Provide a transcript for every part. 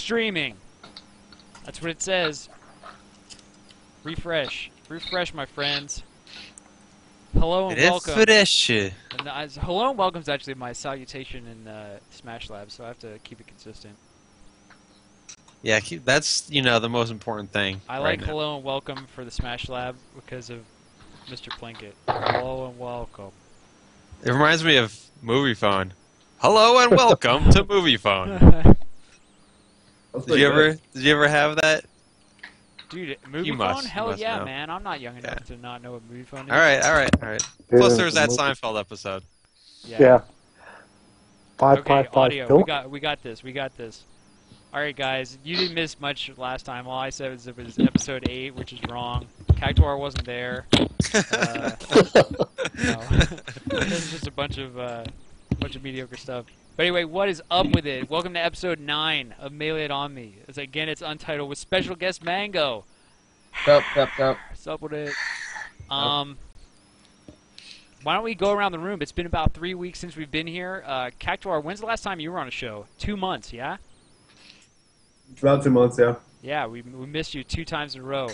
streaming. That's what it says. Refresh. Refresh, my friends. Hello and welcome. Hello and welcome is actually my salutation in Smash Lab, so I have to keep it consistent. Yeah, that's, the most important thing. I like hello and welcome for the Smash Lab because of Mr. Plinkett. Hello and welcome. It reminds me of Movie Phone. Hello and welcome to Movie Phone. Did you ever have that? Dude, Movie Phone? Hell yeah, man. I'm not young enough to not know what Movie Phone is. Alright. Plus there's that Seinfeld episode. Yeah. Okay, audio. We got this. Alright, guys. You didn't miss much last time. All I said was it was episode 8, which is wrong. Cactuar wasn't there. No. This is just a bunch of mediocre stuff. But anyway, what is up with it? Welcome to episode 9 of Melee It On Me. Again, it's untitled with special guest Mango. Sup. What's up with it? Why don't we go around the room? It's been about 3 weeks since we've been here. Cactuar, when's the last time you were on a show? 2 months, yeah? It's about 2 months, yeah. Yeah, we missed you 2 times in a row.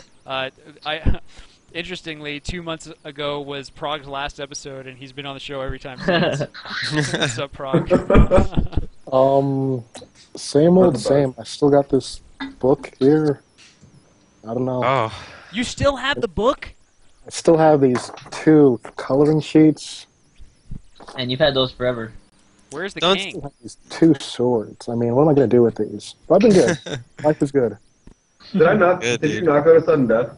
Interestingly, 2 months ago was Prog's last episode, and he's been on the show every time since. What's up, Prog? Same old same. I still got this book here. I don't know. Oh. You still have the book? I still have these 2 coloring sheets. And you've had those forever. Where's the I king? still have these 2 swords. I mean, what am I going to do with these? But I've been good. Life is good. Did you not go to Sudden Death?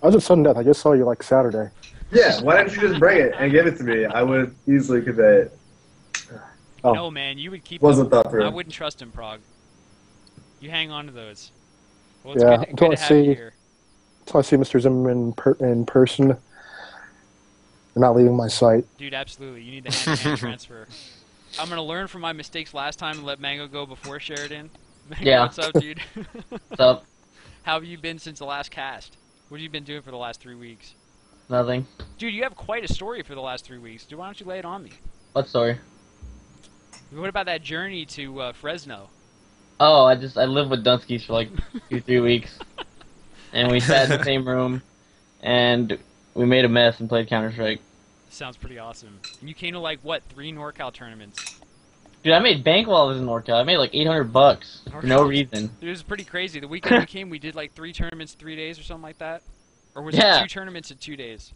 I was at Sudden Death. I just saw you like Saturday. Yeah, why didn't you just bring it and give it to me? I would easily convey it. Oh. No, man, you would keep Wasn't them. thought through. I wouldn't trust him, Prog. You hang on to those. Well, it's Yeah, good until to have you here. Until I see Mr. Zimmerman in person, they're not leaving my sight. Dude, absolutely. You need the hand-to-hand transfer. I'm going to learn from my mistakes last time and let Mango go before Sheridan. Mango, Yeah. what's up, dude? What's up? How have you been since the last cast? What have you been doing for the last 3 weeks? Nothing. Dude, you have quite a story for the last 3 weeks. Dude, why don't you lay it on me? What story? What about that journey to Fresno? Oh, I lived with Dunskies for like 2-3 weeks. And we sat in the same room, and we made a mess and played Counter-Strike. Sounds pretty awesome. And you came to, like, what, 3 NorCal tournaments? Dude, I made bank while I was in NorCal. I made like $800 for no reason. Dude, it was pretty crazy. The weekend we came, we did like 3 tournaments, 3 days or something like that? Or was it 2 tournaments in 2 days?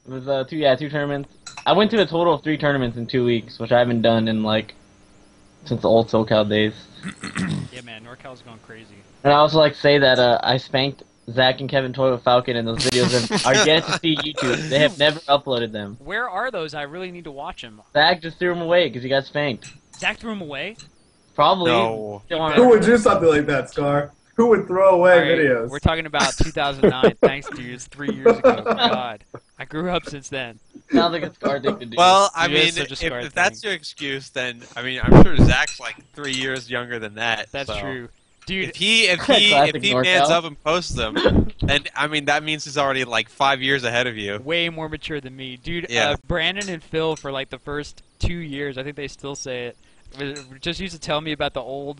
It was 2 tournaments. I went to a total of 3 tournaments in 2 weeks, which I haven't done in like since the old SoCal days. Yeah, man, NorCal's going crazy. And I also like to say that I spanked Zach and Kevin Toy with Falcon, and those videos are yet to see YouTube. They have never uploaded them. Where are those? I really need to watch them. Zach just threw them away because he got spanked. Zach threw them away? Probably. No. Who would do something like that, Scar? Who would throw away videos? We're talking about 2009. Thanks, dude. It's 3 years ago. God. I grew up since then. Sounds like a Scar thing to do. Well, I It mean, is such a Scar if that's thing. your excuse, then, I mean, I'm sure Zach's like 3 years younger than that. That's so. true. Dude, If he Classic mans NorCal. up and posts them, then, I mean, that means he's already like 5 years ahead of you. way more mature than me. Dude, Yeah. Brandon and Phil, for like the first 2 years, I think they still say it, just used to tell me about the old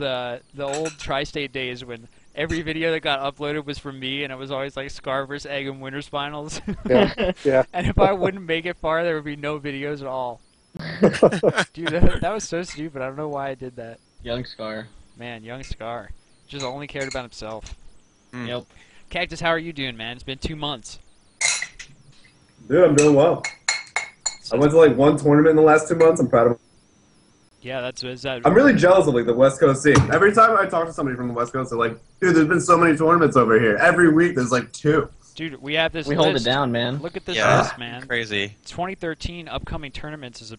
Tri-State days when every video that got uploaded was from me, and it was always like Scar vs. Egg and Winners Finals. Yeah. And if I wouldn't make it far, there would be no videos at all. Dude, that was so stupid. I don't know why I did that. Young Scar. Man, young Scar. Just only cared about himself. Mm. Yep. Cactus, how are you doing, man? It's been 2 months. Dude, I'm doing well. I went to like 1 tournament in the last 2 months. I'm proud of. Yeah, I'm really jealous of like the West Coast scene. Every time I talk to somebody from the West Coast, they're like, "Dude, there's been so many tournaments over here. Every week there's like 2." Dude, we have this We list. hold it down, man. Look at this Yeah, list, man. crazy. 2013 upcoming tournaments is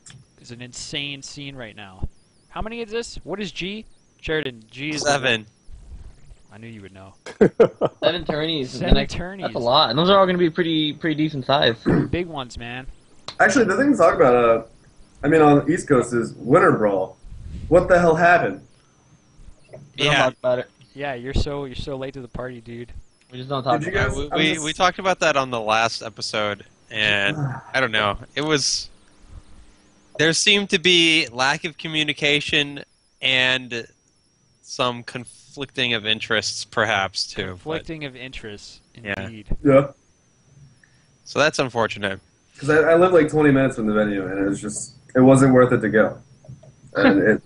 an insane scene right now. How many is this? What is G? Sheridan, G is 7. I knew you would know. 7 tourneys. 7 tourneys. That's a lot. And those are all going to be pretty decent size. Big ones, man. Actually, the thing to talk about, I mean, on the East Coast is Winter Brawl. What the hell happened? We don't Yeah. talk about it. Yeah, you're so late to the party, dude. We just don't talk Did you about guys- it. We talked about that on the last episode, and I don't know. It was there seemed to be lack of communication and some conflicting of interests, perhaps too. Conflicting of interests, Yeah. indeed. Yeah. So that's unfortunate. Because I lived like 20 minutes from the venue, and it wasn't worth it to go. And it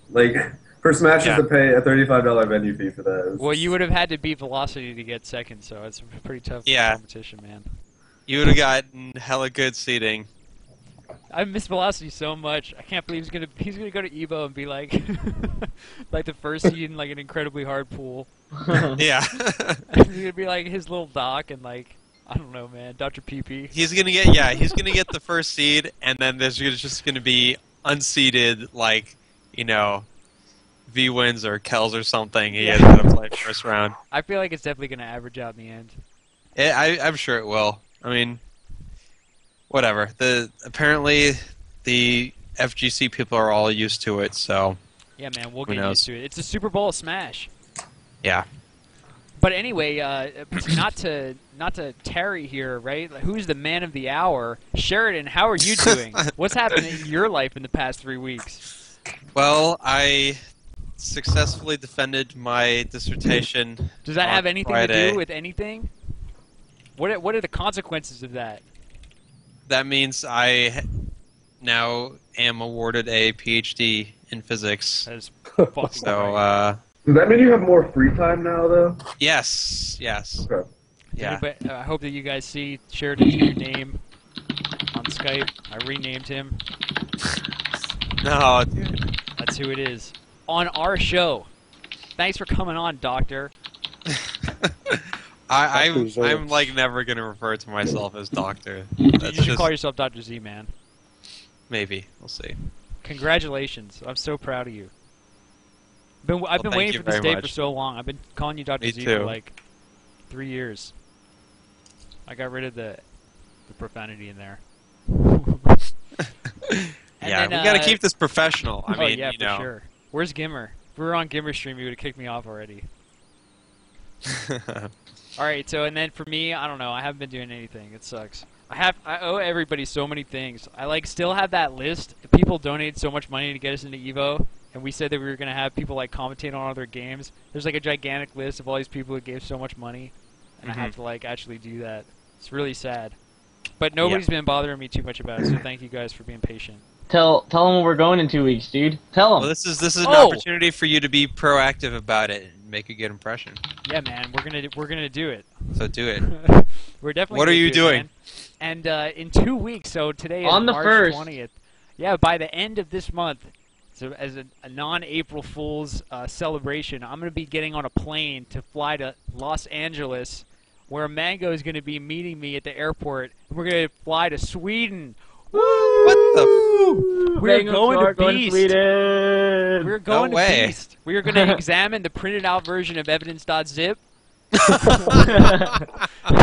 for Smash Yeah. to pay a $35 venue fee for that. Well, you would have had to beat Velocity to get second, so it's a pretty tough Yeah. competition, man. You would have gotten hella good seating. I miss Velocity so much. I can't believe he's gonna go to Evo and be like like the first seed in like an incredibly hard pool. Yeah. He's gonna be like his little doc and like I don't know, man, Dr. PP. He's gonna get the first seed, and then there's just gonna be unseeded, like, you know, V wins or Kells or something. He has to play first round. I feel like it's definitely gonna average out in the end. I'm sure it will. I mean, whatever. Apparently the FGC people are all used to it, so Yeah, man, we'll Who get knows? used to it. It's the Super Bowl of Smash. yeah. But anyway, not to tarry here, right? Like, who's the man of the hour? Sheridan, how are you doing? What's happened in your life in the past 3 weeks? Well, I successfully defended my dissertation. Does that on have anything to Friday. do with anything? What are the consequences of that? That means I now am awarded a PhD in physics. That is fucking So, right. Does that mean you have more free time now, though? yes. Okay. Yeah. Anybody- I hope that you guys see Sheridan's new name on Skype. I renamed him. No, dude. That's who it is. On our show. Thanks for coming on, Doctor. I'm like never gonna refer to myself as doctor. You That's should just call yourself Dr. Z, man. maybe. We'll see. Congratulations. I'm so proud of you. I've been thank waiting you for this very day for much. so long. I've been calling you Dr. Me Z too. for like 3 years. I got rid of the profanity in there. And Yeah, then, we gotta keep this professional. I oh mean, yeah, you for know. sure. Where's Gimmer? If we were on Gimmer's stream, he would have kicked me off already. All right, so and then for me, I don't know. I haven't been doing anything. It sucks. I owe everybody so many things. I like still have that list. People donated so much money to get us into Evo, and we said that we were gonna have people like commentate on other games. There's like a gigantic list of all these people who gave so much money, and I have to like actually do that. It's really sad. But nobody's been bothering me too much about it, so thank you guys for being patient. Tell them we're going in 2 weeks, dude. Tell them. Well, this is an Oh! opportunity for you to be proactive about it and make a good impression. Yeah, man, we're gonna do it. So do it. We're definitely. What gonna are you do it, doing? man. And in 2 weeks, so today is On the March 1st. 20th. Yeah, by the end of this month, so as a non-April Fool's celebration, I'm going to be getting on a plane to fly to Los Angeles, where Mango is going to be meeting me at the airport. And we're going to fly to Sweden. What the? We're going to Beast. Sweden. We're going No way. to Beast. We are going to examine the printed out version of evidence.zip.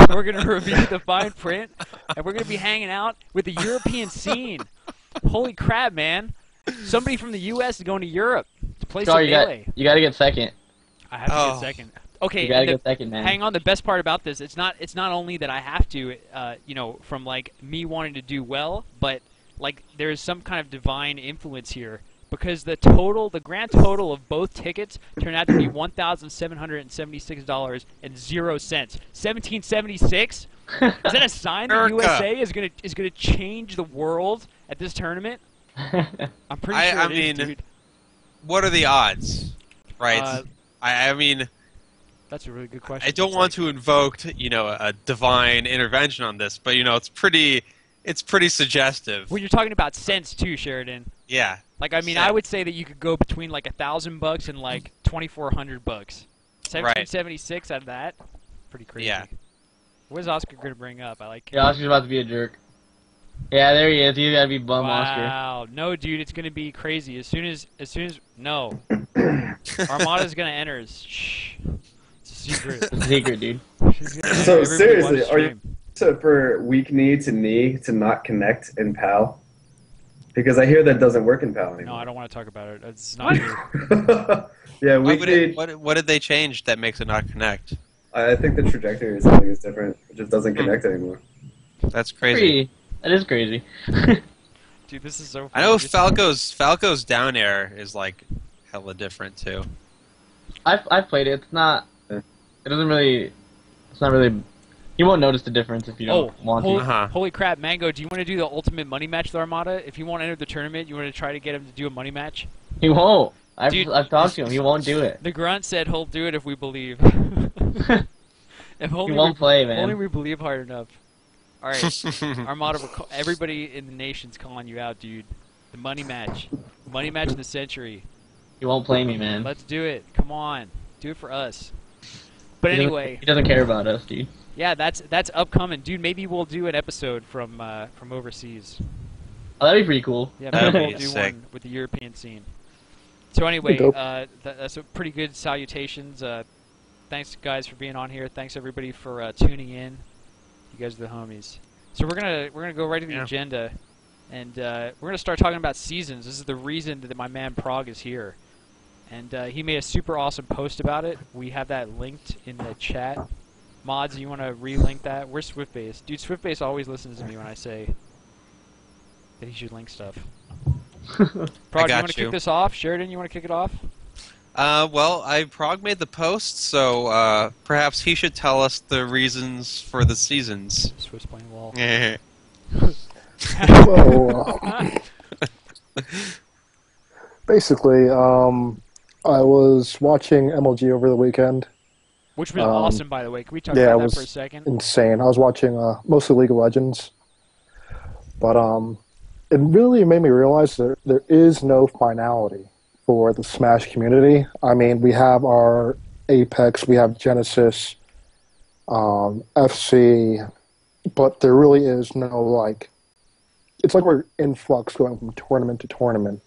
We're going to review the fine print, and we're going to be hanging out with the European scene. Holy crap, man. Somebody from the U.S. is going to Europe to play some Sorry, Melee. you gotta get second. I have to Oh. get second. Okay, You gotta and get second, man. hang on. The best part about this, it's not only that I have to, from like me wanting to do well, but like there's some kind of divine influence here because the grand total of both tickets turned out to be $1,776.00. 1776. Is that a sign that America. USA is gonna change the world at this tournament? I'm pretty sure I it is, mean, dude. What are the odds? Right. Uh, I mean, That's a really good question. I don't want to invoke, a divine intervention on this, but it's pretty suggestive. When you're talking about cents too, Sheridan. Yeah. Like, I mean, Cent. I would say that you could go between like $1,000 and like $2,400. 1776 out of that, pretty crazy. Yeah. What is Oscar gonna bring up? I like. Yeah, Oscar's about to be a jerk. Yeah, there he is. He's gotta be bum Oscar. Wow, no, dude, it's gonna be crazy. As soon as no, Armada's gonna enter. Shh, it's a secret. It's a secret, dude. She's gonna So, everybody seriously, watch are you- stream. So for weak knee to not connect in PAL? Because I hear that doesn't work in PAL No, anymore. I don't want to talk about it. It's not true. Yeah, Why weak would knee. it, what did they change that makes it not connect? I think the trajectory or something is different. It just doesn't connect anymore. That's crazy. Pretty. That is crazy. Dude, this is so. I Funny. know Just- Falco's down air is like hella different too. I've played it. It's not. It doesn't really. It's not really. You won't notice the difference if you don't want holy, to. Uh-huh. holy crap, Mango! Do you want to do the ultimate money match with Armada? If you want to enter the tournament, you want to try to get him to do a money match. He won't. Dude. I've talked to him. He won't do it. The grunt said he'll do it if we believe. If He only won't play, man. only we believe hard enough. All right, Armada, everybody in the nation's calling you out, dude. The money match of the century. He won't play me, man. Let's do it. Come on, do it for us. But anyway, He doesn't care about us, dude. yeah, that's upcoming, dude. Maybe we'll do an episode from overseas. Oh, that'd be pretty cool. Yeah, That'd maybe be we'll do sick. one with the European scene. So anyway, dope. that's a pretty good salutations. Thanks guys for being on here. Thanks everybody for tuning in. You guys are the homies. So we're gonna go right to the agenda, and we're gonna start talking about seasons. This is the reason that my man Prague is here, and he made a super awesome post about it. We have that linked in the chat. Mods, you want to relink that? Where's Swiftbase? Dude, Swiftbase always listens to me when I say that he should link stuff. Prague, you got want to you. kick this off? Sheridan, you want to kick it off? Well, Prague made the post, so perhaps he should tell us the reasons for the seasons. Swiss playing wall. So, basically, I was watching MLG over the weekend. Which was awesome, by the way. Can we talk yeah, about it that was for a second? Insane. I was watching mostly League of Legends, but it really made me realize that there is no finality for the Smash community. I mean, we have our Apex, we have Genesis, FC, but there really is no, like, it's like we're in flux going from tournament to tournament.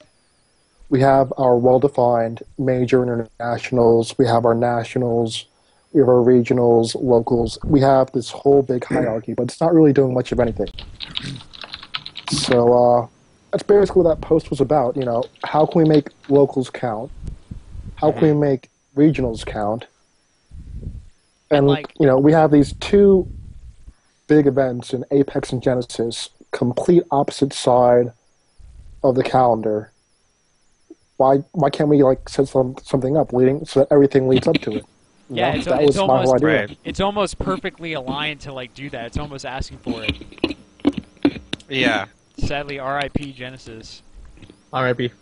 We have our well-defined major internationals, we have our nationals, we have our regionals, locals. We have this whole big hierarchy, but it's not really doing much of anything. So that's basically what that post was about. You know, how can we make locals count? How can we make regionals count? And, like- you know, we have these two big events in Apex and Genesis, complete opposite side of the calendar. Why can't we, like, set something up leading so that everything leads up to it? You Yeah, know, it's that was my almost whole idea. Right. it's almost perfectly aligned to like do that. It's almost asking for it. Yeah. Sadly, R.I.P. Genesis. R.I.P. It's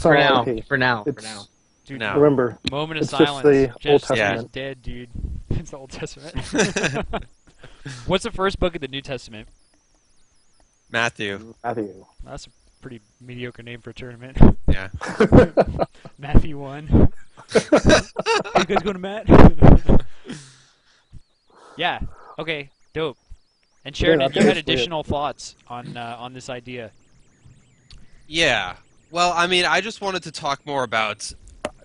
For not now. RP. For now. For It's- now. Dude, No. Remember, moment of it's just silence. the Old Genesis Testament. is dead, dude. It's the Old Testament. What's the first book of the New Testament? Matthew. Matthew. That's a pretty mediocre name for a tournament. Yeah. Matthew 1. You guys going to Matt? Yeah. Okay. Dope. And Sheridan, that's you had basically it. additional thoughts on this idea. Yeah. Well, I mean, I just wanted to talk more about.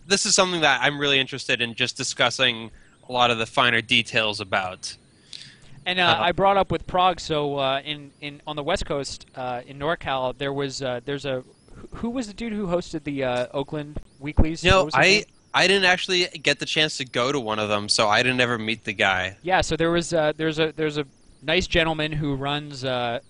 This is something that I'm really interested in just discussing a lot of the finer details about. And I brought up with Prague. So in on the West Coast in NorCal, there's a who was the dude who hosted the Oakland weeklies? You What know, was his name? I didn't actually get the chance to go to one of them, so I didn't ever meet the guy. Yeah, so there's a nice gentleman who runs I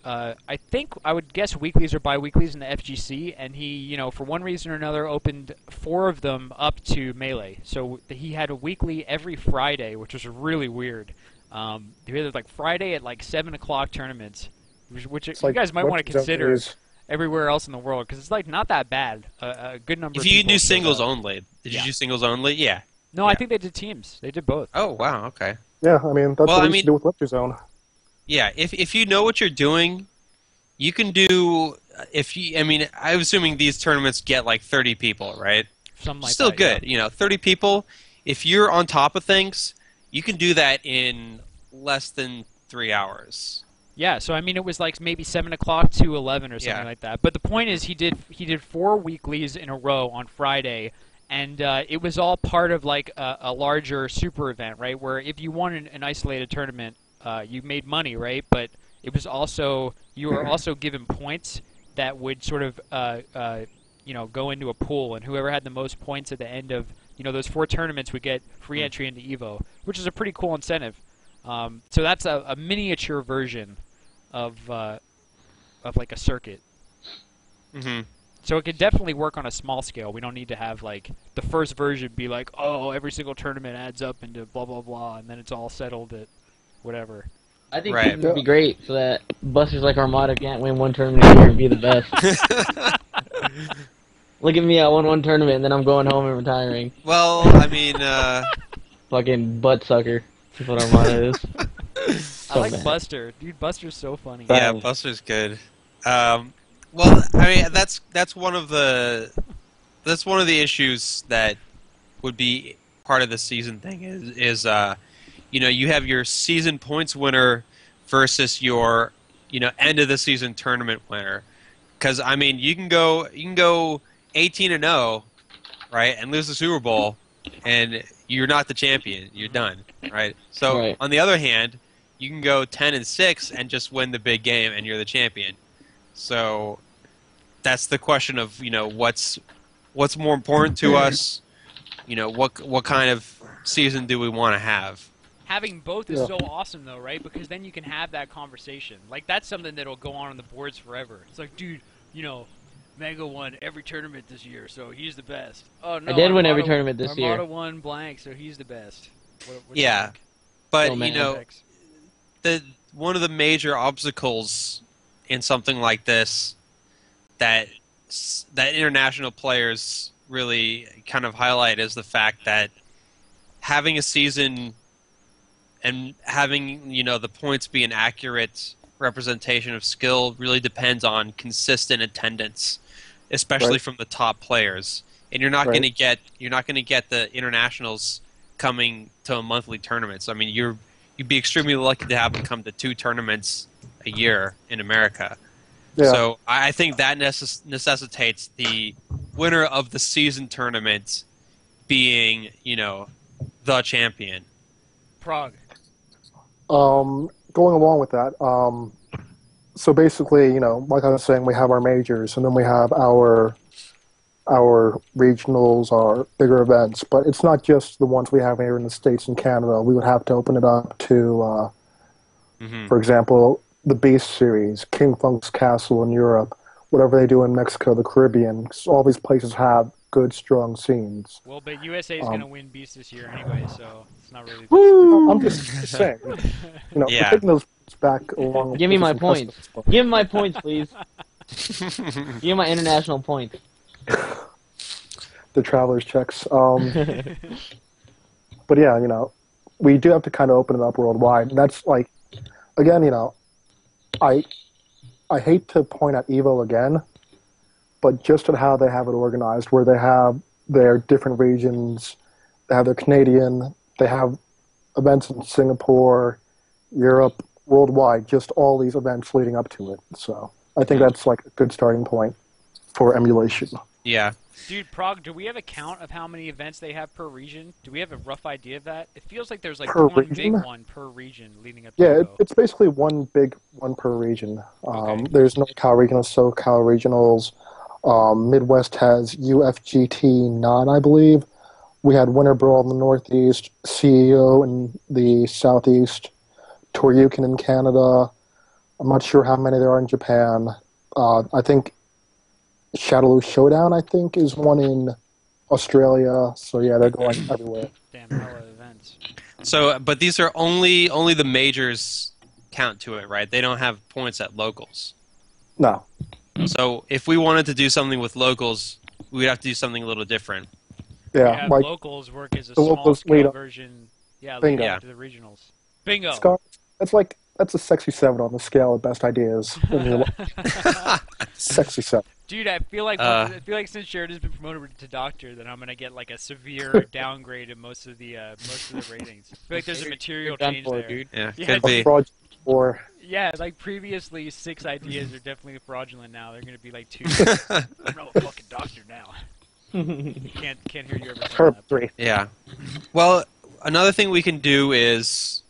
think I would guess weeklies or bi-weeklies in the FGC, and he, you know, for one reason or another opened 4 of them up to Melee. So he had a weekly every Friday, which was really weird. He had like Friday at like 7 o'clock tournaments, which It's you like guys might want to Represent consider is- everywhere else in the world, because it's like not that bad. A good number. If of you people do showed singles up. only, did Yeah. you do singles only? Yeah. No, I think they did teams. They did both. Oh wow. Okay. Yeah, I mean, that's Well, what I we used mean- to do with Lecture Zone. Yeah. If you know what you're doing, you can do. If you, I mean, I'm assuming these tournaments get like 30 people, right? Something like Still that, good. You know, 30 people. If you're on top of things, you can do that in less than 3 hours. Yeah, so I mean, it was like maybe 7 o'clock to 11 or something Yeah. like that. But the point is, he did 4 weeklies in a row on Friday, and it was all part of like a larger super event, right? Where if you won an isolated tournament, you made money, right? But it was also you were also given points that would sort of you know, go into a pool, and whoever had the most points at the end of, you know, those 4 tournaments would get free entry into Evo, which is a pretty cool incentive. So that's a miniature version of like a circuit. Mm-hmm. So it could definitely work on a small scale. We don't need to have like the first version be like, oh, every single tournament adds up into blah blah blah, and then it's all settled at whatever. I think Right. this would be great so that busters like Armada can't win one tournament a year and be the best. Look at me, I won one tournament and then I'm going home and retiring. Well, I mean, Fucking butt sucker. That's what Armada is. I like bad. Buster, dude. Buster's so funny. yeah, Buster's good. Well, I mean, that's one of the issues that would be part of the season thing is you know, you have your season points winner versus your, you know, end of the season tournament winner. Because I mean, you can go 18-0, right, and lose the Super Bowl, and you're not the champion. You're done, right? So Right. on the other hand, you can go 10-6 and just win the big game, and you're the champion. So that's the question of, you know, what's more important to us. You know, what kind of season do we want to have? Having both is Yeah. so awesome, though, right? Because then you can have that conversation. Like, that's something that'll go on the boards forever. It's like, dude, you know, Mango won every tournament this year, so he's the best. Oh no, I did win every Armada- tournament this year. Armada won blank, so he's the best. What do you Yeah. think? But Oh, man. you know, one of the major obstacles in something like this that international players really kind of highlight is the fact that having a season and having, you know, the points be an accurate representation of skill really depends on consistent attendance, especially Right. from the top players. And you're not Right. going to get the internationals coming to a monthly tournaments. I mean, you'd be extremely lucky to have them come to 2 tournaments a year in America. Yeah. So I think that necessitates the winner of the season tournament being, you know, the champion. Prague. Going along with that, so basically, you know, like I was saying, we have our majors, and then we have our regionals, our bigger events. But it's not just the ones we have here in the States and Canada. We would have to open it up to, Hmm. for example, the Beast Series, King Funk's Castle in Europe, whatever they do in Mexico, the Caribbean. 'Cause all these places have good, strong scenes. Well, but USA is going to win Beast this year anyway, so it's not really. I'm just saying, you know, Yeah. we're taking those back along. Give me with my some points. customs. Give me my points, please. Give me my international points. The traveler's checks. But yeah, you know, we do have to kind of open it up worldwide. And that's like, again, you know, I hate to point at Evo again, but just at how they have it organized, where they have their different regions, they have their Canadian, they have events in Singapore, Europe, worldwide, just all these events leading up to it. So I think that's like a good starting point for emulation. Yeah. Dude, Prague, do we have a count of how many events they have per region? Do we have a rough idea of that? It feels like there's like Per one region? big one per region leading up to Yeah, Evo. it's basically one big one per region. Okay. There's NorCal regionals, SoCal regionals. Midwest has UFGT 9, I believe. We had Winter Brawl in the Northeast, CEO in the Southeast, Toryukin in Canada. I'm not sure how many there are in Japan. I think Shadowloo Showdown, I think, is one in Australia. So yeah, they're going everywhere. Damn hella events. So, but these are only the majors count to it, right? They don't have points at locals. No. So, if we wanted to do something with locals, we'd have to do something a little different. We Yeah, have like locals work as a the small locals lead scale up. version. Yeah, Bingo. leading up to the regionals. Bingo. Scott, that's a sexy 7 on the scale of best ideas. When you're sexy 7. Dude, I feel like since Jared has been promoted to doctor, that I'm gonna get like a severe downgrade in most of the ratings. I feel like there's a material You're done change for, there. dude. Yeah, Yeah, could be. Fraud or Yeah, like previously 6 ideas are definitely fraudulent. Now they're gonna be like 2. I'm not a fucking doctor now. Can't hear you ever say Herb that. 3. Yeah. Well, another thing we can do is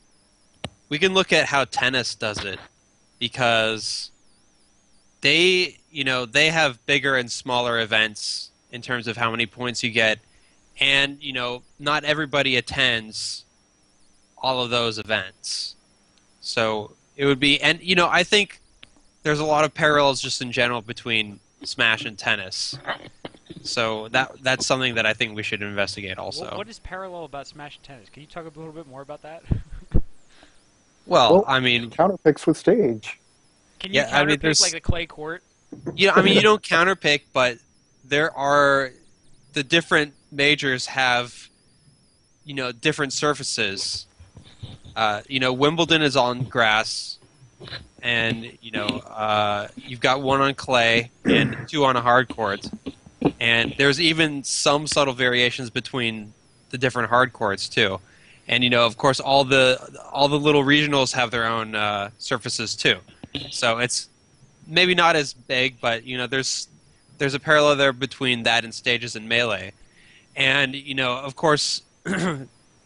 we can look at how tennis does it, because they have bigger and smaller events in terms of how many points you get, and not everybody attends all of those events. So it would be, and I think there's a lot of parallels just in general between Smash and Tennis. So that's something that I think we should investigate also. What is parallel about Smash and Tennis? Can you talk a little bit more about that? Well, I mean, counterpicks with stage. Can you counterpick like the clay court? I mean, you don't counterpick, but there are the different majors have, different surfaces. Wimbledon is on grass, and you've got one on clay and two on a hard court, and there's even some subtle variations between the different hard courts too. And of course, all the little regionals have their own surfaces too. So it's maybe not as big, but there's a parallel there between that and stages and Melee. And of course,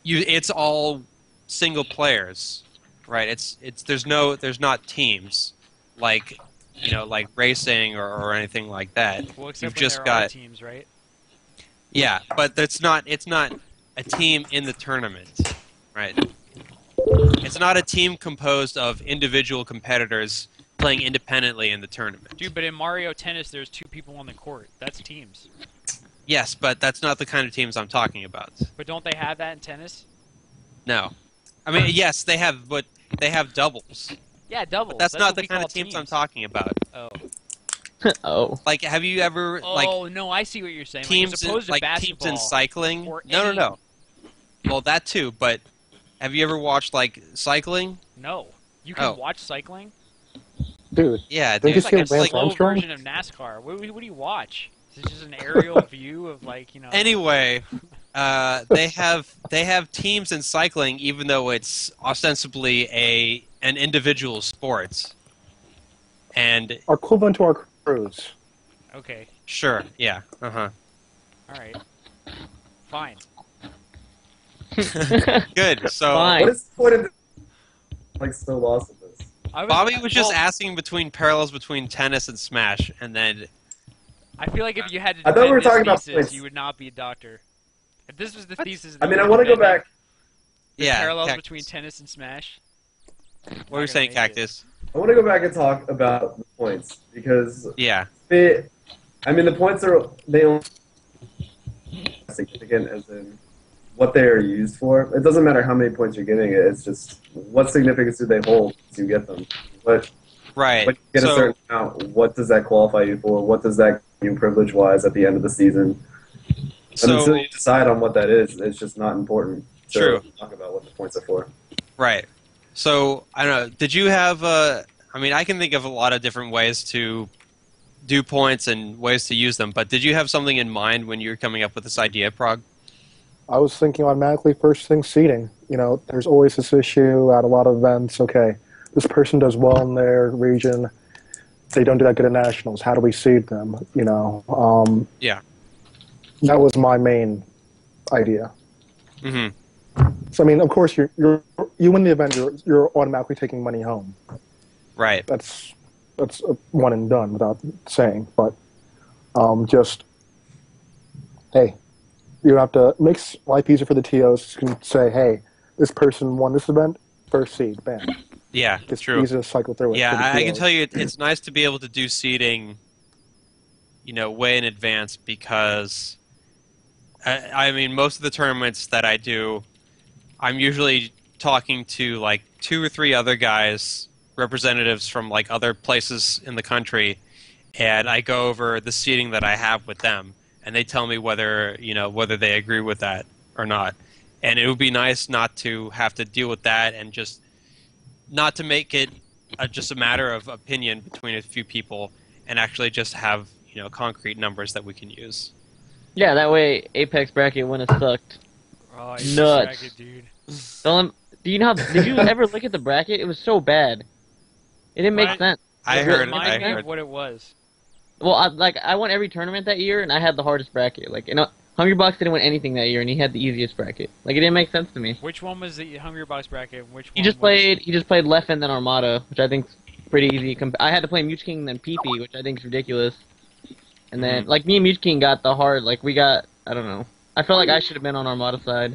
it's all single players, right? There's not teams like like racing or anything like that. Well, except You've when just there got are teams, right? Yeah, but it's not a team in the tournament, right? It's not a team composed of individual competitors playing independently in the tournament. Dude, but in Mario Tennis, there's 2 people on the court. That's teams. Yes, but that's not the kind of teams I'm talking about. But don't they have that in tennis? No. I mean, yes, they have, but they have doubles. Yeah, doubles. But that's not what the we kind call of teams I'm teams. talking about. Oh. Oh. Like, have you ever Oh, no, I see what you're saying. teams like, as opposed to teams basketball in cycling? or No. Well, that too, but have you ever watched like cycling? No. You can watch cycling? Dude, Yeah, Don't dude. you It's see like a Lance slow Armstrong? version of NASCAR. What do you watch? Is it just an aerial view of Anyway, they have teams in cycling, even though it's ostensibly an individual sport. And equivalent to our crews. Okay. sure, yeah, All right. Fine. good. So Fine. What is the point of still lost with this? Bobby was just asking between parallels between tennis and Smash, and then I feel like if you had to I thought we were defend talking about this thesis, points. you would not be a doctor. If this was the thesis, I mean, I want to go back. The yeah, parallels Cactus. between tennis and Smash. What were you saying, Cactus? I want to go back and talk about the points because Yeah, the points are they only significant as in what they are used for. It doesn't matter how many points you're getting. It's just what significance do they hold to get them. But right. when you get So- a certain amount, what does that qualify you for? What does that give you privilege-wise at the end of the season? And until So you decide on what that is, it's just not important to True. talk about what the points are for. right. So I don't know. Did you have? I mean, I can think of a lot of different ways to do points and ways to use them. But did you have something in mind when you were coming up with this idea, Prague? I was thinking automatically first thing seeding. There's always this issue at a lot of events. Okay, this person does well in their region. They don't do that good at nationals. How do we seed them? Yeah. That was my main idea. Mm-hmm. So I mean, of course, you win the event, you're automatically taking money home. Right. That's a one and done without saying. But just hey, you have to make life easier for the TOs. You can say, hey, this person won this event, first seed, bam. Yeah. It's True. easy to cycle through it. Yeah, for the I can TOs. tell you, it's nice to be able to do seeding, way in advance because, I mean, most of the tournaments that I do, I'm usually talking to like 2 or 3 other guys, representatives from like other places in the country, and I go over the seeding that I have with them, and they tell me whether they agree with that or not. And it would be nice not to have to deal with that and just not to make it just a matter of opinion between a few people and actually just have concrete numbers that we can use. Yeah, that way Apex bracket wouldn't have sucked. Oh, Nuts. bracket, dude. Do you know? Did you ever look at the bracket? It was so bad. It didn't make Right. sense. I It heard. really I didn't make sense. heard. What it was. Well, I won every tournament that year, and I had the hardest bracket. Hungrybox didn't win anything that year, and he had the easiest bracket. It didn't make sense to me. Which one was the Hungrybox bracket? Which one? He just was- played Leffen then Armada, which I think is pretty easy. I had to play Mewtwo King then PP, which I think is ridiculous. And then me and Mewtwo King got the hard. We got, I don't know. I felt like I should have been on Armada side,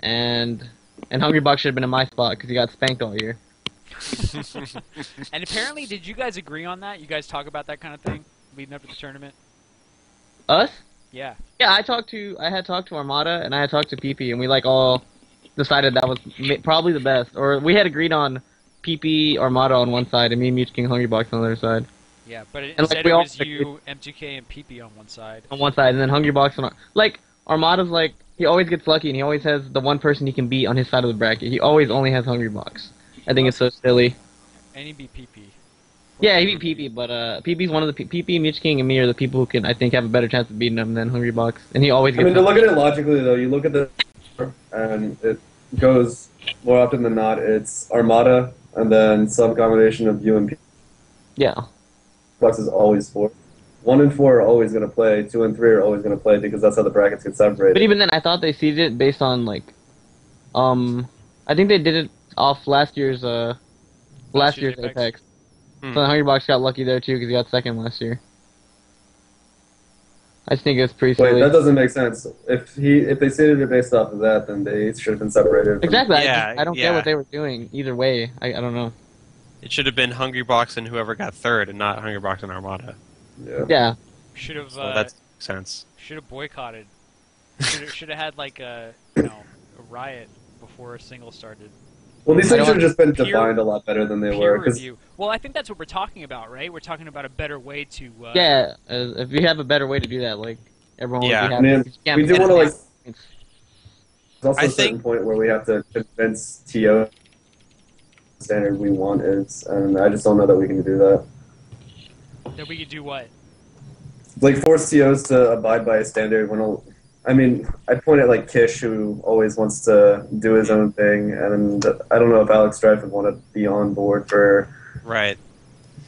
and Hungrybox should have been in my spot because he got spanked all year. And apparently, did you guys agree on that? You guys talk about that kind of thing? leading up to the tournament? Us? Yeah. Yeah, I had talked to Armada and I had talked to PP, and we like all decided that was probably the best. Or we had agreed on PP Armada on one side and me, Mute King, Hungrybox on the other side. Yeah, but like, instead we it all was you, MGK, and PP on one side. On one side, and then Hungrybox on like Armada's like he always gets lucky, and he always has the one person he can beat on his side of the bracket. He always only has Hungrybox. I think it's so silly. And he beat PP. Yeah, he beat PP, but PP's one of the PP, Mitch King, and me are the people who can I think have a better chance of beating him than Hungrybox, and he always I gets. mean, to look at it logically, though, you look at the and it goes more often than not. It's Armada and then some combination of you and P. Yeah. Box is always 4. 1 and 4 are always going to play. 2 and 3 are always going to play because that's how the brackets get separated. But even then, I thought they seeded it based on like, I think they did it off last year's year's Apex. Hmm. So the Hungrybox got lucky there too because he got second last year. I just think it's pretty Wait, silly. that doesn't make sense. If they seeded it based off of that, then they should have been separated. From Exactly. Yeah, I don't get yeah. what they were doing either way. I don't know. It should have been Hungrybox and whoever got third, and not Hungrybox and Armada. Yeah. Yeah. Should have. So that makes sense. Should have boycotted. Should have had like a a riot before a single started. Well, these I things don't- should have just been peer- defined a lot better than they Peer were. Because review. Well, I think that's what we're talking about, right? We're talking about a better way to. Yeah. If you have a better way to do that, like everyone Yeah. would be I happy. mean, You can't we do make want to like. it- There's also I a certain think- point where we have to convince TO the standard we want is, and I just don't know that we can do that. That we could do what? Like force TOs to abide by a standard I mean, I'd point at like Kish, who always wants to do his own thing, and I don't know if Alex Strife would want to be on board for Right.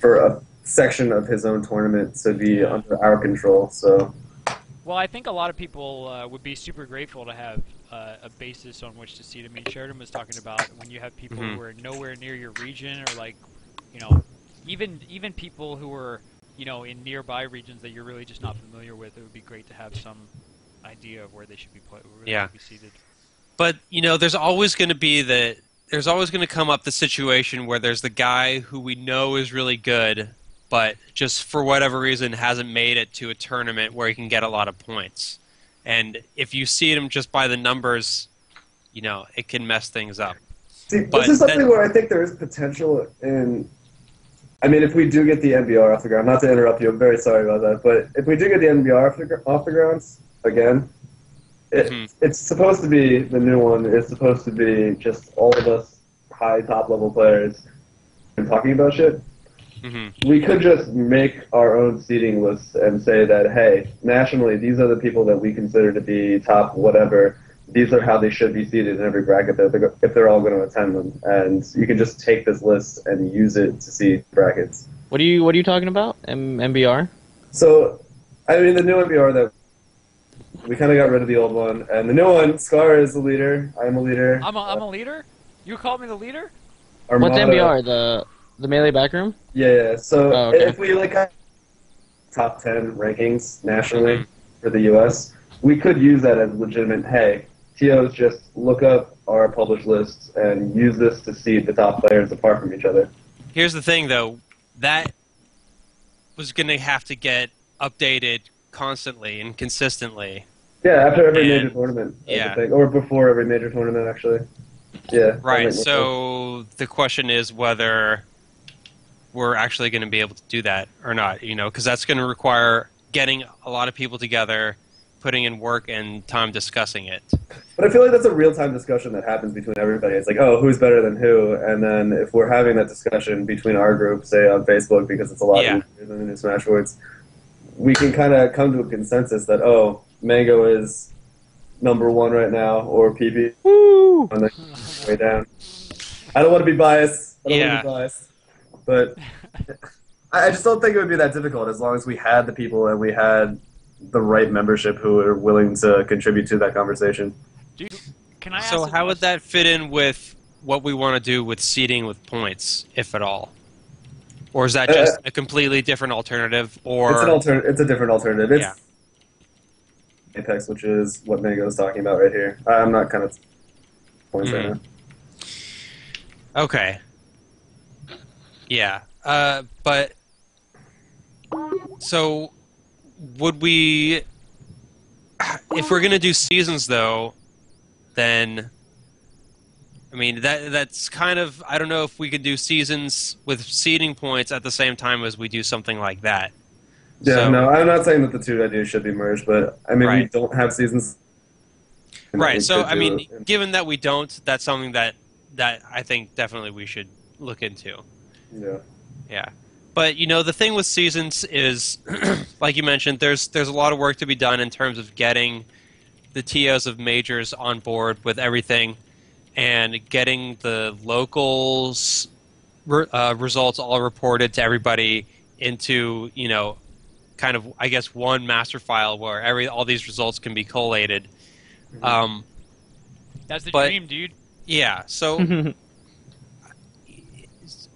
a section of his own tournament to be under our control. So Well, I think a lot of people would be super grateful to have a basis on which to seed. I mean, Sheridan was talking about when you have people Mhm. who are nowhere near your region, or like, even people who are, in nearby regions that you're really just not familiar with. It would be great to have some idea of where they should be Yeah. be seated. But there's always going to be there's always going to come up the situation where there's the guy who we know is really good, but just for whatever reason hasn't made it to a tournament where he can get a lot of points. And if you see him just by the numbers, it can mess things up. see, But this is something that- where I think there is potential in. I mean, if we do get the NBR off the ground, not to interrupt you, I'm very sorry about that, but if we do get the NBR off the grounds again, it's supposed to be the new one. It's supposed to be just all of us high top level players and talking about shit. hmm We could just make our own seating list and say that, hey, nationally, these are the people that we consider to be top whatever. These are how they should be seated in every bracket if they're all going to attend them. And you can just take this list and use it to seed brackets. What are you talking about? MBR? So, I mean, the new NBR that we kind of got rid of the old one, and the new one, Scar is the leader. I'm a leader. I'm a leader. You call me the leader? What's Armada- MBR? The melee backroom? Yeah. So Oh, okay. if we like top 10 rankings nationally Mhm. for the U.S., we could use that as legitimate. Hey, TOs just look up our published lists and use this to seed the top players apart from each other. Here's the thing, though. That was going to have to get updated constantly and consistently. Yeah, after every And- major tournament, I yeah. think, or before every major tournament, actually. Yeah. that Right, makes more sense. so the question is whether we're actually going to be able to do that or not, because that's going to require getting a lot of people together, putting in work and time discussing it. But I feel like that's a real-time discussion that happens between everybody. It's like, oh, who's better than who? And then if we're having that discussion between our group, say on Facebook, because it's a lot Yeah. easier than in Smashwords, we can kind of come to a consensus that, oh, Mango is number one right now, or PB Woo! on the way down. I don't want to be biased. I don't Yeah. want to be biased. But I just don't think it would be that difficult as long as we had the people and we had the right membership who are willing to contribute to that conversation. Can I ask? So a how would question? that fit in with what we want to do with seeding with points, if at all? Or is that just a completely different alternative? Or It's a different alternative. It's Yeah. Apex, which is what Mango is talking about right here. I'm not kind of points right Mhm. now. Okay. Yeah, but So, would we, if we're gonna do seasons though, then, I mean that's kind of, I don't know if we could do seasons with seeding points at the same time as we do something like that. Yeah, So, no, I'm not saying that the two ideas should be merged, but I mean, we Right. don't have seasons. and Right. we So, could I do mean, it. given that we don't, that's something that I think definitely we should look into. Yeah. Yeah. But the thing with seasons is, like you mentioned, there's a lot of work to be done in terms of getting the TOs of majors on board with everything, and getting the locals results all reported to everybody into kind of, I guess, one master file where all these results can be collated. Um, That's the but- dream, dude. yeah. So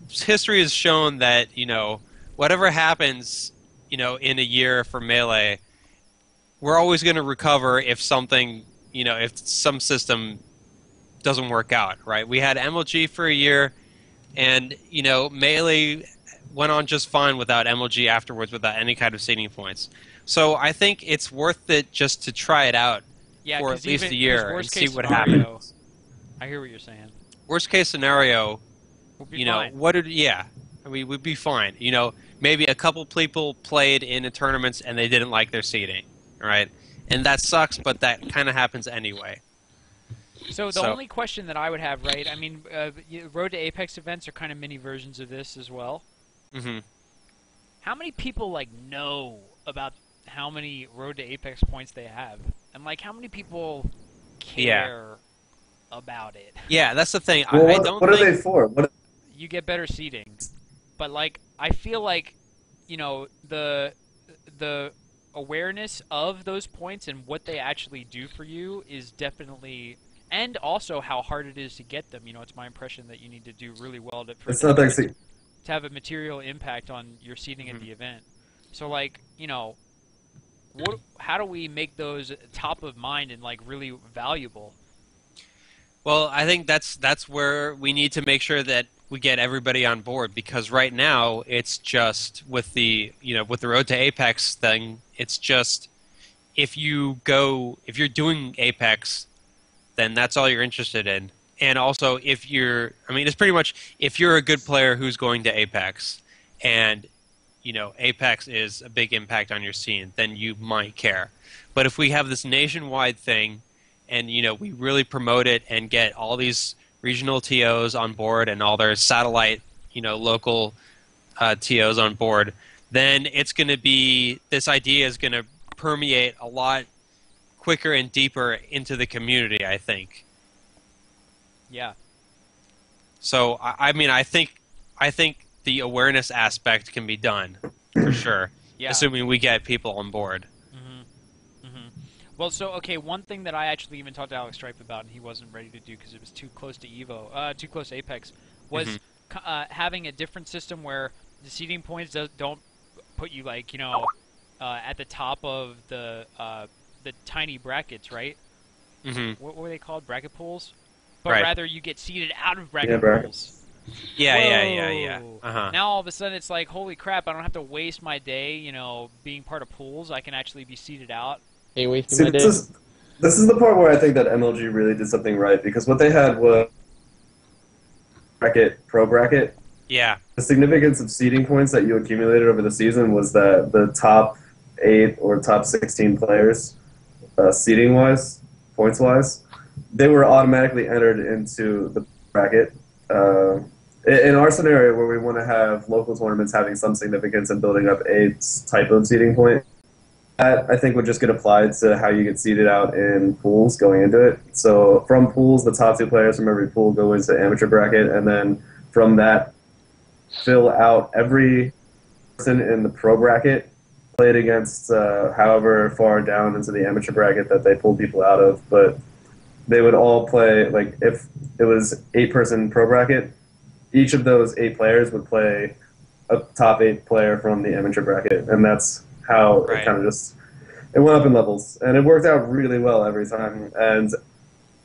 history has shown that whatever happens in a year for Melee, we're always going to recover if something if some system doesn't work out, right? We had MLG for a year, and Melee went on just fine without MLG afterwards, without any kind of seeding points. So I think it's worth it just to try it out Yeah, for 'cause at least even- a year 'cause and worst see case what scenario- happens. I hear what you're saying. Worst case scenario, We'll be fine. I mean, we'd be fine. Maybe a couple people played in tournaments and they didn't like their seeding, right? And that sucks, but that kind of happens anyway. So the So- only question that I would have, right? I mean, Road to Apex events are kind of mini versions of this as well. Hmm. How many people know about how many Road to Apex points they have, and how many people care about it? Yeah, that's the thing. Well, I don't what are think. they for? What? You get better seating, but I feel like the awareness of those points and what they actually do for you is definitely, and also how hard it is to get them. It's my impression that you need to do really well It's not that. to have a material impact on your seating at the event. So how do we make those top of mind and really valuable? Well, I think that's where we need to make sure that we get everybody on board, because right now it's just with the with the Road to Apex thing, it's just if you're doing Apex, then that's all you're interested in. And also it's pretty much if you're a good player who's going to Apex, and Apex is a big impact on your scene, then you might care. But if we have this nationwide thing, and we really promote it and get all these regional TOs on board and all their satellite local TOs on board, then it's going to be, this idea is going to permeate a lot quicker and deeper into the community, I think. Yeah. So I mean, I think the awareness aspect can be done for sure, Yeah. assuming we get people on board. Well, so okay, one thing that I actually even talked to Alex Stripe about, and he wasn't ready to do because it was too close to too close to Apex, was having a different system where the seeding points don't put you at the top of the tiny brackets, right? Mm-hmm. What were they called? Bracket pools? But Right. rather you get seeded out of bracket brackets. pools. Yeah. Whoa. Uh-huh. Now all of a sudden it's like, holy crap! I don't have to waste my day, being part of pools. I can actually be seeded out. Hey, wasting See, my day. this is the part where I think that MLG really did something right, because what they had was pro bracket. Yeah. The significance of seeding points that you accumulated over the season was that the top 8 or top 16 players, seeding wise, points wise, they were automatically entered into the bracket. In our scenario, where we want to have local tournaments having some significance and building up a type of seeding point, that I think would just get applied to how you get seeded out in pools going into it. So from pools, the top 2 players from every pool go into amateur bracket, and then from that, fill out every person in the pro bracket, played against however far down into the amateur bracket that they pulled people out of. But they would all play, if it was 8-person pro bracket, each of those 8 players would play a top 8 player from the amateur bracket, and that's how Right. it kind of it went up in levels, and it worked out really well every time. And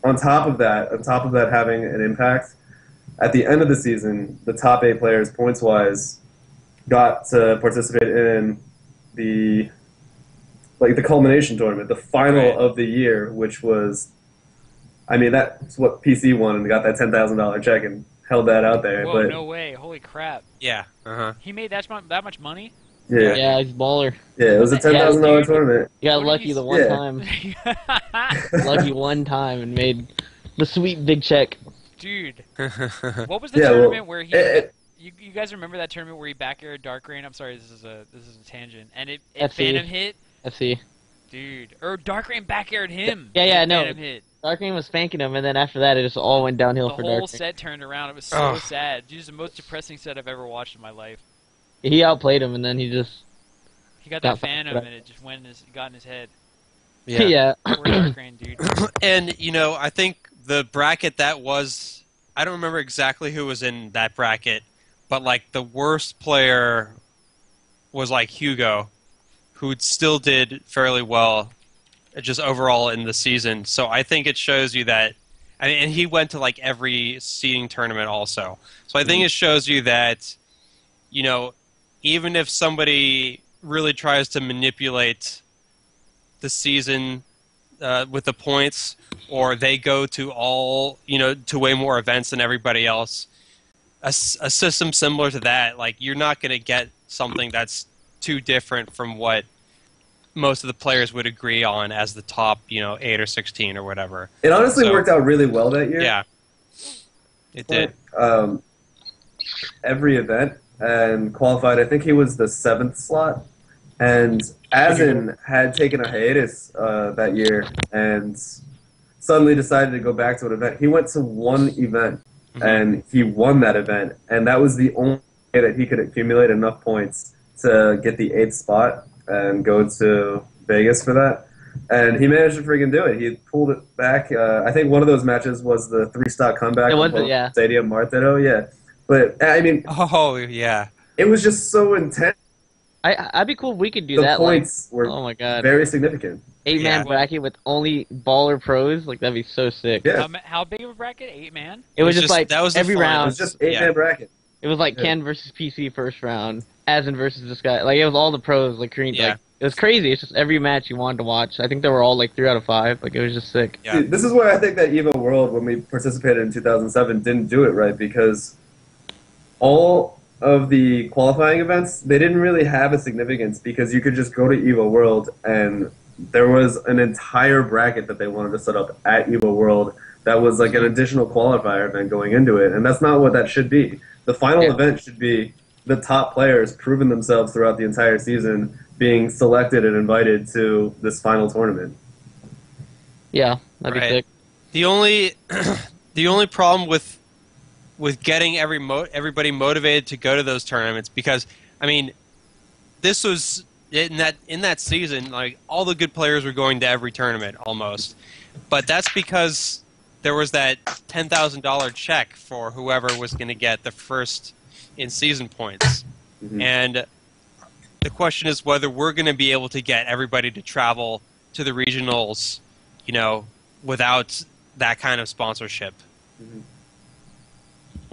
on top of that having an impact, at the end of the season, the top 8 players points wise got to participate in the the culmination tournament, the final Right. of the year, which was, I mean, that's what PC won and got that $10,000 check and held that out there. Whoa, but no way! Holy crap! Yeah. Uh-huh. He made that much money. yeah, Yeah, he's a baller. it was a What the hell, $10,000 dude? tournament. He got What are lucky you- the one Yeah. time. Lucky one time and made the sweet big check. Dude, what was the Yeah, well, tournament where he? it- You guys remember that tournament where he back aired Dark Rain? I'm sorry, this is a tangent, and it FC. Phantom hit, FC. dude, or Dark Rain back aired him. Yeah, and no. Phantom hit. Darkwing was spanking him, and then after that, it just all went downhill The for whole Darkwing. set turned around. It was so Ugh. sad. Dude, it's the most depressing set I've ever watched in my life. He outplayed him, and then he just He got Got that Phantom, and it just got in his head. yeah. Poor Dark Rain, dude. And I think the bracket that was, I don't remember exactly who was in that bracket, but like the worst player was like Hugo, who still did fairly well, just overall in the season. So I think it shows you that, and he went to like every seeding tournament also. So I think it shows you that, even if somebody really tries to manipulate the season with the points, or they go to to way more events than everybody else, a system similar to that, like you're not going to get something that's too different from what most of the players would agree on as the top, 8 or 16 or whatever. It honestly So- worked out really well that year. Yeah, it did. Every event and qualified. I think he was the 7th slot, and Azin had taken a hiatus that year and suddenly decided to go back to an event. He went to one event Mhm. and he won that event, and that was the only way that he could accumulate enough points to get the 8th spot and go to Vegas for that. And he managed to freaking do it. He pulled it back. I think one of those matches was the 3-stock comeback. It was on it, yeah. Stadium Martino, yeah. But I mean, Oh yeah, it was just so intense. I'd be cool if we could do The that. points Like, were oh my god, very significant. 8-man Yeah. bracket with only baller pros. Like that'd be so sick. Yeah. How big of a bracket? 8 man. It was just like that was the every fun. It round. was just 8-man Yeah. bracket. It was like Yeah. Ken versus PC first round, Azin versus this guy. Like it was all the pros. Like Korean. Yeah. Like it was crazy. It's just every match you wanted to watch. I think they were all like 3 out of 5. Like it was just sick. Yeah. See, this is where I think that Evo World, when we participated in 2007, didn't do it right, because all of the qualifying events, they didn't really have a significance, because you could just go to Evo World and there was an entire bracket that they wanted to set up at Evo World that was like an additional qualifier event going into it, and that's not what that should be. The final Yeah. event should be the top players proving themselves throughout the entire season, being selected and invited to this final tournament. Yeah, that'd be Right. sick. The only the only problem with getting everybody motivated to go to those tournaments, because I mean, this was in that season, like all the good players were going to every tournament almost, but that's because there was that $10,000 check for whoever was going to get the first in season points. Mhm. And the question is whether we're going to be able to get everybody to travel to the regionals, without that kind of sponsorship.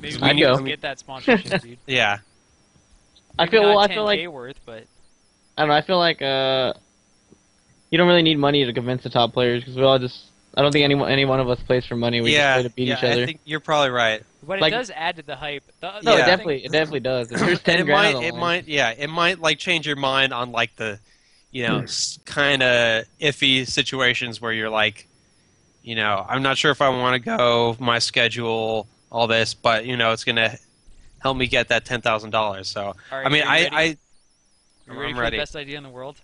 Maybe I'd we go. can get that sponsorship, dude. Yeah. I Maybe feel- not well, I feel 10K like- worth, but I don't know. I feel like you don't really need money to convince the top players because we all just. I don't think any one of us plays for money. We just play to beat each other. I think you're probably right. it Like- does add to the hype. No, Yeah. it definitely does. If there's And 10 it grand might, on the it line- might, yeah, it might like change your mind on like the, kind of iffy situations where you're like, I'm not sure if I want to go, my schedule, all this, but it's gonna help me get that $10,000. So All right, I mean, are you ready? I You ready I'm for ready. the best idea in the world?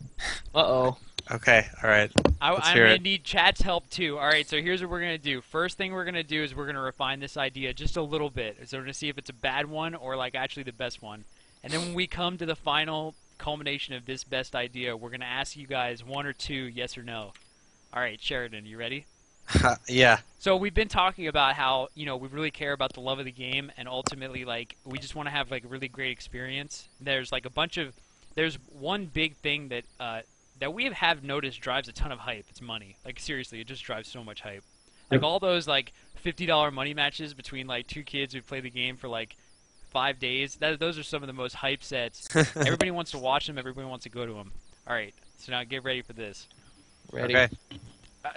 Uh-oh. okay, all right. Let's I'm hear gonna it. need chat's help too. All right, so here's what we're gonna do. First thing we're gonna do is we're gonna refine this idea just a little bit. So we're gonna see if it's a bad one or like actually the best one. And then when we come to the final culmination of this best idea, we're gonna ask you guys one or two yes or no. All right, Sheridan, you ready? Yeah. So we've been talking about how we really care about the love of the game, and ultimately like we just want to have like a really great experience. There's like there's one big thing that we have noticed drives a ton of hype. It's money. Like seriously, it just drives so much hype. Like all those like $50 money matches between like two kids who play the game for like 5 days. Those are some of the most hype sets. Everybody wants to watch them. Everybody wants to go to them. All right. So now get ready for this. Ready? Okay.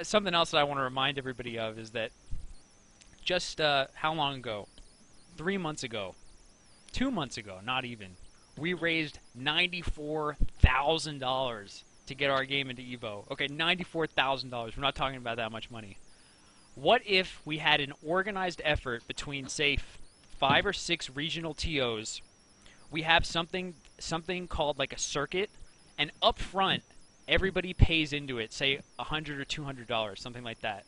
Something else that I want to remind everybody of is that just how long ago? 3 months ago, 2 months ago, not even, we raised $94,000 to get our game into Evo. Okay, $94,000. We're not talking about that much money. What if we had an organized effort between, say, 5 or 6 regional TOs? We have something called like a circuit, and up front, everybody pays into it, say $100 or $200, something like that.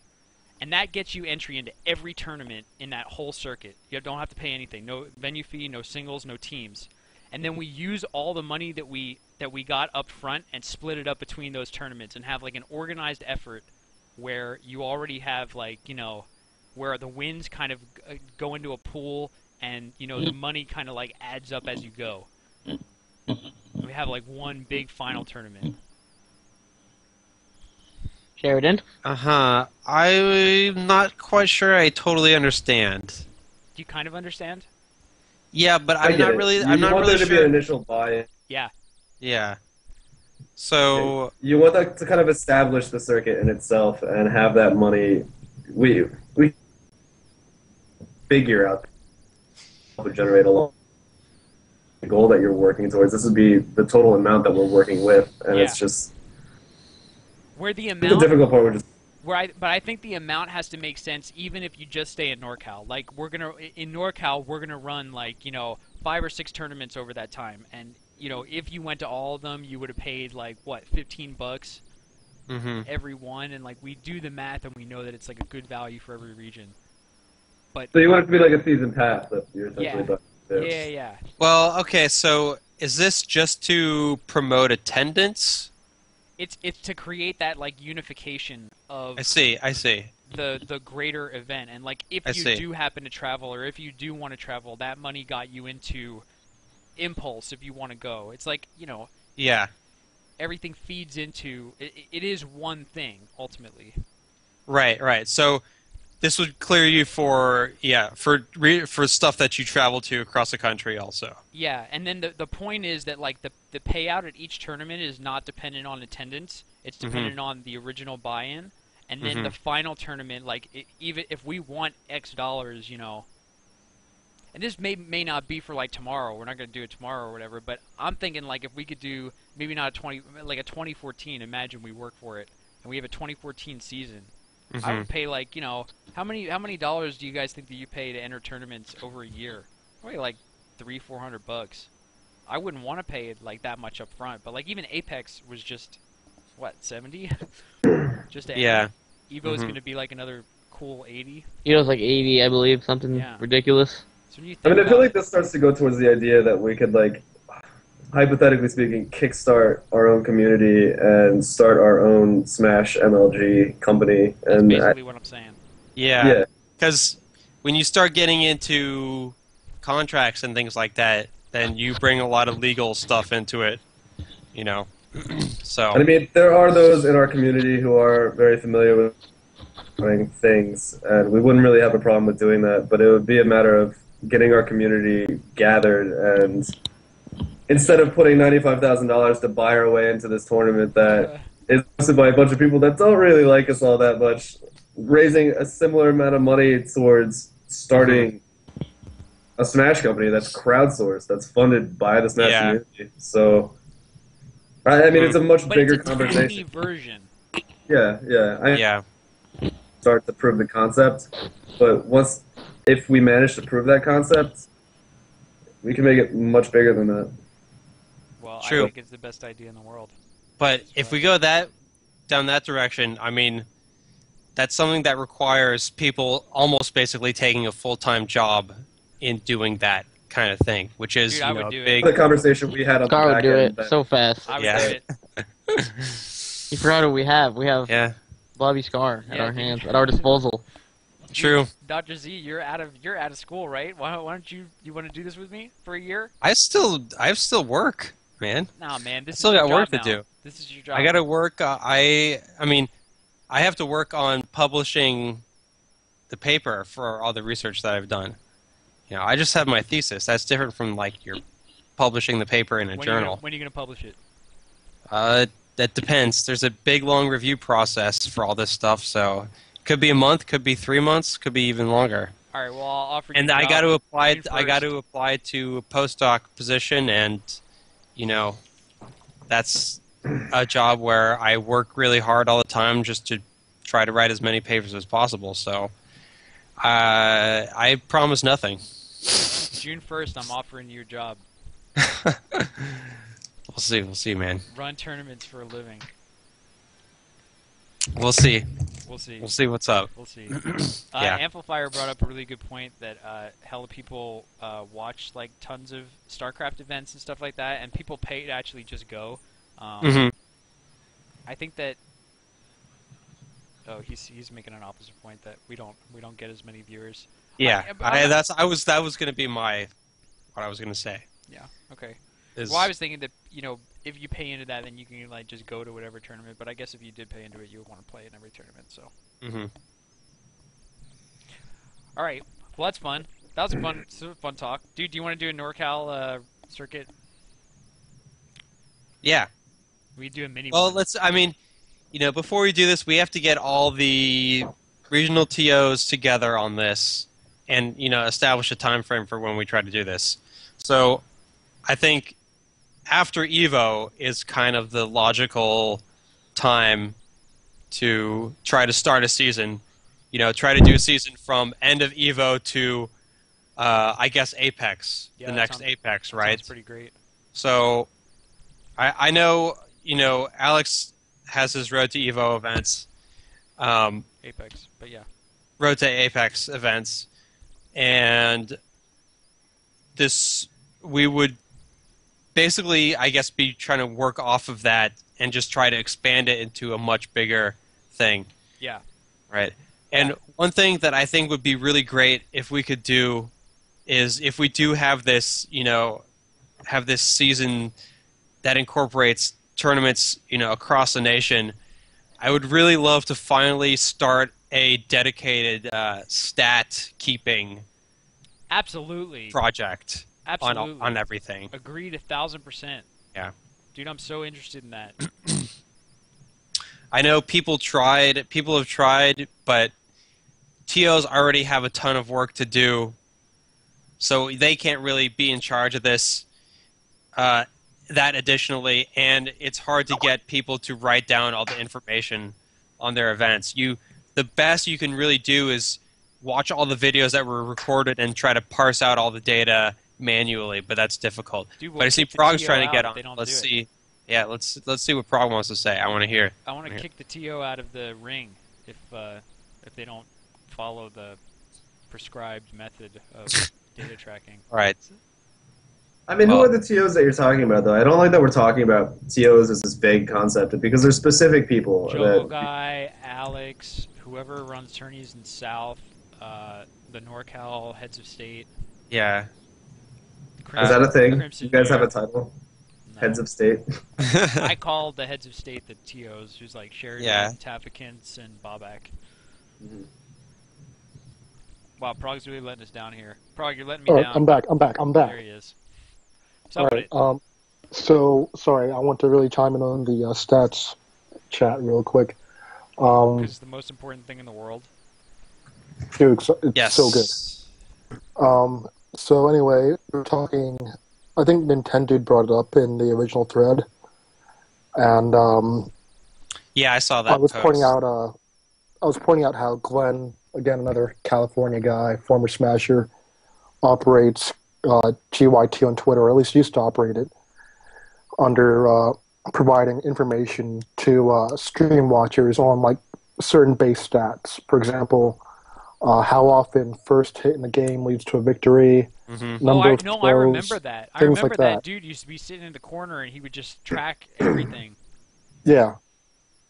And that gets you entry into every tournament in that whole circuit. You don't have to pay anything. No venue fee, no singles, no teams. And then we use all the money that we got up front and split it up between those tournaments and have like an organized effort where you already have like, you know, where the wins kind of go into a pool and, you know, the money kind of like adds up as you go. We have like one big final tournament. Sheridan? Uh-huh. I'm not quite sure I totally understand. Do you kind of understand? Yeah, but I I'm get not it. really. You I'm not want really there to be sure. an initial buy-in. Yeah. Yeah. So You want that to kind of establish the circuit in itself and have that money. We figure out to generate a lot. The goal that you're working towards. This would be the total amount that we're working with, and Yeah. it's just Where the the amount difficult part. Which is but I think the amount has to make sense even if you just stay in NorCal. Like in NorCal, we're gonna run like, you know, 5 or 6 tournaments over that time, and you know, if you went to all of them, you would have paid like what, $15 mhm. every one, and like we do the math and we know that it's like a good value for every region. But so you want it to be like a season pass that you're essentially Yeah. buying. yeah. Well, okay. So is this just to promote attendance? It's to create that like unification of I see. I see. the greater event, and like if I you see. do happen to travel or if you do want to travel, that money got you into Impulse if you want to go. It's like, you know, Yeah. everything feeds into it is one thing ultimately. Right. Right. So this would clear you for for stuff that you travel to across the country also. Yeah, and then the point is that like the payout at each tournament is not dependent on attendance. It's dependent on the original buy-in, and then the final tournament, like even if we want X dollars, you know. And this may not be for like tomorrow. We're not going to do it tomorrow or whatever. But I'm thinking like if we could do maybe not a 2014. Imagine we work for it, and we have a 2014 season. I would pay like, you know, how many dollars do you guys think that you pay to enter tournaments over a year? Probably like $300-400. I wouldn't want to pay it like that much up front, but like even Apex was just what, 70? Just to Yeah. enter. Evo's going to be like another cool 80. You know, it's like 80, I believe, something Yeah. ridiculous. So when you I think mean, I feel about- like this starts to go towards the idea that we could, like, hypothetically speaking, kickstart our own community and start our own Smash MLG company. that's And basically what I'm saying. Yeah. yeah, Because when you start getting into contracts and things like that, then you bring a lot of legal stuff into it. You know. So. and I mean, there are those in our community who are very familiar with doing things, and we wouldn't really have a problem with doing that, but it would be a matter of getting our community gathered, and instead of putting $95,000 to buy our way into this tournament that is hosted by a bunch of people that don't really like us all that much, raising a similar amount of money towards starting a Smash company that's crowdsourced, that's funded by the Smash Yeah. community. So, I mean, it's a much But bigger it's a tiny conversation. version. Yeah. I Yeah. start to prove the concept, but if we manage to prove that concept, we can make it much bigger than that. Well, True. I think it's the best idea in the world. But if we go down that direction, I mean, that's something that requires people almost basically taking a full-time job in doing that kind of thing, which is Dude, I you would know, do it. big. The conversation we had on Scar the would back do end. it that- so fast. I would Yeah. do it. You forgot what we have. We have Yeah, Blobby Scar at Yeah, our dude. hands, at our disposal. true. Dr. Z, you're out of school, right? Why don't you want to do this with me for a year? I still work, man. Nah, man, this Still is your got work job to now. do. This is your job. I gotta work. I mean, I have to work on publishing the paper for all the research that I've done. You know, I just have my thesis. That's different from like you're publishing the paper in a journal. When are you gonna publish it? That depends. There's a big, long review process for all this stuff, so could be a month, could be 3 months, could be even longer. All right. Well, I'll offer you. And a I job got to apply. June I got 1st. to apply to a postdoc position, and you know, that's a job where I work really hard all the time just to try to write as many papers as possible. So I promise nothing. June 1st, I'm offering you a job. We'll see, man. Run tournaments for a living. We'll see. We'll see. We'll see what's up. We'll see. Yeah. Amplifier brought up a really good point that hella people watch like tons of StarCraft events and stuff like that, and people pay to actually just go. hmm I think that. Oh, he's making an opposite point that we don't get as many viewers. Yeah, I- that was going to be what I was going to say. Yeah. Okay. Is, Well, I was thinking that if you pay into that, then you can like just go to whatever tournament. But I guess if you did pay into it, you would want to play in every tournament. So. hmm All right. Well, that's fun. That was a fun talk, dude. Do you want to do a NorCal circuit? Yeah. We do a mini. Well, one. I mean, before we do this, we have to get all the regional TOs together on this and, establish a time frame for when we try to do this. So I think after EVO is kind of the logical time to try to start a season. Try to do a season from end of EVO to, I guess, Apex, Yeah, the that next sounds- Apex, That right? sounds pretty great. So I know, Alex has his Road to EVO events, Apex, but yeah. Road to Apex events, and we would basically, I guess, be trying to work off of that and just try to expand it into a much bigger thing, Yeah. right? And one thing that I think would be really great if we could do is if we do have this, have this season that incorporates tournaments, across the nation, I would really love to finally start a dedicated stat keeping Absolutely. project Absolutely. on everything. Agreed 1,000%. Yeah. Dude, I'm so interested in that. I know people have tried, but TOs already have a ton of work to do, so they can't really be in charge of this. That additionally, and it's hard to get people to write down all the information on their events. The best you can really do is watch all the videos that were recorded and try to parse out all the data manually, but that's difficult. Dude, But I see kick the Prog's TO trying to out get if on. they don't Let's do it. see. Yeah, let's see what Prog wants to say. I want to hear. I want to Yeah. kick the TO out of the ring if they don't follow the prescribed method of data tracking. All right. I mean, who Well- are the TOs that you're talking about, though? I don't like that we're talking about TOs as this vague concept, because there's specific people Joe that... Guy, Alex, whoever runs tourneys in South, the NorCal heads of state. Yeah. Is that a thing? Crimson You guys have a Bear. title? No. Heads of state? I call the heads of state the TOs, who's like Sheridan, Yeah. Tafikins, and Bobak. Mhm. Wow, Prog's really letting us down here. Prog, you're letting me All right, down. I'm back. There he is. All Somebody, right. So sorry, I want to really chime in on the stats chat real quick. because it's the most important thing in the world. Dude, it's Yes. so good. So anyway, we're talking. I think Nintendo brought it up in the original thread, and Yeah, I saw that. I was post. pointing out how Glenn, again another California guy, former Smasher, operates GYT on Twitter, or at least used to operate it, under providing information to stream watchers on like certain base stats. For example, how often first hit in the game leads to a victory, Mhm. number I of throws, remember that. I things remember like that that. dude used to be sitting in the corner and he would just track everything. Yeah,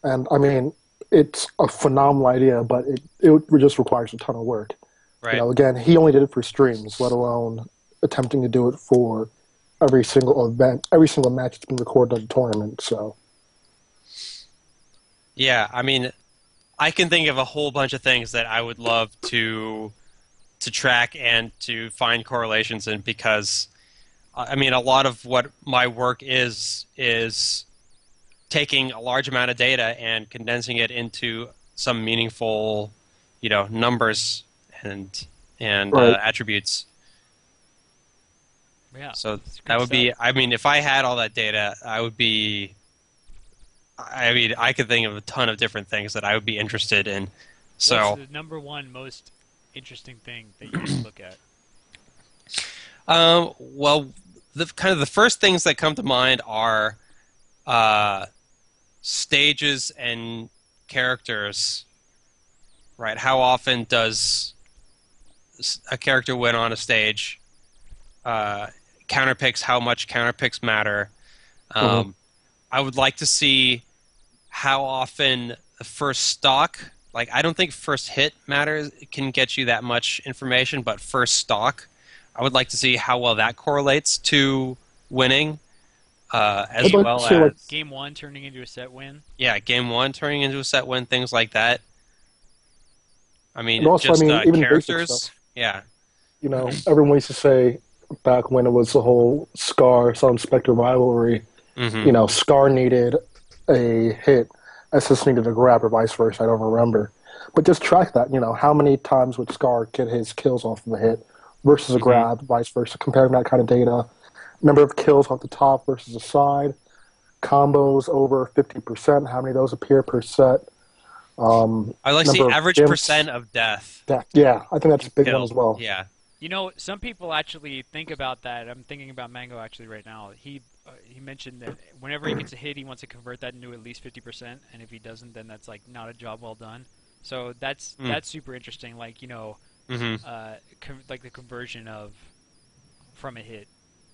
and I mean it's a phenomenal idea, but it just requires a ton of work. Right. You know, again, he only did it for streams, let alone attempting to do it for every single event, every single match that's been recorded in the tournament. So Yeah, I mean, I can think of a whole bunch of things that I would love to track and to find correlations in, because I mean, a lot of what my work is taking a large amount of data and condensing it into some meaningful, numbers and Right. attributes. Yeah. So it's good that would be. stuff. I mean, if I had all that data, I would be. I mean, I could think of a ton of different things that I would be interested in. So, What's the number one most interesting thing that you would look at? well, the first things that come to mind are stages and characters. Right? How often does a character win on a stage? Counterpicks, how much counterpicks matter. I would like to see how often the first stock, like I don't think first hit matters, can get you that much information, but first stock, I would like to see how well that correlates to winning, as I'd like well to see, like, as, Game 1 turning into a set win. yeah, game 1 turning into a set win, things like that. I mean, And also, just even basic characters, stuff. yeah. Everyone used to say back when it was the whole Scar Sun Spectre rivalry, Hmm. Scar needed a hit, SS needed a grab, or vice versa. I don't remember. But just track that, how many times would Scar get his kills off of a hit versus a Mhm. grab, vice versa, comparing that kind of data. Number of kills off the top versus the side, combos over 50%, how many of those appear per set. I like to see Number of average imps. percent of death. Yeah, I think that's a big one Killed. as well. Yeah. You know, some people actually think about that. I'm thinking about Mango actually right now. He mentioned that whenever he gets a hit, he wants to convert that into at least 50%, and if he doesn't, then that's like not a job well done. So that's super interesting. Like Hmm. like the conversion of from a hit.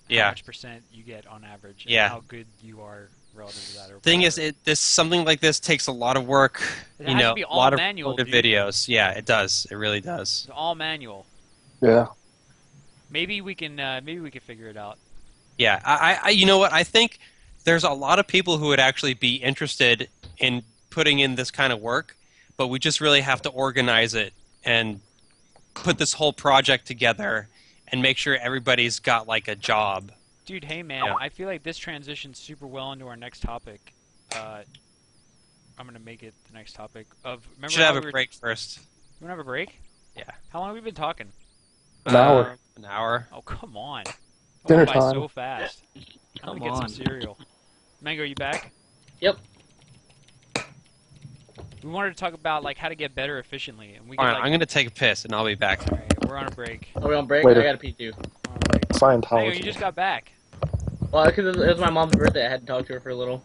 Yeah. How much percent you get on average, and Yeah. how good you are relative to that. Or Thing is, whatever. something like this takes a lot of work. It has to be a all lot of manual, recorded dude. videos. Yeah, it does. It really does. It's all manual. Yeah. Maybe we can figure it out. Yeah, I you know what? I think there's a lot of people who would actually be interested in putting in this kind of work, but we just really have to organize it and put this whole project together and make sure everybody's got like a job. Dude, hey man, Yeah. I feel like this transitions super well into our next topic. I'm gonna make it the next topic of. Remember Should how have we a were- break first. You wanna have a break? Yeah. How long have we been talking? An hour. An hour. Oh come on. That Dinner went by time. so fast. I'm gonna get some cereal. Mango, you back? Yep. We wanted to talk about like how to get better efficiently, and we Fine, can I'm gonna take a piss and I'll be back. Alright, we're on a break. Are we on break? Later. I gotta pee too. We're on a break. Mango, Scientology. you just got back. Well, because it was my mom's birthday, I had to talk to her for a little.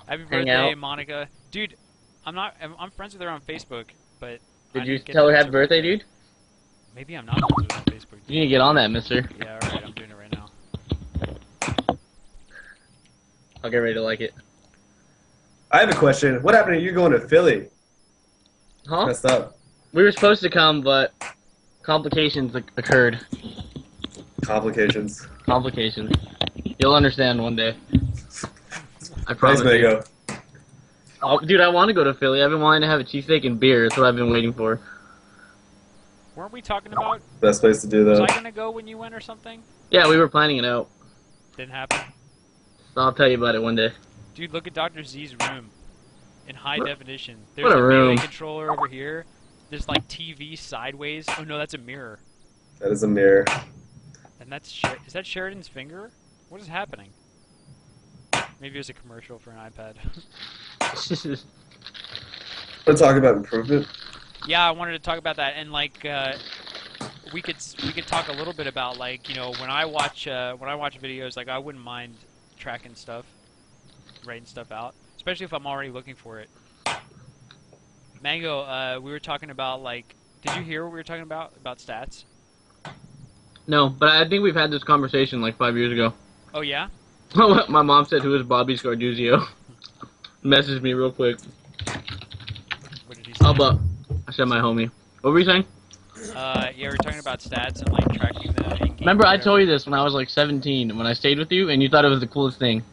Happy Hang birthday, out. Monica. Dude, I'm friends with her on Facebook, but I Did you didn't get tell her to happy birthday, dude? Maybe I'm not friends with her on Facebook. You need to get on that, mister. Yeah, alright, I'm doing it right now. I'll get ready to like it. I have a question. What happened to you going to Philly? Huh? Messed up. We were supposed to come, but complications occurred. Complications. Complications. You'll understand one day. I Thanks, promise. You. Mango. Oh, dude, I want to go to Philly. I've been wanting to have a cheesesteak and beer. That's what I've been waiting for. Weren't we talking about? Best place to do Was that. I gonna go when you went or something? Yeah, we were planning it out. Didn't happen. So I'll tell you about it one day. Dude, look at Dr. Z's room in high What- definition. There's what a the melee room. controller over here. There's like TV sideways. Oh no, that's a mirror. That is a mirror. And that's is that Sheridan's finger? What is happening? Maybe it was a commercial for an iPad. Want to talk about improvement? Yeah, I wanted to talk about that, and like we could talk a little bit about like when I watch videos, like I wouldn't mind tracking stuff, writing stuff out, especially if I'm already looking for it. Mango, we were talking about like, did you hear what we were talking about stats? No, but I think we've had this conversation like 5 years ago. Oh yeah. My mom said, "Who is Bobby Scarduzio?" Messaged me real quick. What did he say? Oh, but I said my homie. What were you saying? Yeah, we were talking about stats and like tracking the. in-game Remember, I whatever. told you this when I was like 17 when I stayed with you, and you thought it was the coolest thing.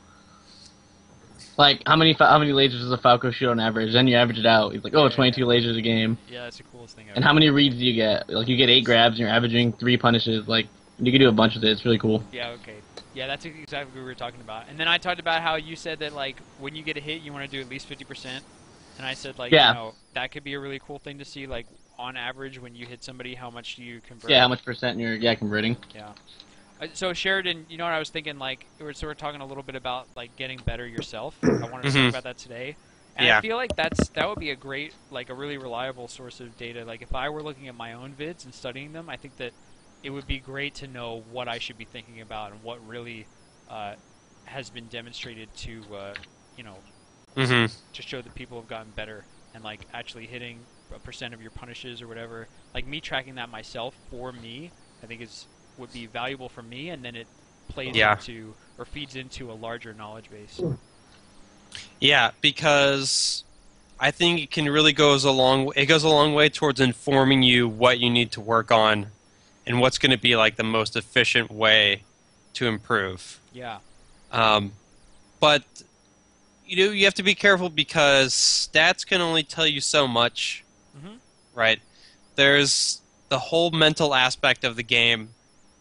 Like, how many lasers does a Falco shoot on average? Then you average it out. It's like, oh, Yeah, 22 lasers a game. Yeah, that's the coolest thing ever. And how many reads do you get? Like, you get 8 grabs, and you're averaging 3 punishes. Like, You can do a bunch with it. It's really cool. Yeah, okay. Yeah, that's exactly what we were talking about. And then I talked about how you said that, like, when you get a hit, you want to do at least 50%. And I said, like, Yeah. you know, that could be a really cool thing to see, like, on average, when you hit somebody, how much do you convert? Yeah, how much percent you're converting? Yeah. So Sheridan, you know what I was thinking? Like, we're sort of talking a little bit about like getting better yourself. I wanted to talk about that today, and Yeah. I feel like that would be a great, like, a really reliable source of data. Like, if I were looking at my own vids and studying them, I think that it would be great to know what I should be thinking about and what really has been demonstrated to, you know, to show that people have gotten better and like actually hitting a percent of your punishes or whatever. Like me tracking that myself for me, I think would be valuable for me, and then it plays into or feeds into a larger knowledge base. Yeah, because I think it can really goes a long way towards informing you what you need to work on and what's going to be like the most efficient way to improve. Yeah. But you know, you have to be careful because stats can only tell you so much, right? There's the whole mental aspect of the game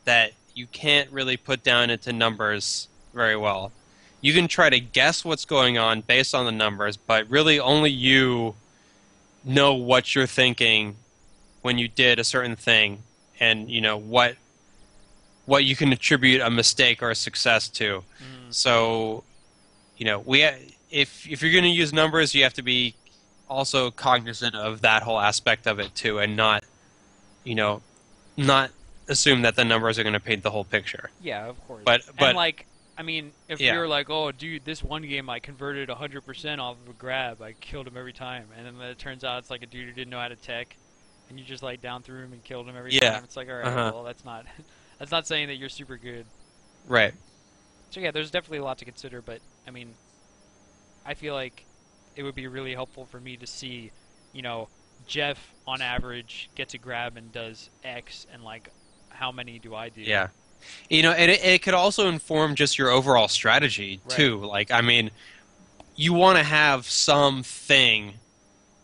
that you can't really put down into numbers very well. You can try to guess what's going on based on the numbers, but really only you know what you're thinking when you did a certain thing, and you know what you can attribute a mistake or a success to. So, you know, if you're going to use numbers, you have to be also cognizant of that whole aspect of it too, and not assume that the numbers are going to paint the whole picture. Yeah, of course. But and like, I mean, if Yeah. you're like, oh, dude, this one game I converted 100% off of a grab, I killed him every time, and then it turns out it's like a dude who didn't know how to tech, and you just like down through him and killed him every time. It's like, all right, well, that's not saying that you're super good. Right. So yeah, there's definitely a lot to consider, but I mean, I feel like it would be really helpful for me to see, you know, Jeff on average gets a grab and does X, and like, how many do I do? Yeah. You know, and it could also inform just your overall strategy too. Like, I mean, you want to have something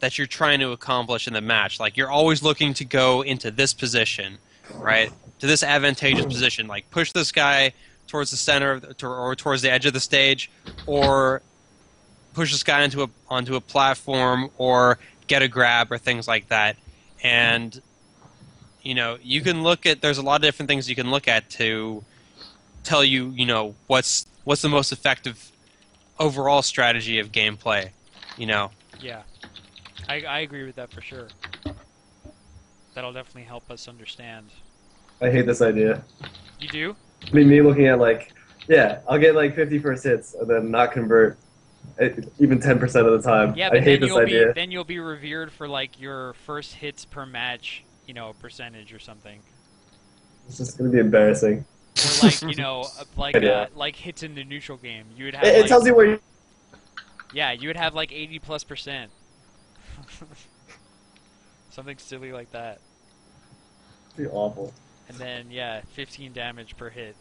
that you're trying to accomplish in the match. Like, you're always looking to go into this position, right? To this advantageous position. Like, push this guy towards the center or towards the edge of the stage, or push this guy onto a platform, or get a grab, or things like that. And you know, you can look at. There's a lot of different things you can look at to tell you, you know, what's the most effective overall strategy of gameplay. You know. Yeah, I agree with that for sure. That'll definitely help us understand. I hate this idea. You do? I mean, me looking at like, yeah, I'll get like 50 first hits and then not convert even 10% of the time. Yeah, but I hate this idea. then you'll be revered for like your first hits per match, you know, percentage or something. It's just gonna be embarrassing. Or like, you know, like hits in the neutral game. You would have. It tells you where you. Yeah, you would have like 80+%. Something silly like that. It'd be awful. And then yeah, 15 damage per hit.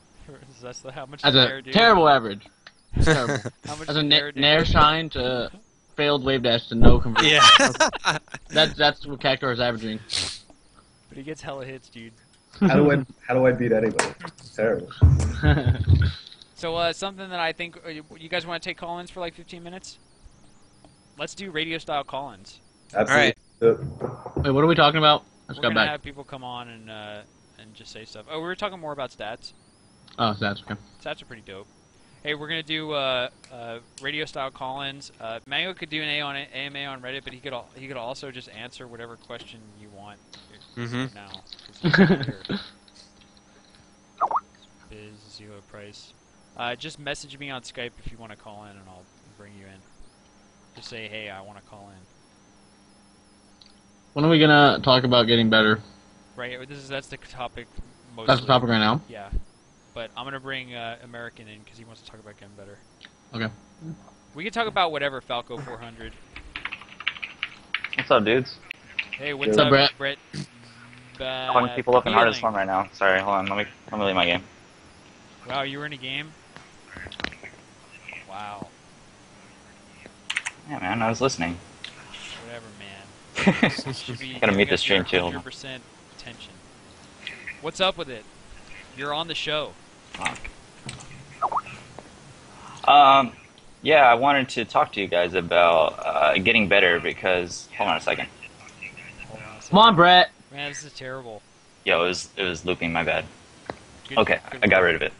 That's how much That's does a Nair do? terrible average. Terrible. How much That's a does Nair do? Nair shine to failed wave dash to no conversion. Yeah. That's what Cactuar is averaging. But he gets hella hits, dude. How do I beat anybody? It's terrible. So something that I think you guys want to take call-ins for like 15 minutes. Let's do radio style call-ins. Absolutely. Wait, what are we talking about? Let's We're go gonna back. have people come on and just say stuff. Oh, we were talking more about stats. Oh, so that's okay. Stats are pretty dope. Hey, we're gonna do radio style call-ins. Mango could do an AMA on Reddit, but he could also just answer whatever question you want now. 'Cause he's here. Biz zero price. Just message me on Skype if you want to call in, and I'll bring you in. Just say, hey, I want to call in. When are we gonna talk about getting better? Right. That's the topic. Mostly. That's the topic right now. Yeah. But I'm gonna bring American in because he wants to talk about getting better. Okay. We can talk about whatever, Falco 400. What's up, dudes? Hey, what's What's up, up, Brett? Calling people up in hardest Healing. form right now. Sorry, hold on. Let me leave my game. Wow, you were in a game? Wow. Yeah, man, I was listening. Whatever, man. Should be Gotta mute giving the us stream your too, hold on. 100% attention. What's up with it? You're on the show. Yeah, I wanted to talk to you guys about getting better because. Hold on a second. Come on, Brett. Man, this is terrible. Yo, it was looping. My bad. Good, Okay, good I got work. rid of it.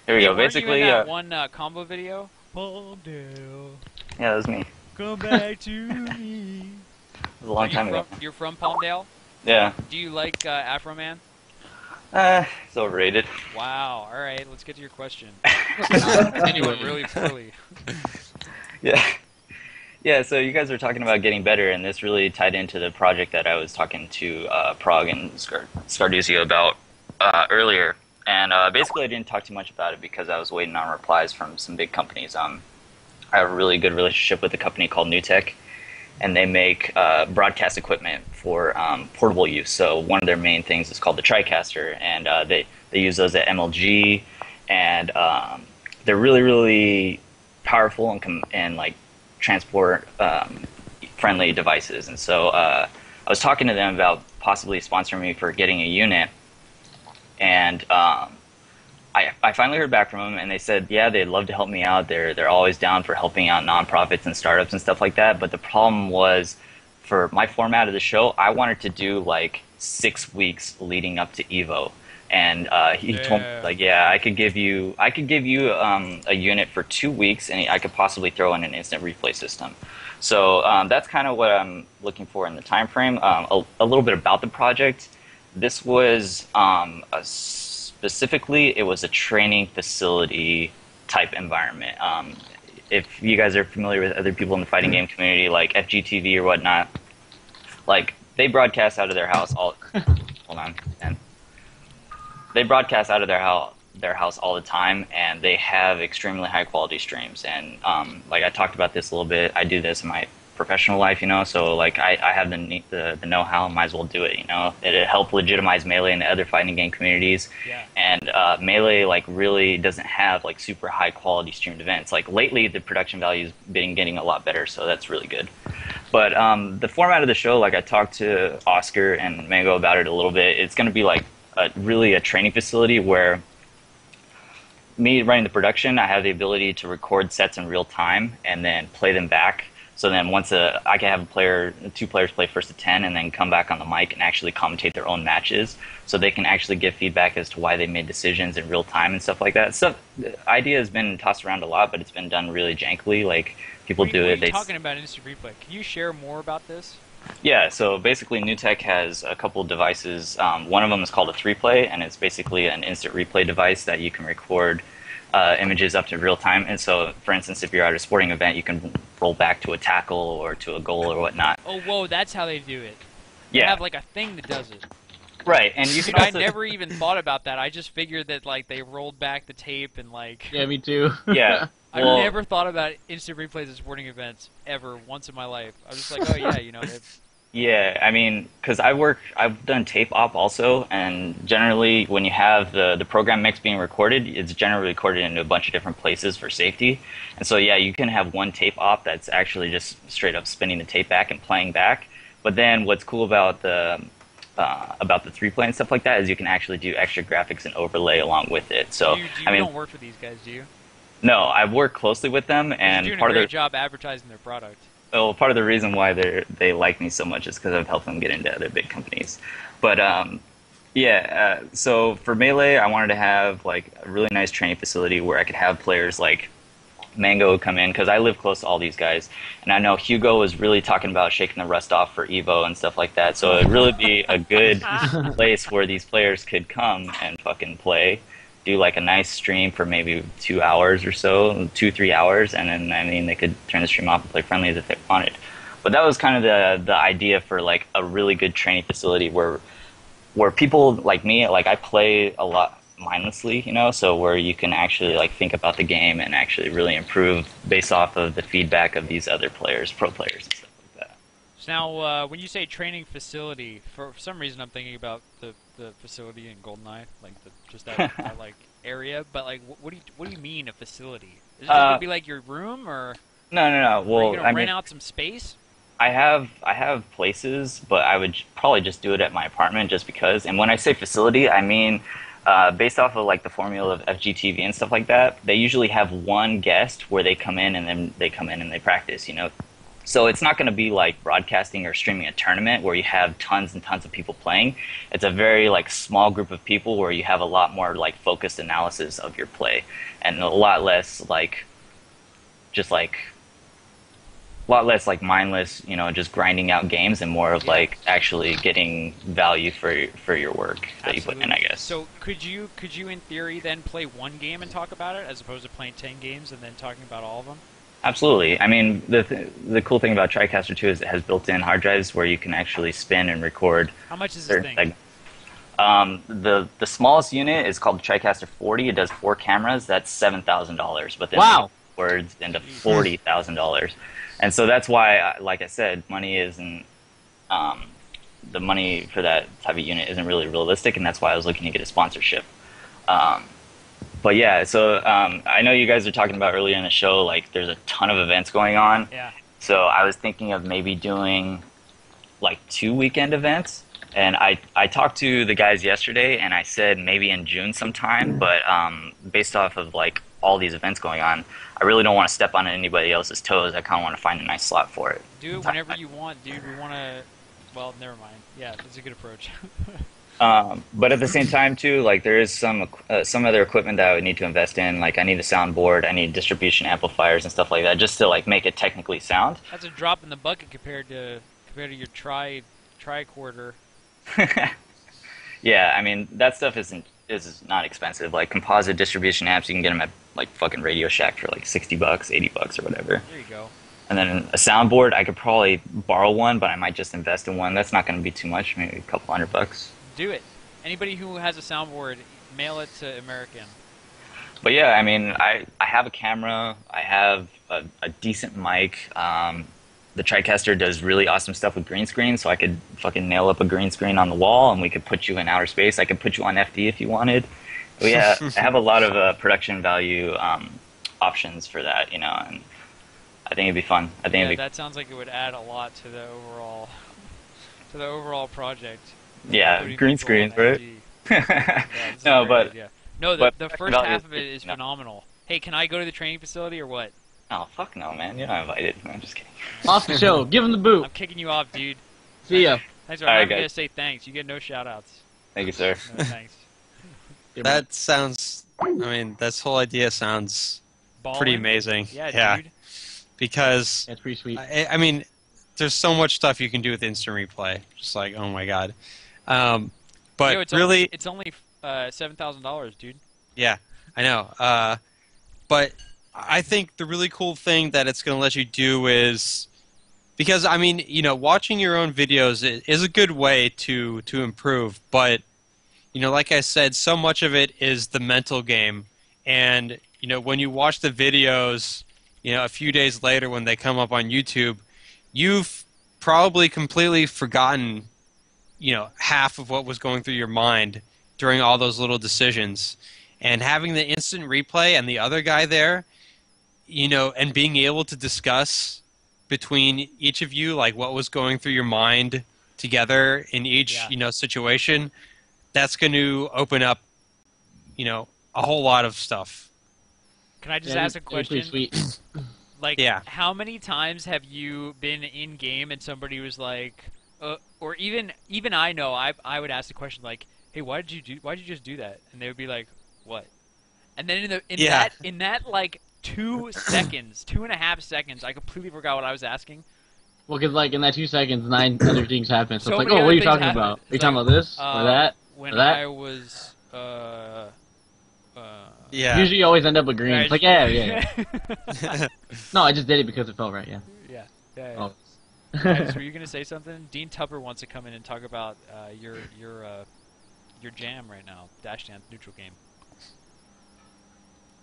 Here we Hey, go. weren't you Basically, in that one combo video. Palmdale, yeah, that was me. come back to me. It was a long time ago. You're from Palmdale? Yeah. Do you like Afro Man? It's overrated. Wow. All right, let's get to your question. Anyone really poorly? Yeah. Yeah, so you guys were talking about getting better, and this really tied into the project that I was talking to Prague and Scarduzio about earlier. And basically, I didn't talk too much about it because I was waiting on replies from some big companies. I have a really good relationship with a company called NewTek, and they make broadcast equipment for portable use. So one of their main things is called the TriCaster, and they use those at MLG, and they're really, really powerful and like transport friendly devices. And so I was talking to them about possibly sponsoring me for getting a unit, and I finally heard back from them, and they said, yeah, they'd love to help me out. They're always down for helping out nonprofits and startups and stuff like that. But the problem was, for my format of the show, I wanted to do like 6 weeks leading up to Evo. And he told me, like, yeah, I could give you a unit for 2 weeks, and I could possibly throw in an instant replay system. So that's kind of what I'm looking for in the time frame. A little bit about the project. This was specifically, it was a training facility type environment. If you guys are familiar with other people in the fighting game community, like FGTV or whatnot, like they broadcast out of their house all. Hold on, man. They broadcast out of their house all the time, and they have extremely high quality streams. And like I talked about this a little bit, I do this in my professional life, you know. So like I have the know-how, might as well do it, you know. It helped legitimize Melee and the other fighting game communities. Yeah. And Melee like really doesn't have like super high quality streamed events. Like lately, the production value's been getting a lot better, so that's really good. But the format of the show, like I talked to Oscar and Mango about it a little bit. It's going to be like really a training facility where me running the production, I have the ability to record sets in real time and then play them back. So then once I can have two players play first to 10 and then come back on the mic and actually commentate their own matches, so they can actually give feedback as to why they made decisions in real time and stuff like that. So the idea has been tossed around a lot, but it's been done really jankily. Like people do it. What are you talking about instant replay? Can you share more about this? Yeah, so basically NewTek has a couple devices. One of them is called a 3Play, and it's basically an instant replay device that you can record images up to real time. And so, for instance, if you're at a sporting event, you can roll back to a tackle or to a goal or whatnot. Oh, whoa, that's how they do it. Yeah. They have like a thing that does it. Right, and you can Dude, also... I never even thought about that. I just figured that like they rolled back the tape and like... Yeah, me too. Yeah. I've Well, never thought about instant replays at sporting events ever once in my life. I was just like, oh yeah, you know, they've... Yeah, I mean, because I've done tape op also, and generally when you have the program mix being recorded, it's generally recorded into a bunch of different places for safety. And so yeah, you can have one tape op that's actually just straight up spinning the tape back and playing back. But then what's cool about the 3Play and stuff like that is you can actually do extra graphics and overlay along with it. So you I mean, don't work for these guys, do you? no, I've worked closely with them, and You're doing part a of their great job advertising their product. well, part of the reason why they like me so much is because I've helped them get into other big companies. But so for Melee, I wanted to have like a really nice training facility where I could have players like Mango come in, because I live close to all these guys, and I know Hugo was really talking about shaking the rust off for Evo and stuff like that. So it'd really be a good place where these players could come and fucking play. Do like a nice stream for maybe 2 hours or so, 2-3 hours, and then I mean they could turn the stream off and play friendlies if they wanted. But that was kind of the idea for like a really good training facility where people like me, like I play a lot mindlessly, you know, so where you can actually like think about the game and actually really improve based off of the feedback of these other players, pro players and stuff like that. So now, when you say training facility, for some reason I'm thinking about the facility in GoldenEye, like just that like area. But like, what do you mean a facility? Is it just gonna be like your room, or No. are Well, you gonna I rent mean, out some space? I have places, but I would probably just do it at my apartment just because. And when I say facility, I mean based off of like the formula of FGTV and stuff like that, they usually have one guest where they come in and then they come in and they practice, you know. So it's not going to be like broadcasting or streaming a tournament where you have tons and tons of people playing. It's a very like small group of people where you have a lot more like focused analysis of your play and a lot less like just like a lot less like mindless, you know, just grinding out games and more of like actually getting value for your work that you put in, I guess. So could you in theory then play one game and talk about it as opposed to playing 10 games and then talking about all of them? Absolutely. I mean, the cool thing about TriCaster 2 is it has built-in hard drives where you can actually spin and record. How much is this thing? The smallest unit is called the TriCaster 40. It does 4 cameras. That's $7,000. But then words into $40,000. And so that's why, like I said, money isn't the money for that type of unit isn't really realistic, and that's why I was looking to get a sponsorship. But yeah, so I know you guys are talking about earlier in the show, like there's a ton of events going on. Yeah. So I was thinking of maybe doing like 2 weekend events. And I talked to the guys yesterday, and I said maybe in June sometime, but based off of like all these events going on, I really don't want to step on anybody else's toes. I kind of want to find a nice slot for it. Do it whenever you want, dude. We want to... Well, never mind. Yeah, that's a good approach. But at the same time, too, like there is some other equipment that I would need to invest in. Like I need a soundboard, I need distribution amplifiers and stuff like that, just to like make it technically sound. That's a drop in the bucket compared to your tricorder. Yeah, I mean that stuff is not expensive. Like composite distribution amps, you can get them at like fucking Radio Shack for like $60, $80 or whatever. There you go. And then a soundboard, I could probably borrow one, but I might just invest in one. That's not going to be too much, maybe a couple $100. Do it. Anybody who has a soundboard, mail it to American. But yeah, I mean, I have a camera, I have a decent mic. The TriCaster does really awesome stuff with green screen, so I could fucking nail up a green screen on the wall, and we could put you in outer space. I could put you on FD if you wanted. But yeah, I have a lot of production value options for that, you know, and I think it'd be fun. That sounds like it would add a lot to the overall project. Yeah, green screens, right? No, but the first half of it is phenomenal. Hey, can I go to the training facility or what? Oh, fuck no, man. You're not invited. I'm just kidding. Off the show. Give him the boot. I'm kicking you off, dude. See ya. Thanks, I'm going to say thanks. You get no shout-outs. Thank you, sir. No, thanks. That sounds... I mean, this whole idea sounds pretty amazing. Yeah, dude. Because... That's pretty sweet. I mean, there's so much stuff you can do with instant replay. Just like, oh my god. But it's really... It's only $7,000, dude. Yeah, I know. But I think the really cool thing that it's going to let you do is... Because, I mean, you know, watching your own videos is a good way to improve. But, you know, like I said, so much of it is the mental game. And, you know, when you watch the videos, you know, a few days later when they come up on YouTube, you've probably completely forgotten, you know, half of what was going through your mind during all those little decisions. And having the instant replay and the other guy there, you know, and being able to discuss between each of you, like what was going through your mind together in each, you know, situation, that's going to open up, you know, a whole lot of stuff. Can I just ask a question? Sweet. Like, how many times have you been in game and somebody was like, or even I know I would ask the question like, hey, why'd you just do that? And they would be like, what? And then in that like 2 seconds, 2.5 seconds, I completely forgot what I was asking. Well, because like in that 2 seconds, 9 other things happen. So, So it's like, many oh, what are you other talking things about? happen. Are you talking about this or that? When or that? I was Yeah. Usually you always end up with green. Right. It's like, yeah. No, I just did it because it felt right, yeah. Yeah. Oh. Max, were you gonna say something? Dean Tupper wants to come in and talk about your jam right now, Dash Dance neutral game.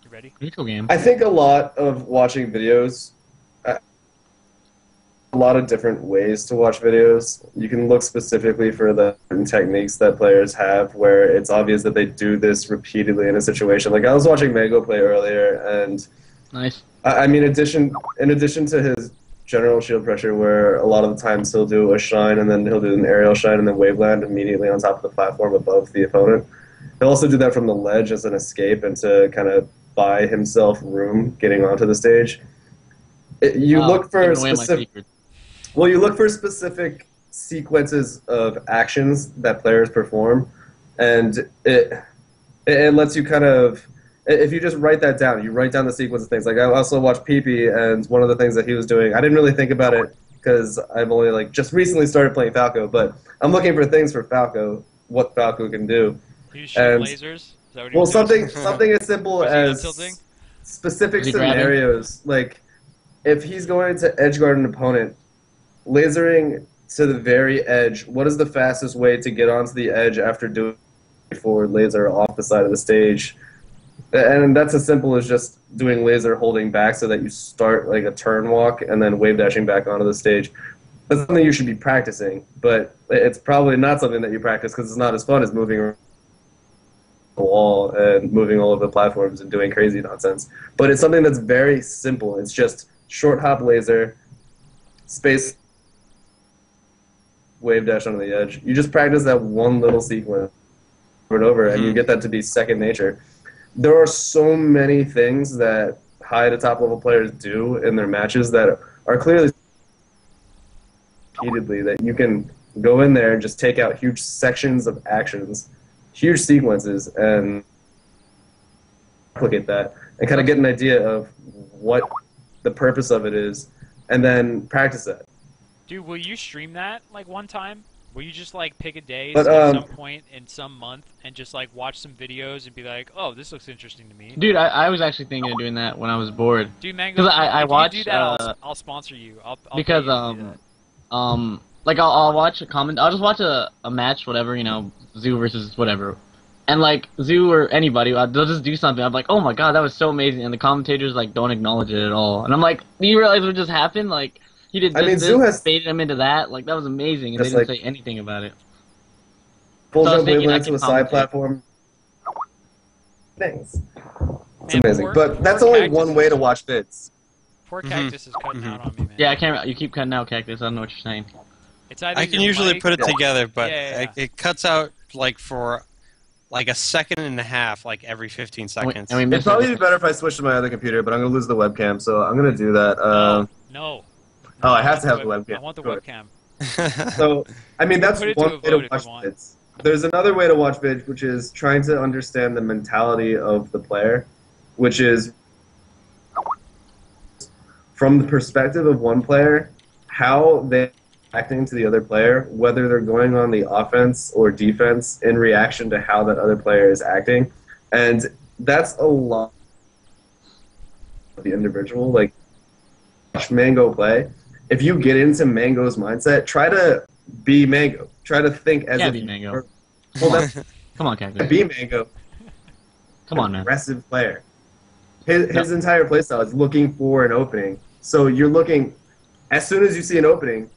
You ready? Neutral game. I think a lot of watching videos, a lot of different ways to watch videos. You can look specifically for the techniques that players have where it's obvious that they do this repeatedly in a situation. Like I was watching Mango play earlier, and Nice. I mean, in addition to his general shield pressure, where a lot of the times he'll do a shine and then he'll do an aerial shine and then waveland immediately on top of the platform above the opponent. He'll also do that from the ledge as an escape and to kind of buy himself room getting onto the stage. You look for specific. Well, you look for specific sequences of actions that players perform, and it lets you kind of, if you just write that down, you write down the sequence of things. Like I also watched Pee-Pee, and one of the things that he was doing, I didn't really think about it because I've only like just recently started playing Falco, but I'm looking for things for Falco, what Falco can do. You shoot lasers? Is that what Well, doing? something as simple as specific scenarios. Like if he's going to edgeguard an opponent, lasering to the very edge. What is the fastest way to get onto the edge after doing forward laser off the side of the stage? And that's as simple as just doing laser holding back so that you start like a turn walk and then wave dashing back onto the stage. That's something you should be practicing, but it's probably not something that you practice because it's not as fun as moving around the wall and moving all over the platforms and doing crazy nonsense. But it's something that's very simple. It's just short hop laser, space, wave dash onto the edge. You just practice that one little sequence over and over, and you get that to be second nature. There are so many things that high to top level players do in their matches that are clearly repeatedly that you can go in there and just take out huge sections of actions, huge sequences, and replicate that and kind of get an idea of what the purpose of it is, and then practice that. Dude, will you stream that like one time? Will you just like pick a day But, at some point in some month and just like watch some videos and be like, oh, this looks interesting to me? Dude, I was actually thinking of doing that when I was bored. Dude, Mango, Because I if watch, you do that, I'll sponsor you. I'll because pay you to do that. like I'll watch a comment. I'll just watch a match, whatever, you know, Zoo versus whatever, and like Zoo or anybody, they'll just do something. I'm like, oh my god, that was so amazing, and the commentators like don't acknowledge it at all, and I'm like, do you realize what just happened? Like he did this, Zoo has faded him into that. Like that was amazing, and they didn't say anything about it. full So I was jump thinking I wavelength to could a side commentate. platform. Things. It's Man, amazing, poor- but that's poor only Cactus one way to watch vids. Poor Cactus is cutting out on me, man. Yeah, I can't. You keep cutting out, Cactus. I don't know what you're saying. It's either I can your usually mic- put it together, but Yeah. it cuts out like for like a second and a half, like every 15 seconds. And we It'd missed probably be it. better if I switched to my other computer, but I'm gonna lose the webcam, so I'm gonna do that. No. Oh, I have to have want the webcam. I want the Good. webcam. So, I mean, that's Put it to one a way vote to if watch you want. vids. There's another way to watch vids, which is trying to understand the mentality of the player, which is from the perspective of one player, how they're acting to the other player, whether they're going on the offense or defense in reaction to how that other player is acting. And that's a lot of the individual. Like, watch Mango play. If you get into Mango's mindset, try to be Mango. Try to think as Can't if be you Mango. were- Well, that's Come on, Cactus. be Mango. Come on, man. Aggressive player. His entire playstyle is looking for an opening. So you're looking, as soon as you see an opening,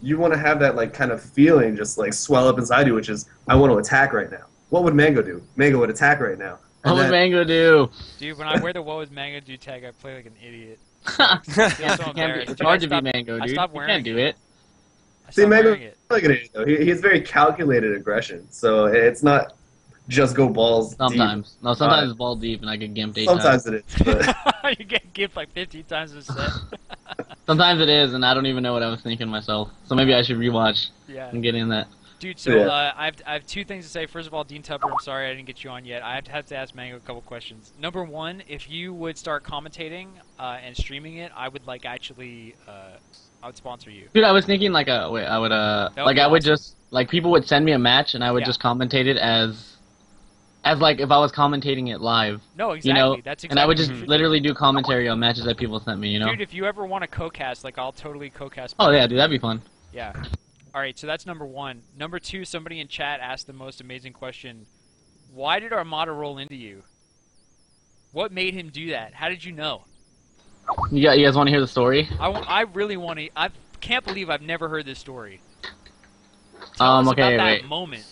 you want to have that like kind of feeling just like swell up inside you, which is, I want to attack right now. What would Mango do? Mango would attack right now. What And would then- Mango do? Dude, when I wear the What Was Mango Do tag, I play like an idiot. It's Dude, hard I to be stopped- Mango, I dude. stopped You wearing can't do it. it. I See, stopped Mango, wearing it. look at it though. He has very calculated aggression. So it's not just go balls deep. Sometimes. No, sometimes it's ball deep and I get gimped 8 Sometimes times. it is. But You get gift like 15 times a set. Sometimes it is, and I don't even know what I was thinking myself. So maybe I should rewatch Yeah. and get in that. Dude, so Yeah. I have two things to say. First of all, Dean Tupper, I'm sorry I didn't get you on yet. I have to ask Mango a couple questions. Number one, if you would start commentating and streaming it, I would like actually, I would sponsor you. Dude, I was thinking like I would would like be I would awesome. just like people would send me a match and I would Yeah. just commentate it as like if I was commentating it live, No, exactly. you know, That's exactly and I would just what you should literally do commentary on matches that people sent me, you know. Dude, if you ever want to co-cast, like I'll totally co-cast. Oh yeah, dude, that'd be fun. Yeah. All right, so that's number one. Number two, somebody in chat asked the most amazing question. Why did Armada roll into you? What made him do that? How did you know? You guys want to hear the story? I really want to. I can't believe I've never heard this story. Tell us Okay, about that wait. moment.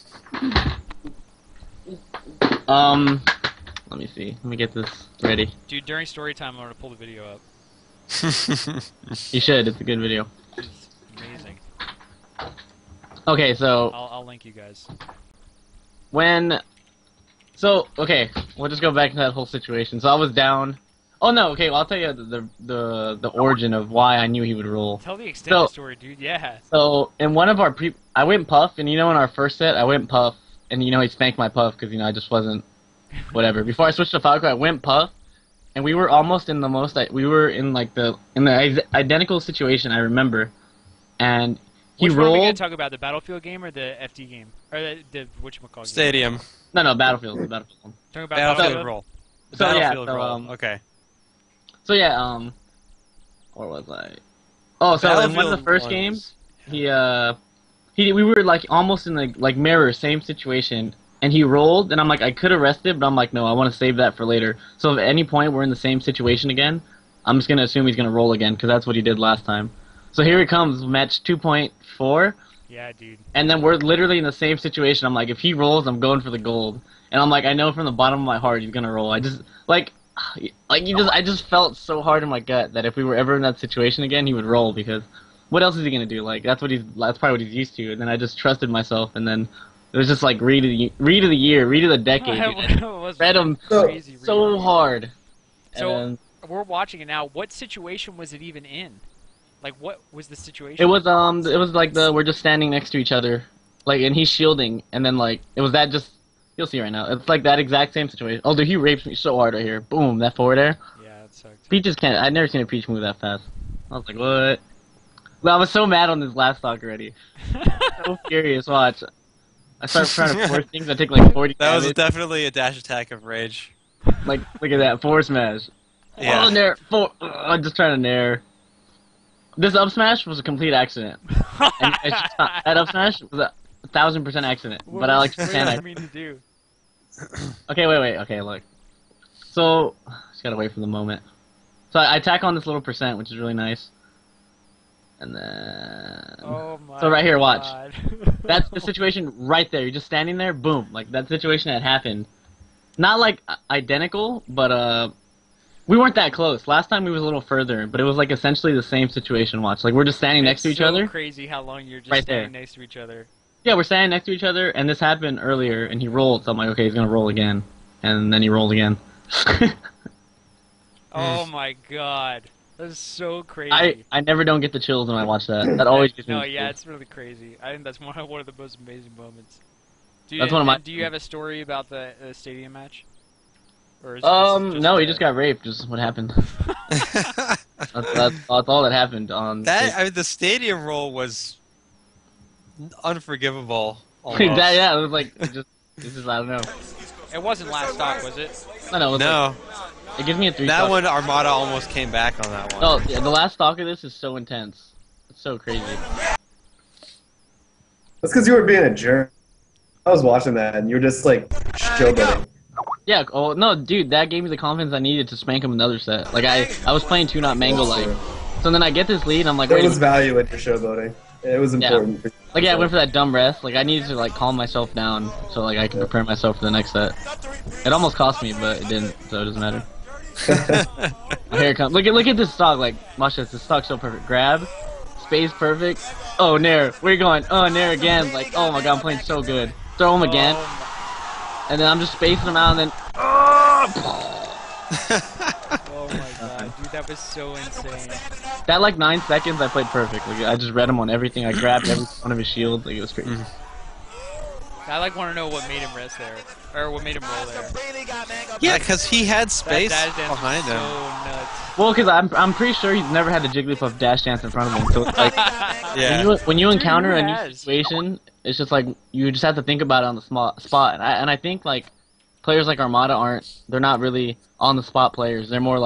Let me see. Let me get this ready. Dude, during story time, I'm going to pull the video up. You should. It's a good video. It's amazing. Okay, so I'll link you guys. So okay, we'll just go back to that whole situation. So I was down. Oh no, okay. Well, I'll tell you the origin of why I knew he would roll. Tell the extent of the story, dude. Yeah. So in one of our I went puff, and in our first set, I went puff, and he spanked my puff because I just wasn't whatever. Before I switched to Falco, I went puff, and we were almost in we were in the identical situation I remember, and he Which one are we rolled. gonna talk about, the Battlefield game or the FD game, or the whatchamacallit? Stadium. No, Battlefield. The Battlefield. Talking about Battlefield roll. So, yeah, Battlefield so, roll. Okay. So yeah, where was I? Oh, so in one of the first games, we were like almost in the mirror, same situation, and he rolled, and I'm like, I could have rested, but I'm like, no, I want to save that for later. So if at any point we're in the same situation again, I'm just gonna assume he's gonna roll again because that's what he did last time. So here it comes, match 2.4. Yeah, dude. And then we're literally in the same situation. I'm like, if he rolls, I'm going for the gold. And I'm like, I know from the bottom of my heart he's gonna roll. I just I just felt so hard in my gut that if we were ever in that situation again, he would roll because what else is he gonna do? Like that's probably what he's used to. And then I just trusted myself, and then it was just like read of the year, read of the decade. It was Read him crazy, so hard. So And we're watching it now. What situation was it even in? Like, what was the situation? it was like we're just standing next to each other, and he's shielding, and then it was that just. You'll see right now. It's like that exact same situation. Oh, dude, he rapes me so hard right here. Boom, that forward air. Yeah, it sucked. Peach can't. I've never seen a Peach move that fast. I was like, what? Well, I was so mad on this last stock already. So furious. Watch. I start trying to force things. I take like 40. That was damage. definitely a dash attack of rage. Look at that force smash. Yeah. Oh, nair. I'm just trying to nair. This up smash was a complete accident. And that up smash was a 1,000% accident. But I like What stand did you mean to do? Okay, wait. Okay, look. So, just gotta wait for the moment. So I attack on this little percent, which is really nice. And then... Oh my So right here, watch. God. That's the situation right there. You're just standing there, boom. Like, that situation had happened. Not, identical, but, we weren't that close. Last time we was a little further, but it was, essentially the same situation, watch. Like, we're just standing next to each other. It's so crazy how long you're just Right standing there. next to each other. Yeah, we're standing next to each other, and this happened earlier, and he rolled, so I'm like, okay, he's gonna roll again. And then he rolled again. Oh my God. That's so crazy. I never don't get the chills when I watch that. That always gives me No, the yeah, chills. it's really crazy. I think that's one of the most amazing moments. Do That's one of my- Do you have a story about the stadium match? Or is it just No, he just got raped. Is what happened. That's all that happened on. The stadium roll was unforgivable. Almost. Yeah, it was like it's just I don't know. It wasn't last stock, was it? No, it was No, it gives me a 3. that stock. one Armada almost came back on that one. Oh, yeah, the last stock of this is so intense. It's so crazy. That's because you were being a jerk. I was watching that, and you were just showboating. Yeah. Oh no, dude, that gave me the confidence I needed to spank him another set. Like I was playing 2 not mango like. So then I get this lead, and I'm like, There wait. was value in your showboating. It was important. Like yeah, I went for that dumb rest. Like I needed to calm myself down so I can prepare myself for the next set. It almost cost me, but it didn't, so it doesn't matter. Here it comes. Look at this stock. Watch this. This stock's so perfect. Grab, space perfect. Oh nair, where you going? Oh nair again. Oh my god, I'm playing so good. Throw him again, and then I'm just spacing him out, and then. Oh my God, dude, that was so insane. That 9 seconds, I played perfect. I just read him on everything. I grabbed every one of his shields. It was crazy. I want to know what made him rest there, or what made him roll there. Yeah, because he had space That dash dance behind was him. so nuts. Well, because I'm pretty sure he's never had the Jigglypuff dash dance in front of him. So Yeah. when you encounter who a new has? situation, it's just you just have to think about it on the spot. And I think players like Armada they're not really on the spot players. They're more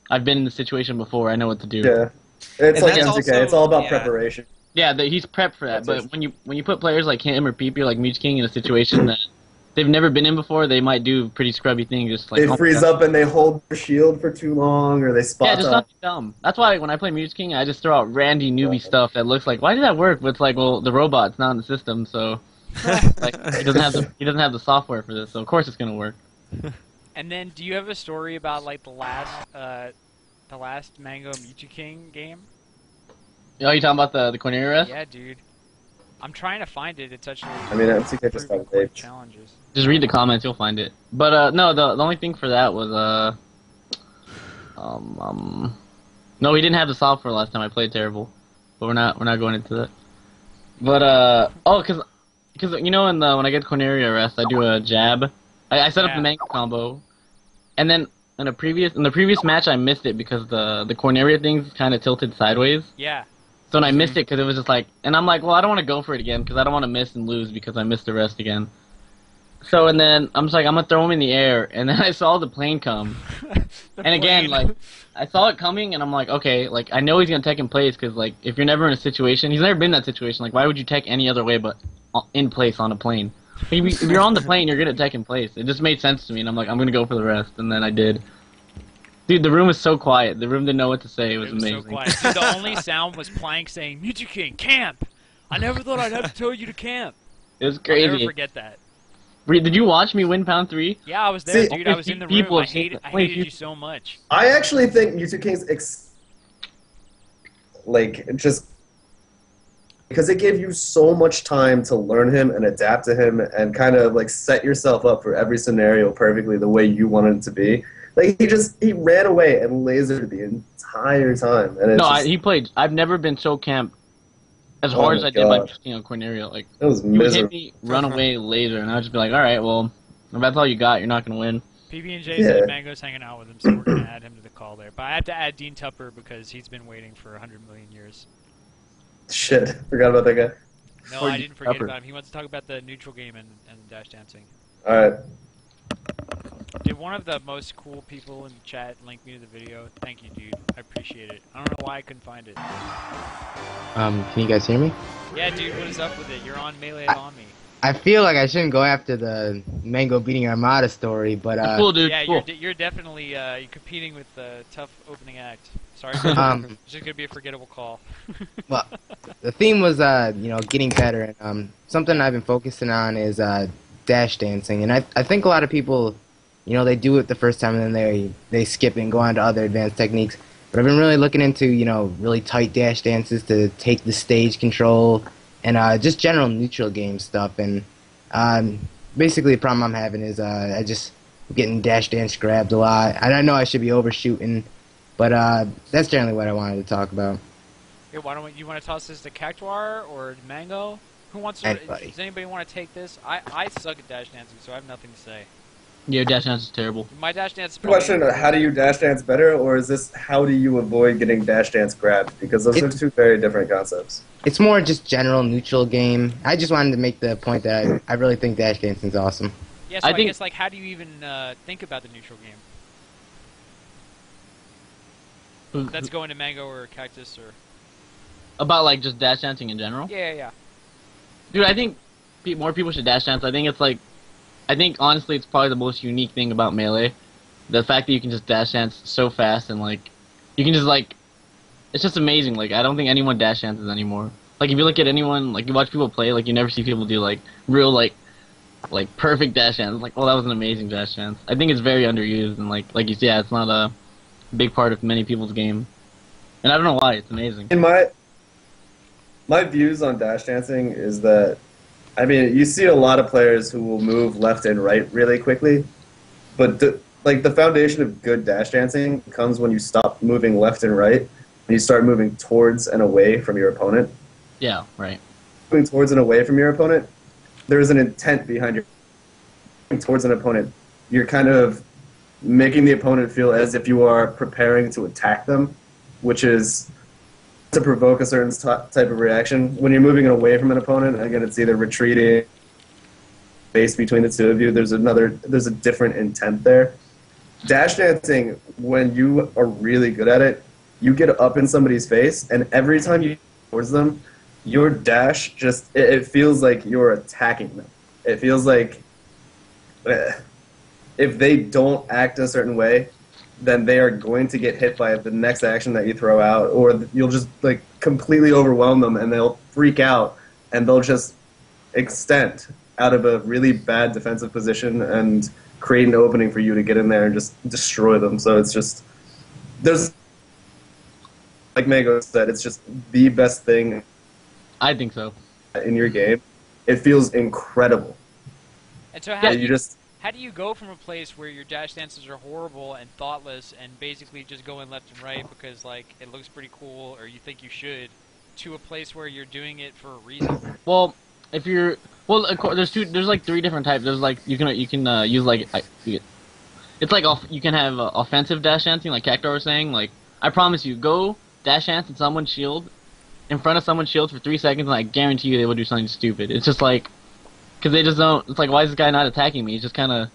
I've been in the situation before. I know what to do. Yeah. It's And like that's MCK. also- It's all about yeah. preparation. Yeah, he's prepped for that. That's But when you put players like him or Peepy or Meech King in a situation that they've never been in before, they might do pretty scrubby things. Just They oh my freeze God. up and they hold their shield for too long, or they spot Yeah, just up. something dumb. That's why when I play Meech King, I just throw out randy newbie stuff that looks like, why did that work? But it's well, the robot's not in the system, so he doesn't have the software for this, so of course it's gonna work. And then, do you have a story about the last Mango Michi King game? Oh, you talking about the Cornelia rest? Yeah, dude. I'm trying to find it. It's actually. I mean, MCK just proving got quite raped. challenges. Just read the comments, you'll find it. But no, the only thing for that was no, we didn't have the software last time. I played terrible, but we're not going into that. But cause you know when I get Corneria arrest, I do a jab. I set up the mango combo, and then in the previous match I missed it because the Corneria thing's kind of tilted sideways. Yeah. So when I missed it because it was just like, and I'm like, well, I don't want to go for it again because I don't want to miss and lose because I missed the rest again. So and then I'm just like, I'm gonna throw him in the air, and then I saw the plane come, and again like I saw it coming, and I'm like, okay, like I know he's gonna tech in place because like if you're never in a situation, he's never been in that situation. Like why would you tech any other way but in place on a plane? If you're on the plane, you're gonna tech in place. It just made sense to me, and I'm like, I'm gonna go for the rest, and then I did. Dude, the room was so quiet. The room didn't know what to say. It was amazing. So quiet. Dude, the only sound was Plank saying, "Mewtwo King, camp!" I never thought I'd have to tell you to camp. It was crazy. I'll never forget that. Did you watch me win Pound 3? Yeah, I was there, See, dude. I was in the room. I hated you so much. I actually think Mewtwo King's just because it gave you so much time to learn him and adapt to him and kind of like set yourself up for every scenario perfectly the way you wanted it to be. Like he ran away and lasered the entire time. And he played. I've never been so camped as hard as I did by Corneria. Like it was you would hit miserable. me, run away, laser, and I'd just be like, all right, well, if that's all you got, you're not gonna win. PB&J said Mango's hanging out with him, so we're gonna add him to the call there. But I have to add Dean Tupper because he's been waiting for 100 million years. Shit, forgot about that guy. No, I didn't forget about him. He wants to talk about the neutral game and dash dancing. All right. Did one of the most cool people in the chat link me to the video? Thank you, dude. I appreciate it. I don't know why I couldn't find it. Can you guys hear me? Yeah, dude, what is up with it? You're on Melee on me. I feel like I shouldn't go after the Mango beating Armada story, but cool, dude. Yeah, cool. you're definitely you're competing with the tough opening act. Sorry, it's just gonna be a forgettable call. Well, the theme was getting better, and something I've been focusing on is dash dancing, and I think a lot of people, they do it the first time and then they skip it and go on to other advanced techniques. But I've been really looking into really tight dash dances to take the stage control and just general neutral game stuff. And basically the problem I'm having is I just getting dash dance grabbed a lot. And I know I should be overshooting, but that's generally what I wanted to talk about. Yeah, why don't you want to toss this to Cactuar or Mango? Who wants to? Anybody. Does anybody want to take this? I suck at dash dancing, so I have nothing to say. Yeah, dash dance is terrible. My dash dance is Question: how do you dash dance better, or is this how do you avoid getting dash dance grabbed? Because those are two very different concepts. It's more just general neutral game. I just wanted to make the point that I really think dash dancing is awesome. Yeah, so I guess how do you even think about the neutral game? That's going to Mango or Cactus or about like just dash dancing in general. Yeah. Dude, I think more people should dash dance. I think honestly it's probably the most unique thing about Melee. The fact that you can just dash dance so fast and like you can just like it's just amazing. Like I don't think anyone dash dances anymore. Like if you look at anyone, like you watch people play, like you never see people do like real like perfect dash dance. It's like, oh, that was an amazing dash dance. I think it's very underused and like you see, yeah, it's not a big part of many people's game. And I don't know why, it's amazing. In my views on dash dancing is that, I mean, you see a lot of players who will move left and right really quickly, but the foundation of good dash dancing comes when you stop moving left and right and you start moving towards and away from your opponent. Yeah, right. Moving towards and away from your opponent, there is an intent behind your moving towards an opponent. You're kind of making the opponent feel as if you are preparing to attack them, which is to provoke a certain type of reaction. When you're moving away from an opponent, again, it's either retreating, space between the two of you. There's a different intent there. Dash dancing, when you are really good at it, you get up in somebody's face, and every time you towards them, your dash just it feels like you're attacking them. It feels like if they don't act a certain way, then they are going to get hit by the next action that you throw out, or you'll just like completely overwhelm them and they'll freak out and they'll just extend out of a really bad defensive position and create an opening for you to get in there and just destroy them. So it's just, there's, like Mango said, it's just the best thing. I think so. in your game, it feels incredible. And so Yeah, you just how do you go from a place where your dash dances are horrible and thoughtless and basically just going left and right because like it looks pretty cool or you think you should, to a place where you're doing it for a reason? Well, if you're of course, there's like 3 different types. There's like you can use like it's like you can have offensive dash dancing, like Cactar was saying. Like I promise you, go dash dance in someone's shield, in front of someone's shield for 3 seconds, and I guarantee you they will do something stupid. It's just like because they just don't. It's like, why is this guy not attacking me? He's just kind of,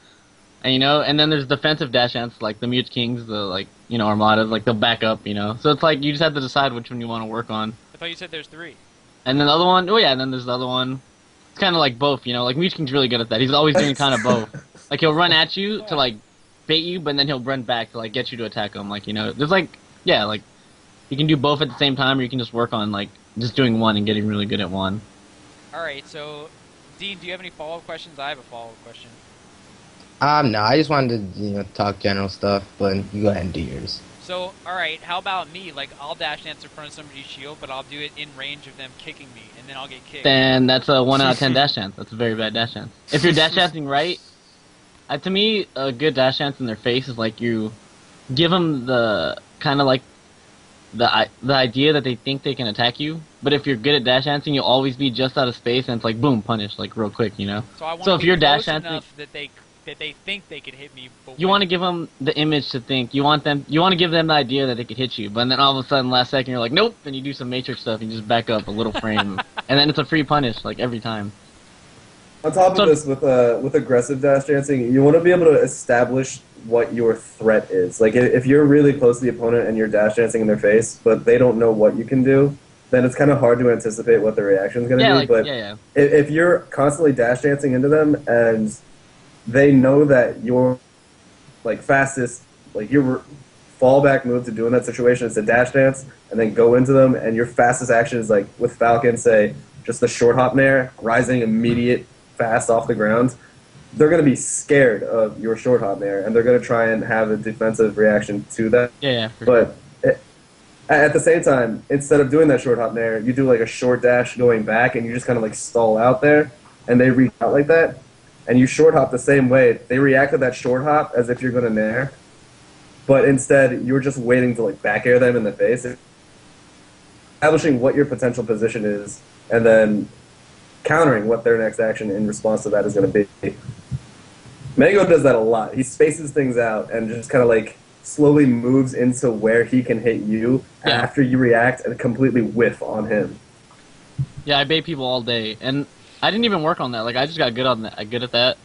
you know. And then there's defensive dash dance, like the Mute Kings, the like Armadas, like they'll back up, you know. So it's like you just have to decide which one you want to work on. I thought you said there's 3. And then the other one, oh yeah, and then there's the other one. It's kind of like both, you know. Like Mute King's really good at that. He's always doing kind of both. Like he'll run at you to like bait you, but then he'll run back to like get you to attack him. Like, you know, there's like like you can do both at the same time, or you can just work on like just doing one and getting really good at one. All right, so Dean, do you have any follow-up questions? I have a follow-up question. No, I just wanted to, talk general stuff, but you go ahead and do yours. So, all right, how about me? Like, I'll dash dance in front of somebody's shield, but I'll do it in range of them kicking me, and then I'll get kicked. Then that's a 1 out of 10 dash dance. That's a very bad dash dance. If you're dash dancing right, to me, a good dash dance in their face is like you give them the kind of like the idea that they think they can attack you. But if you're good at dash dancing, you'll always be just out of space, and it's like boom, punish, like real quick, you know. So I want So to if be you're close dash dancing, enough that they think they could hit me. But you want to give them the image to think. You want to give them the idea that they could hit you. But then all of a sudden, last second, you're like, nope, and you do some Matrix stuff, and you just back up a little frame, and then it's a free punish like every time. on top of this, with aggressive dash dancing, you want to be able to establish what your threat is. Like if you're really close to the opponent and you're dash dancing in their face, but they don't know what you can do, then it's kind of hard to anticipate what the reaction is going to be. But if you're constantly dash dancing into them and they know that your like fastest, like your fallback move to do in that situation is to dash dance and then go into them, and your fastest action is like with Falcon, say just the short hop nair, rising immediate fast off the ground, they're going to be scared of your short hop nair, and they're going to try and have a defensive reaction to that. But at the same time, instead of doing that short hop nair, you do like a short dash going back, and you just kind of like stall out there, and they reach out like that, and you short hop the same way. They react to that short hop as if you're going to nair, but instead you're just waiting to like back air them in the face, establishing what your potential position is, and then countering what their next action in response to that is going to be. Mango does that a lot. He spaces things out and just kind of like slowly moves into where he can hit you after you react and completely whiff on him. Yeah, I bait people all day, and I didn't even work on that. Like I just got good at that.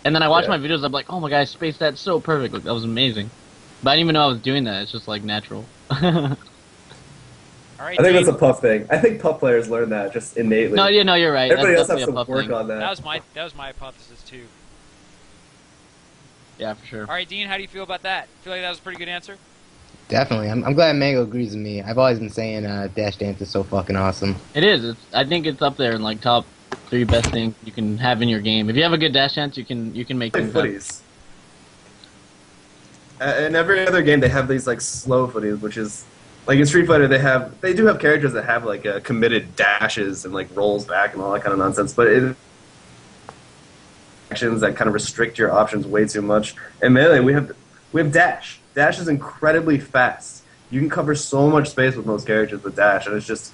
And then I watch my videos. I'm like, oh my god, I spaced that so perfect. Like, that was amazing. But I didn't even know I was doing that. It's just like natural. All right, I think that's a Puff thing. I think Puff players learn that just innately. No, you're right. Everybody that's else has to work thing. on that. That was my hypothesis too. Yeah, for sure. All right, Dean, how do you feel about that? Feel like that was a pretty good answer? Definitely. I'm glad Mango agrees with me. I've always been saying dash dance is so fucking awesome. It is. I think it's up there in like top 3 best things you can have in your game. If you have a good dash dance, you can make things footies. In every other game, they have these like slow footies, which is like in Street Fighter. They do have characters that have like committed dashes and like rolls back and all that kind of nonsense, but actions that kind of restrict your options way too much. In Melee, we have dash. Dash is incredibly fast. You can cover so much space with most characters with dash, and it's just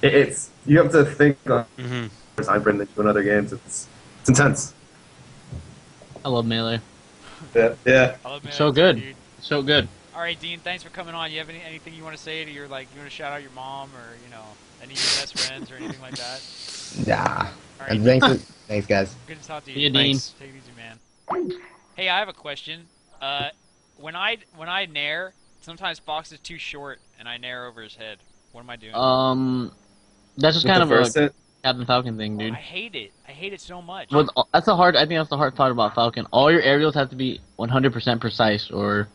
it's you have to think on time frame than you do in other games. It's intense. I love Melee. Yeah. I love Melee So too, good. dude. So good. All right, Dean, thanks for coming on. You have anything you want to say to your, like, you want to shout out your mom or, any of your best friends or anything like that? Nah. All right, Thanks, guys. good to talk to you. See you, Dean. Take it easy, man. Hey, I have a question. When I nair, sometimes Fox is too short and I nair over his head. What am I doing? That's just kind of a Captain Falcon thing, dude. I hate it. I hate it so much. I think that's the hard part about Falcon. All your aerials have to be 100% precise, or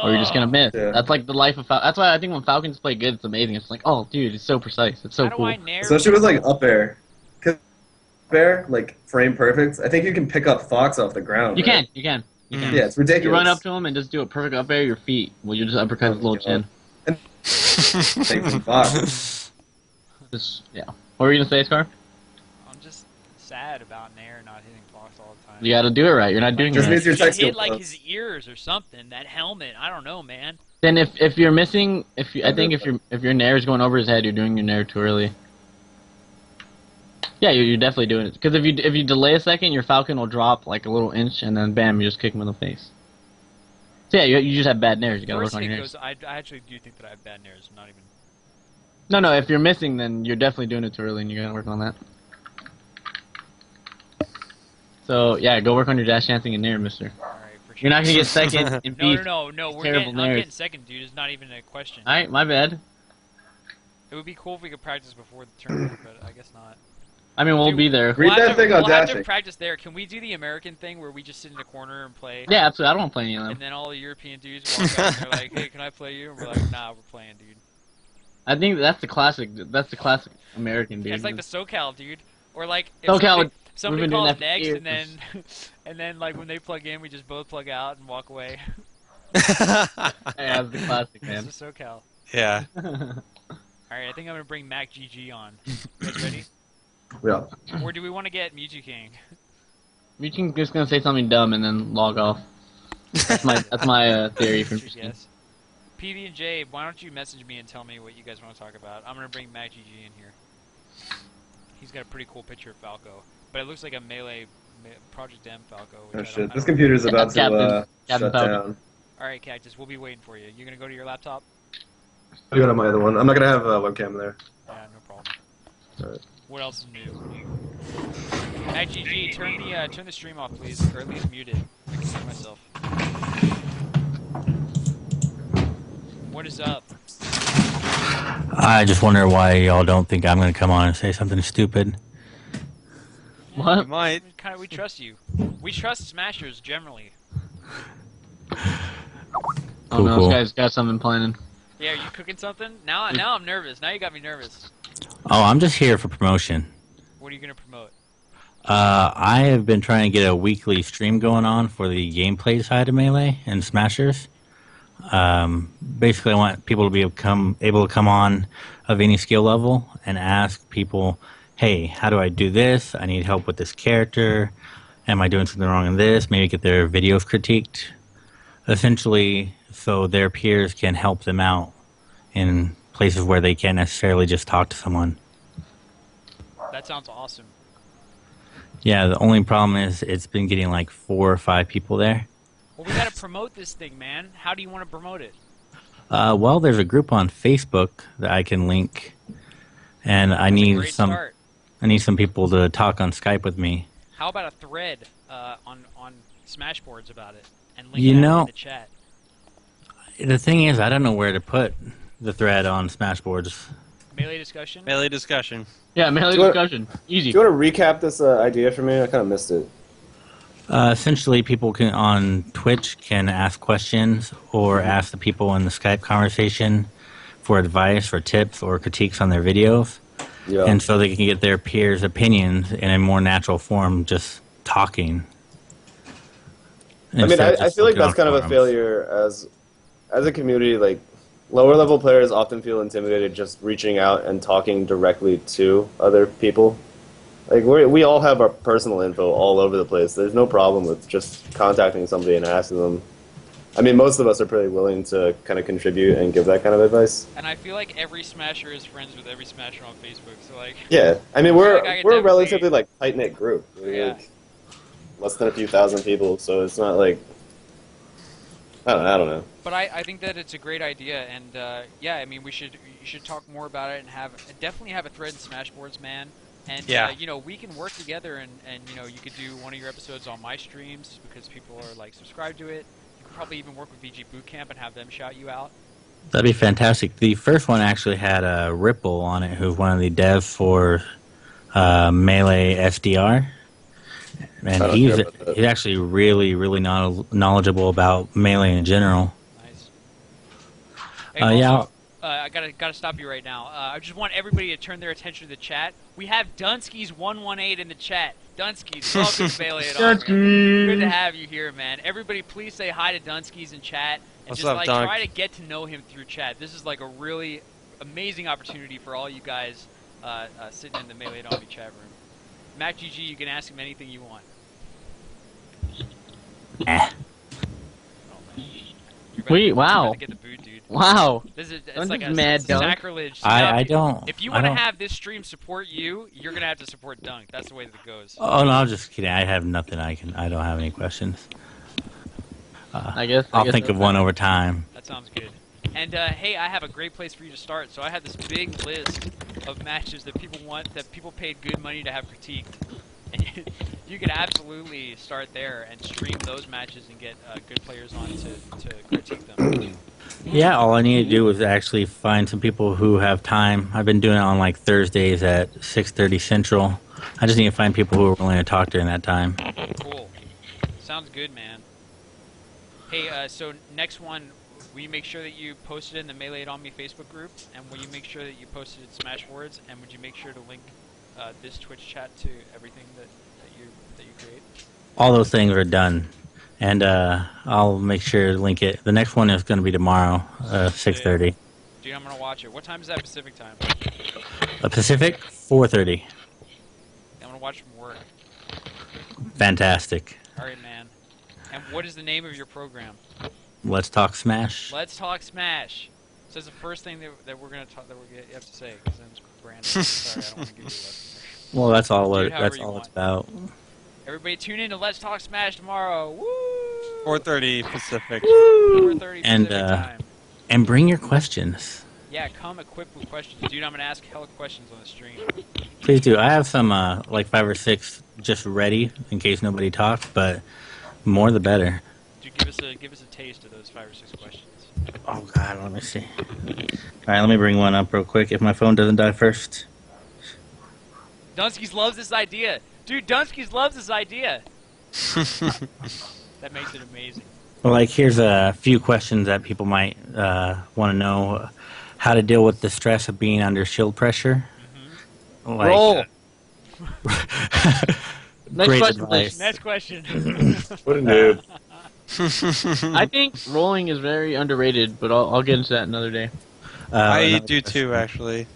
you're just gonna miss. Yeah. That's like the life of Falcon. That's why I think when Falcons play good, it's amazing. It's like, oh, dude, it's so precise. It's so How cool. do I nair? Especially with like up air. 'Cause up air, like frame perfect. I think you can pick up Fox off the ground. You right? can. Yeah, it's ridiculous. You run up to him and just do a perfect up air your feet. Well, you just uppercut his little chin. Take from Fox. Just, yeah. What were you gonna say, Scar? sad about Nair not hitting Fox all the time. You got to do it right. You're not doing it Just right. means your He text hit skill like plus. his ears or something. That helmet. I don't know, man. Then if you're missing, I think if your Nair is going over his head, you're doing your Nair too early. Yeah, you're definitely doing it. Because if you delay a second, your Falcon will drop like a little inch, and then bam, you just kick him in the face. So yeah, you just have bad Nairs. You gotta First work on your hit Nairs. goes. I actually do think that I have bad Nairs. Not even. No, if you're missing, then you're definitely doing it too early, and you gotta work on that. So yeah, go work on your dash dancing and Nair, mister. All right, for sure. You're not gonna get second in beef. No. We're terrible I'm Nairs. getting second, dude. It's not even a question. Alright, my bad. It would be cool if we could practice before the tournament, but I guess not. I mean, we'll Dude, be there. Read that thing on we'll have to dashing. practice there. Can we do the American thing where we just sit in a corner and play? Yeah, absolutely. I don't want to play any of them. And then all the European dudes walk up and they're like, "Hey, can I play you?" And we're like, "Nah, we're playing, dude." I think that's the classic. That's the classic American dude. It's like the SoCal, dude. Or like if SoCal somebody, would- somebody we've been doing calls that for next, years. and then and then like when they plug in, we just both plug out and walk away. Yeah, that's the classic, man. It's the SoCal. Yeah. All right, I think I'm gonna bring Mac GG on. You guys ready? Yeah. Or do we want to get Mewtwo King? Mewtwo's just gonna say something dumb and then log off. That's my theory from What's your guess? PB and J, why don't you message me and tell me what you guys want to talk about? I'm gonna bring Mac GG in here. He's got a pretty cool picture of Falco, but it looks like a melee Project M Falco. Which Oh I shit! don't This computer's about to Captain shut Falcon. down. All right, Cactus, we'll be waiting for you. You're gonna go to your laptop? I got on my other one. I'm not gonna have a webcam there. Yeah, no problem. Alright. What else is new? Mac GG, turn the stream off, please, or at least mute it. I can hear myself. What is up? I just wonder why y'all don't think I'm going to come on and say something stupid. What? Might. We trust you. We trust Smashers generally. Oh no, Cool. this guy's got something planning. Yeah, are you cooking something? Now I'm nervous. Now you got me nervous. Oh, I'm just here for promotion. What are you gonna promote? I have been trying to get a weekly stream going on for the gameplay side of Melee and Smashers. Basically, I want people to be able to come on of any skill level and ask people, hey, how do I do this? I need help with this character. Am I doing something wrong in this? Maybe get their videos critiqued. Essentially, so their peers can help them out in places where they can't necessarily just talk to someone. That sounds awesome. Yeah, the only problem is it's been getting like 4 or 5 people there. Well, we gotta promote this thing, man. How do you want to promote it? Well, there's a group on Facebook that I can link, and I That's a need great some. start. I need some people to talk on Skype with me. How about a thread on Smashboards about it and link You that know- in the chat? The thing is, I don't know where to put the thread on Smashboards. Melee discussion. Melee discussion. Yeah, melee Do you want- discussion. Easy. Do you want to recap this idea for me? I kind of missed it. Essentially, people can on Twitch can ask questions or ask the people in the Skype conversation for advice or tips or critiques on their videos, Yeah. and so they can get their peers' opinions in a more natural form, just talking. I mean, Instead of I just feel like looking that's on kind of a forums. failure as a community. Like, lower level players often feel intimidated just reaching out and talking directly to other people. Like, we all have our personal info all over the place. There's no problem with just contacting somebody and asking them. I mean, most of us are pretty willing to kind of contribute and give that kind of advice. And I feel like every Smasher is friends with every Smasher on Facebook. So like, Yeah, I mean, Like, I we're could a definitely- relatively like tight knit group. We're Yeah. like less than a few thousand people, so it's not like I don't know. but I think that it's a great idea, and yeah, I mean, you should talk more about it and definitely have a thread in Smashboards, man. And Yeah. you know, we can work together, and you know, you could do one of your episodes on my streams because people are like subscribed to it. You could probably even work with VG Bootcamp and have them shout you out. That'd be fantastic. The first one actually had a Ripple on it, who's one of the devs for Melee SDR. I And don't he's care about that. he's actually really knowledgeable about Melee in general. Nice. Hey, Yeah. also, I gotta stop you right now. I just want everybody to turn their attention to the chat. We have Dunsky's 118 in the chat. Dunsky's, welcome to Melee at all. Good to have you here, man. Everybody, please say hi to Dunsky's in chat and What's just up, like Dunk? try to get to know him through chat. This is like a really amazing opportunity for all you guys sitting in the Melee Army chat room. MacGG, you can ask him anything you want. Eh. Wait, wow. You're about to get the boot, dude. Wow. It's I'm like just a mad, Dunk. sacrilege. I don't. If you I want to don't- have this stream support you, you're gonna have to support Dunk. That's the way that it goes. Oh no, I'm just kidding. I have nothing. I don't have any questions. I guess. I'll think of one over time. That sounds good. And hey, I have a great place for you to start. So I have this big list of matches that people want, that people paid good money to have critiqued. And you can absolutely start there and stream those matches and get good players on to critique them. Yeah, all I need to do is actually find some people who have time. I've been doing it on like Thursdays at 6:30 Central. I just need to find people who are willing to talk during that time. Cool. Sounds good, man. Hey, so next one, will you make sure that you post it in the Melee It On Me Facebook group? And will you make sure that you post it in Smashwords? And would you make sure to link this Twitch chat to everything that you create? All those things are done, and I'll make sure to link it. The next one is going to be tomorrow, 6:30. Dude, I'm gonna watch it. What time is that Pacific time? Pacific, 4:30. I'm gonna watch from work. Fantastic. All right, man. And what is the name of your program? Let's talk Smash. Let's Talk Smash. So that's the first thing that we're gonna talk, you have to say, because then it's Brandon. Sorry, I don't want to give you a lesson. Well, that's all. Dude, however That's you all want. it's about. Everybody tune in to Let's Talk Smash tomorrow. Woo! 4:30 Pacific. 4:30 And, Pacific time. And bring your questions. Yeah, come equipped with questions. Dude, I'm gonna ask hella questions on the stream. Please do. I have some like 5 or 6 just ready in case nobody talks, but more the better. Dude, give us a taste of those 5 or 6 questions. Oh God, let me see. All right, let me bring one up real quick. If my phone doesn't die first. Dunskies loves this idea. Dude, Dunskies loves this idea. That makes it amazing. Well, like here's a few questions that people might want to know: how to deal with the stress of being under shield pressure. Like, Roll. Next great question, advice. Next question. What a noob. I think rolling is very underrated, but I'll get into that another day. I another do question. too, actually.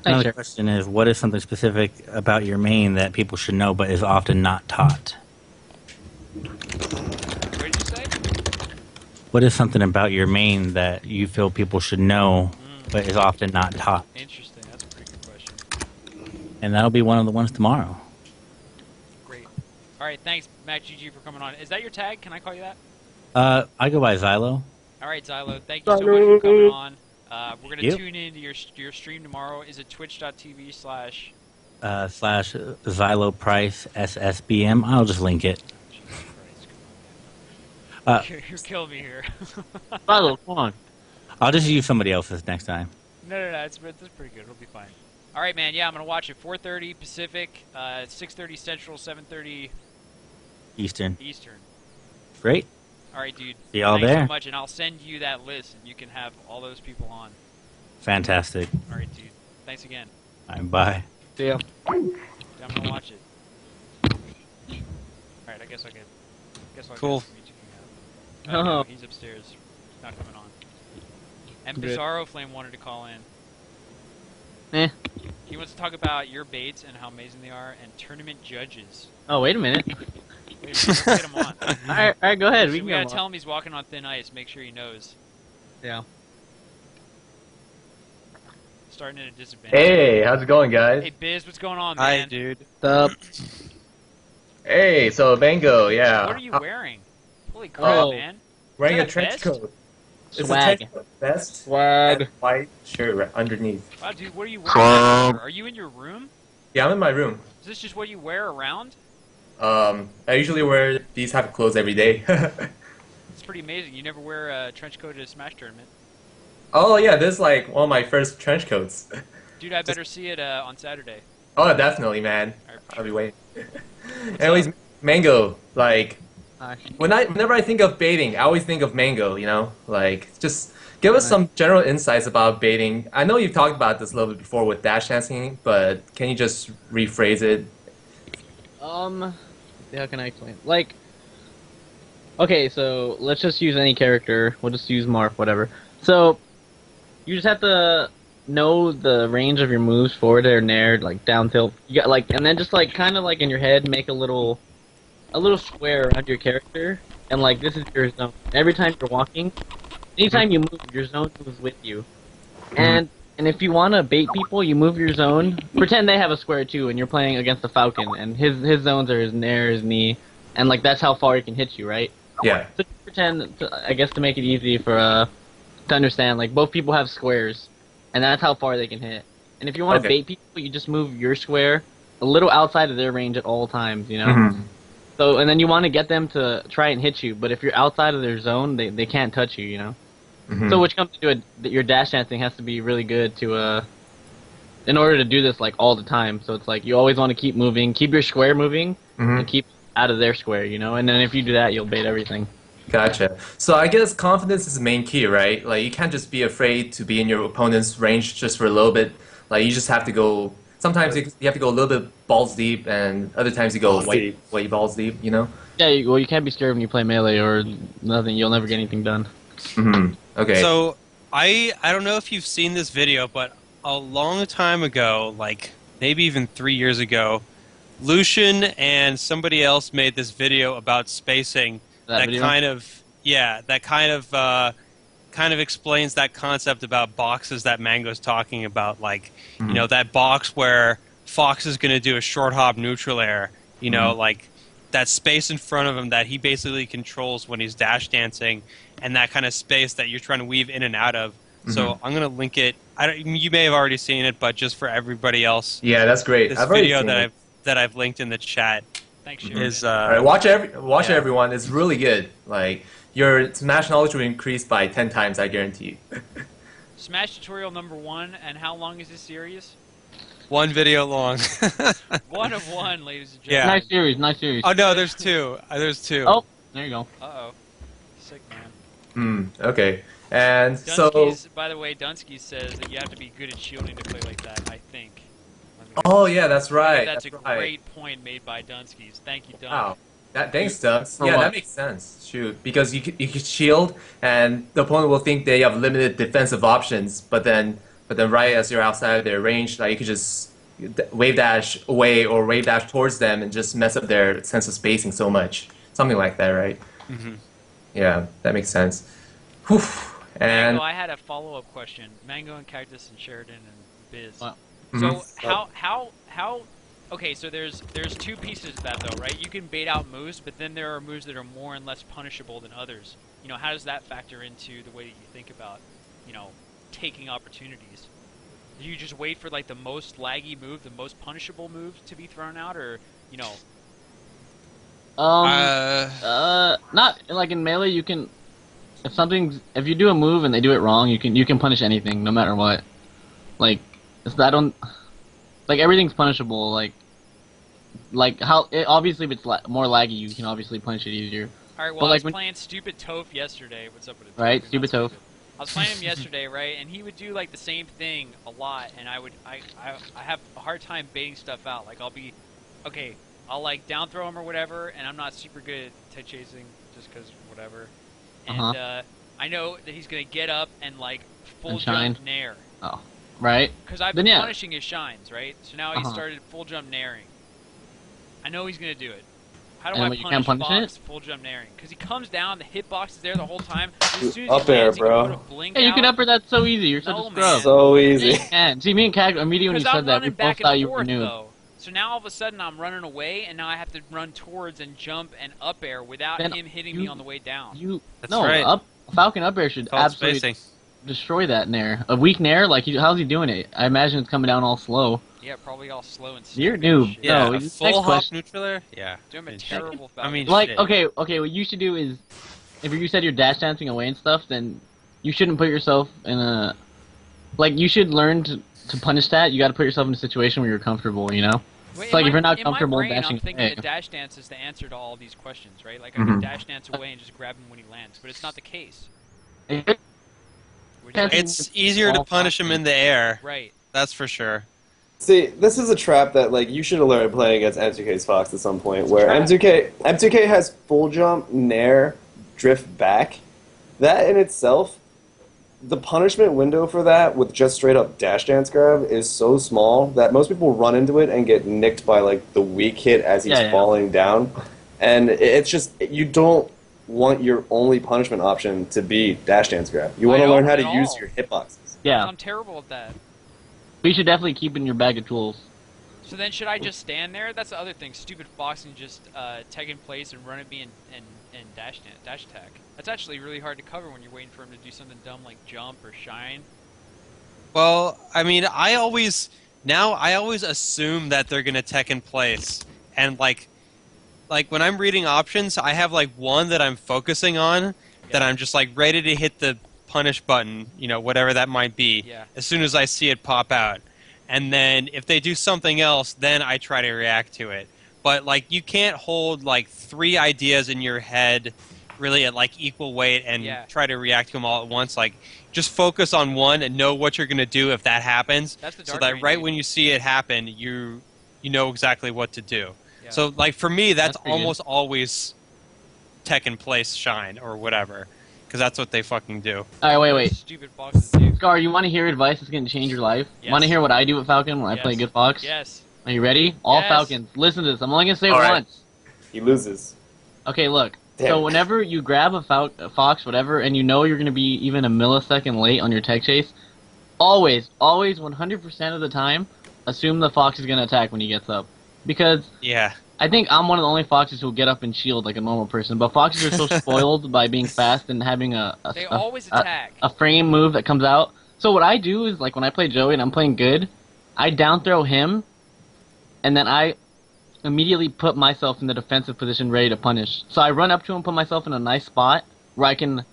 Thanks, Another sir. question is: what is something specific about your main that people should know but is often not taught? What did you say? What is something about your main that you feel people should know but is often not taught? Interesting. That's a pretty good question. And that'll be one of the ones tomorrow. Great. All right, thanks, MacGG, for coming on. Is that your tag? Can I call you that? I go by Xylo. All right, Xylo. Thank you so much for coming on. We're gonna Yep. tune into your stream tomorrow. Is it twitch.tv/ Slash Xylo Price SSBM. I'll just link it. Jesus Christ, come on, Uh, man. You're killing me here. Philo, come on. I'll just use somebody else's next time. No, it's pretty good. It'll be fine. All right, man. Yeah, I'm gonna watch it. 4:30 Pacific, 6:30 Central, 7:30 Eastern. Eastern. Great. All right, dude. See y'all Thanks there. so much, and I'll send you that list, and you can have all those people on. Fantastic. All right, dude. Thanks again. All right, bye. See ya. I'm gonna watch it. All right, I guess I'll Cool. get Music King out. No, Oh. he's upstairs, not coming on. And Good. Bizarro Flame wanted to call in. Eh. He wants to talk about your baits and how amazing they are, and tournament judges. Oh, wait a minute. Wait a minute, let's get him on. All right, go ahead. So We we can gotta go tell him he's walking on thin ice. Make sure he knows. Yeah. Starting at a disadvantage. Hey, how's it going, guys? Hey, Biz, what's going on, Hi, man? dude. Sup? Hey, so Mango, yeah. What are you wearing? Holy crap, Oh. man! Wearing Is a that a trench vest? coat. It's a Swag. trench coat vest Swag. and white shirt underneath. Wow, dude, what are you wearing? Are you in your room? Yeah, I'm in my room. Is this just what you wear around? I usually wear these type of clothes every day. It's pretty amazing. You never wear a trench coat at a Smash tournament. Oh yeah, this is like one of my first trench coats. Dude, I better see it on Saturday. Oh, definitely, man. All right, I'll be waiting. Anyways, Mango, like Hi. whenever I think of baiting, I always think of Mango. You know, like just give us some general insights about baiting. I know you've talked about this a little bit before with dash dancing, but can you just rephrase it? How can I explain? Like, okay, so let's just use any character. We'll just use Marth, whatever. So, you just have to know the range of your moves, forward or nair, like down tilt. You got like, and then just like kind of like in your head, make a little square around your character, and like this is your zone. Every time you're walking, anytime you move, your zone moves with you. And if you want to bait people, you move your zone. Pretend they have a square too, and you're playing against the Falcon, and his zones are his nair, his knee, and like that's how far he can hit you, right? Yeah. So pretend, I guess, to make it easy for to understand, like both people have squares, and that's how far they can hit. And if you want to bait people, you just move your square a little outside of their range at all times, you know. So and then you want to get them to try and hit you, but if you're outside of their zone, they can't touch you, you know. So which comes to it, your dash dancing has to be really good to in order to do this like all the time. So it's like you always want to keep moving, keep your square moving, and keep out of their square, you know. And then if you do that, you'll bait everything. Gotcha. So I guess confidence is the main key, right? Like you can't just be afraid to be in your opponent's range just for a little bit. Like you just have to go. Sometimes you have to go a little bit balls deep, and other times you go way balls deep. You know? Yeah. You can't be scared when you play melee or nothing. You'll never get anything done. Okay. So I don't know if you've seen this video, but a long time ago, like maybe even 3 years ago, Lucian and somebody else made this video about spacing. That kind of explains that concept about boxes that Mango's talking about, like you know, that box where Fox is going to do a short hop neutral air, you know, like that space in front of him that he basically controls when he's dash dancing, and that kind of space that you're trying to weave in and out of. So I'm going to link it. You may have already seen it, but just for everybody else, yeah, that's great. This video that I've linked in the chat. Thanks, Sheridan. Is all right, watch it, everyone. It's really good. Like your Smash knowledge will increase by 10 times, I guarantee you. Smash tutorial number 1, and how long is this series? 1 video long. 1 of 1, ladies and Yeah. gentlemen. Nice series. Oh no, there's 2. There's 2. Oh, there you go. Uh-oh. Sick, man. Okay. And Dunsky's, by the way, Dunsky says that you have to be good at shielding to play like that, I think. oh yeah, that's right. That's a great point made by Dunsky's. Thank you, Dun. Wow. Thanks, Duns. Yeah, that makes sense. Shoot, because you could shield, and the opponent will think they have limited defensive options. But then right as you're outside of their range, like you could just wave dash away or wave dash towards them and just mess up their sense of spacing so much. Something like that, right? Yeah, that makes sense. Whew. And Mango, I had a follow-up question. Mango and Cactus and Sheridan and Biz. Wow. So how? Okay, so there's 2 pieces to that though, right? You can bait out moves, but then there are moves that are more and less punishable than others. You know, how does that factor into the way that you think about, you know, taking opportunities? Do you just wait for like the most laggy move, the most punishable move to be thrown out, or you know? Not like in melee. You can, if you do a move and they do it wrong, you can punish anything, no matter what. Like, everything's punishable. Like how obviously if it's more laggy, you can obviously punish it easier. All right. Well, but I like was playing Stupid Toph yesterday. What's up with it? Right, Stupid Toph. I was playing him yesterday, right, and he would do like the same thing a lot, and I have a hard time baiting stuff out. Like I'll like down throw him or whatever, and I'm not super good at tech chasing just because whatever. And I know that he's gonna get up and like full jump nair. Oh, right. Because I've been punishing his shines, right? So now he started full jump nairing. I know he's gonna do it. How do I punish Fox full jump nairing? Because he comes down, the hitbox is there the whole time. As soon as up air, bro. Put a blink you can out. upper that so easy. You're such a scrub. So easy. Yeah, you can. See, me and Cag immediately when you said that, we both thought you were new. Though. So now all of a sudden I'm running away, and now I have to run towards and jump and up air without him hitting me on the way down. That's right. Falcon up air should absolutely destroy that nair. A weak nair, like how's he doing it? I imagine it's coming down all slow. Yeah, probably all slow and You're noob. Yeah, no, full hop neutral air? Yeah. Doing a terrible Falcon. I mean, like, okay, what you should do is, if you said you're dash dancing away and stuff, then you shouldn't put yourself in a, like, you should learn to punish that. You gotta put yourself in a situation where you're comfortable, you know? Wait, it's like if you're not comfortable in my brain, dashing I'm thinking away. that dash dance is the answer to all these questions, right? Like I can dash dance away and just grab him when he lands, but it's not the case. It's easier to punish him in the air. Right. That's for sure. See, this is a trap that like you should have learned playing against M2K's Fox at some point, where M2K has full jump, nair, drift back. That in itself the punishment window for that with just straight up dash dance grab is so small that most people run into it and get nicked by like the weak hit as he's falling down, and it's just you don't want your only punishment option to be dash dance grab. You want to learn how to use your hitboxes. Yeah, I'm terrible at that. We should definitely keep in your bag of tools. So then should I just stand there? That's the other thing. Stupid Fox can just tag in place and run at me and dash attack. That's actually really hard to cover when you're waiting for him to do something dumb like jump or shine. Well, I mean, I always assume that they're gonna tech in place, and like when I'm reading options, I have like one that I'm focusing on, that I'm just like ready to hit the punish button, you know, whatever that might be, as soon as I see it pop out. And then if they do something else, then I try to react to it. But like you can't hold like 3 ideas in your head really at like equal weight and try to react to them all at once. Like just focus on one and know what you're going to do if that happens. So that right when you see it happen, you know exactly what to do. Yeah. So like for me, that's almost always tech in place shine or whatever. Because that's what they fucking do. Alright, wait. Stupid Foxes do. Scar, you want to hear advice that's going to change your life? Yes. Want to hear what I do with Falcon when I play good Fox? Yes. Are you ready? All Falcons, listen to this. I'm only going to say it once. He loses. Okay, look. So whenever you grab a Fox, whatever, and you know you're going to be even a millisecond late on your tech chase, always, 100% of the time, assume the Fox is going to attack when he gets up. Because I think I'm one of the only Foxes who'll get up and shield like a normal person, but Foxes are so spoiled by being fast and having they always attack. A frame move that comes out. So what I do is, like, when I play Joey and I'm playing good, I down throw him, and then I immediately put myself in the defensive position ready to punish. So I run up to him, put myself in a nice spot where I can,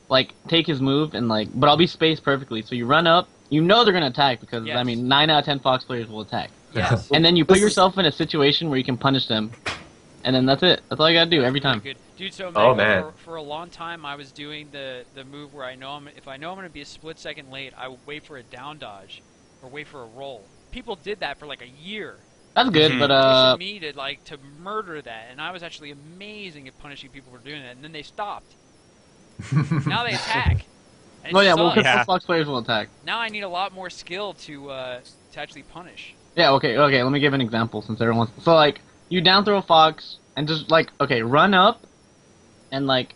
like, take his move and, like, but I'll be spaced perfectly. So you run up, you know they're going to attack because, I mean, 9 out of 10 Fox players will attack. Yes. And then you put yourself in a situation where you can punish them, and then that's it. That's all you gotta do every time. Good. Dude, so for a long time I was doing the move where if I know I'm gonna be a split second late, I would wait for a down dodge or wait for a roll. People did that for like a year. That's good, but for me to murder that, and I was actually amazing at punishing people for doing that, and then they stopped. Now they attack. Oh yeah, well, because Fox players will attack. Now I need a lot more skill to actually punish. Yeah, okay, let me give an example since everyone's... So, like, you down throw a Fox, and just, like, okay, run up, and, like,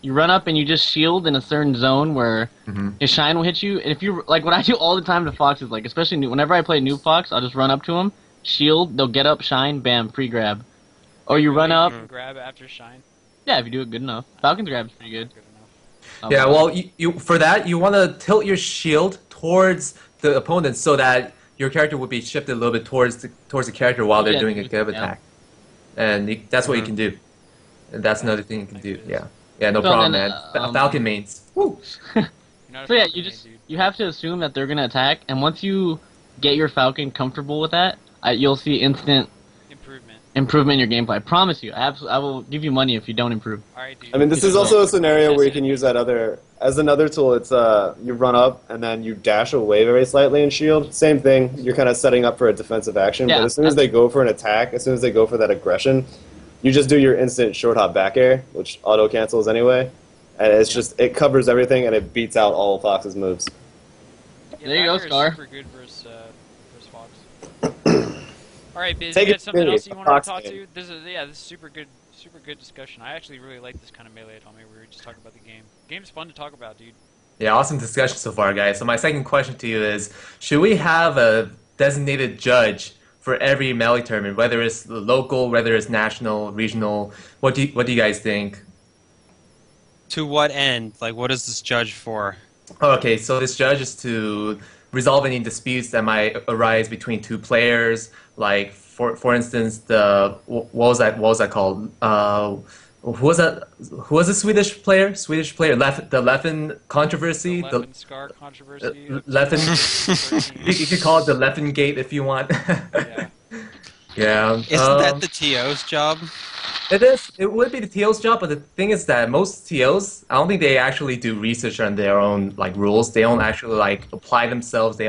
you run up and you just shield in a certain zone where his shine will hit you, and if you... Like, what I do all the time to Fox is, like, especially whenever I play new Fox, I'll just run up to him, shield, they'll get up, shine, bam, free grab. Or you run up... Grab after shine? Yeah, if you do it good enough. Falcon's grab is pretty good. Yeah, well, you for that, you want to tilt your shield towards the opponent so that your character would be shifted a little bit towards the character while they're doing a grab attack. And that's what you can do. And that's another thing you can do. Yeah, no problem, man. Falcon mains. Woo! So yeah, you have to assume that they're gonna attack, and once you get your Falcon comfortable with that, you'll see instant improvement in your gameplay. I promise you. I will give you money if you don't improve. Alright, dude. I mean, this is also a scenario where you can use that as another tool. It's you run up and then you dash away very slightly and shield. Same thing. You're kind of setting up for a defensive action. But as soon as they go for an attack, as soon as they go for that aggression, you just do your instant short hop back air, which auto cancels anyway, and it's just it covers everything and it beats out all of Fox's moves. There you go, Scar. Super good versus Fox. All right, Biz, you got something else you want to talk to? This is super good discussion. I actually really like this kind of melee Tommy. We were just talking about the game. Game's fun to talk about, dude. Yeah, awesome discussion so far, guys. So my second question to you is, should we have a designated judge for every melee tournament, whether it's local, whether it's national, regional? What do you guys think? To what end? Like, what is this judge for? Okay, so this judge is to resolve any disputes that might arise between two players. Like, for instance, what was that called? Who was that? Who was the Swedish player? The Leffen controversy. The Leffen Scar controversy. Leffen. you could call it the Leffen Gate if you want. Yeah. Isn't that the TO's job? It is. It would be the TO's job, but the thing is that most TOs, I don't think they actually do research on their own like rules. They don't actually like apply themselves. They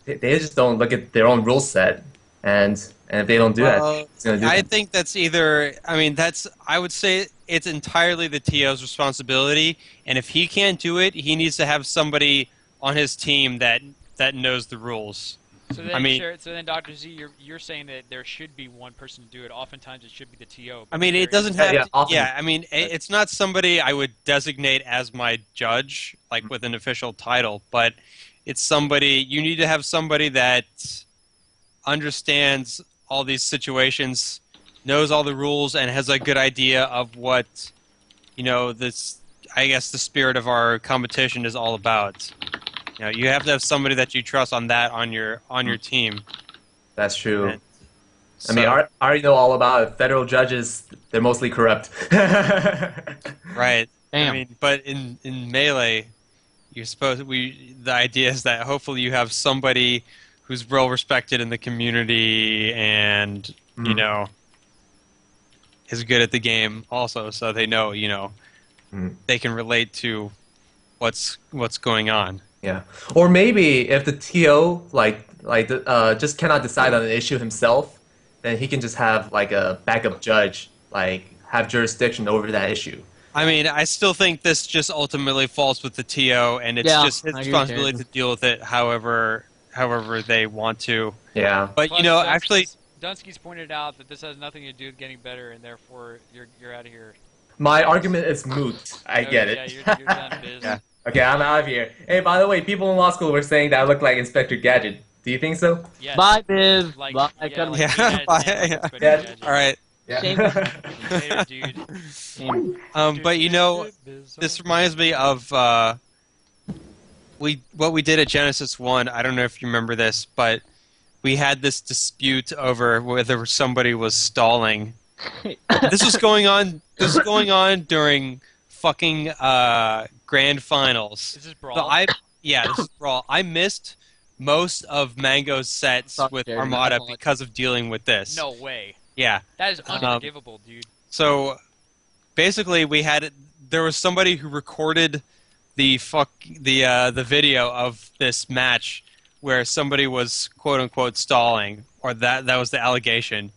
just don't look at their own rule set. and if they don't do that, it's gonna do I that. think that's either. I mean, I would say it's entirely the TO's responsibility, and if he can't do it, he needs to have somebody on his team that knows the rules. So then, I mean, so then, Dr. Z, you're saying that there should be one person to do it. Oftentimes, it should be the TO. I mean, it doesn't have. I mean, it's not somebody I would designate as my judge, like with an official title, but it's somebody. You need to have somebody that understands all these situations, knows all the rules, and has a good idea of what, this. I guess the spirit of our competition is all about. You have to have somebody that you trust on your team. That's true. I mean, I already know all about it. Federal judges, they're mostly corrupt. Right. Damn. I mean, but in Melee, the idea is that hopefully you have somebody who's well respected in the community and is good at the game also, so they know they can relate to what's going on. Yeah, or maybe if the TO just cannot decide on an issue himself, then he can just have like a backup judge, like have jurisdiction over that issue. I mean, I still think this just ultimately falls with the TO, and it's just his responsibility to deal with it however they want to. Yeah. But Plus, actually, Dunsky's pointed out that this has nothing to do with getting better, and therefore you're out of here. My argument is moot. I get it. Yeah, you're done, Biz. Yeah. Okay, I'm out of here. Hey, by the way, people in law school were saying that I look like Inspector Gadget. Do you think so? Yes. Bye, Biz. Like, Bye. Bye. All right. Yeah. Later, dude. But this reminds me of what we did at Genesis 1. I don't know if you remember this, but we had this dispute over whether somebody was stalling. This was going on during fucking grand finals. Is this Brawl? So this is Brawl. I missed most of Mango's sets with Armada because of dealing with this. No way. Yeah. That is unforgivable, dude. So basically there was somebody who recorded the video of this match where somebody was quote unquote stalling, or that was the allegation.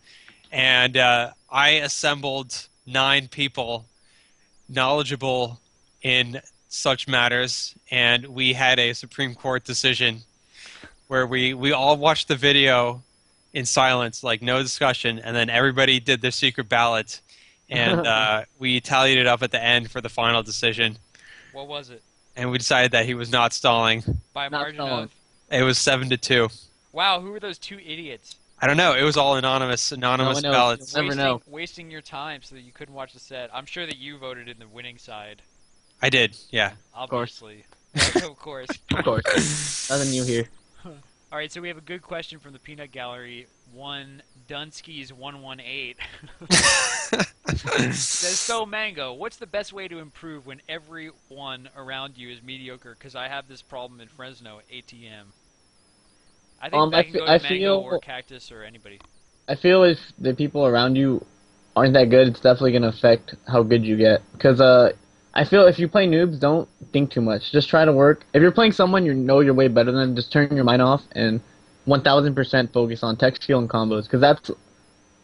And I assembled 9 people knowledgeable in such matters, and we had a Supreme Court decision where we all watched the video in silence, like no discussion, and then everybody did their secret ballot, and we tallied it up at the end for the final decision. What was it? And we decided that he was not stalling. By a margin of? It was 7-2. Wow, who were those 2 idiots? I don't know. It was all anonymous ballots. You'll never know. Wasting your time so that you couldn't watch the set. I'm sure that you voted in the winning side. I did, yeah. Obviously. Of course. Of course. Nothing new here. All right, so we have a good question from the Peanut Gallery. One Dunsky's 118 says, "So Mango, what's the best way to improve when everyone around you is mediocre? Because I have this problem in Fresno ATM. I think I can go to Mango or Cactus or anybody. I feel if the people around you aren't that good, it's definitely gonna affect how good you get. Because I feel if you play noobs, don't think too much. Just try to work. If you're playing someone you know you're way better than, just turn your mind off and 1000% focus on tech skill and combos. Because that's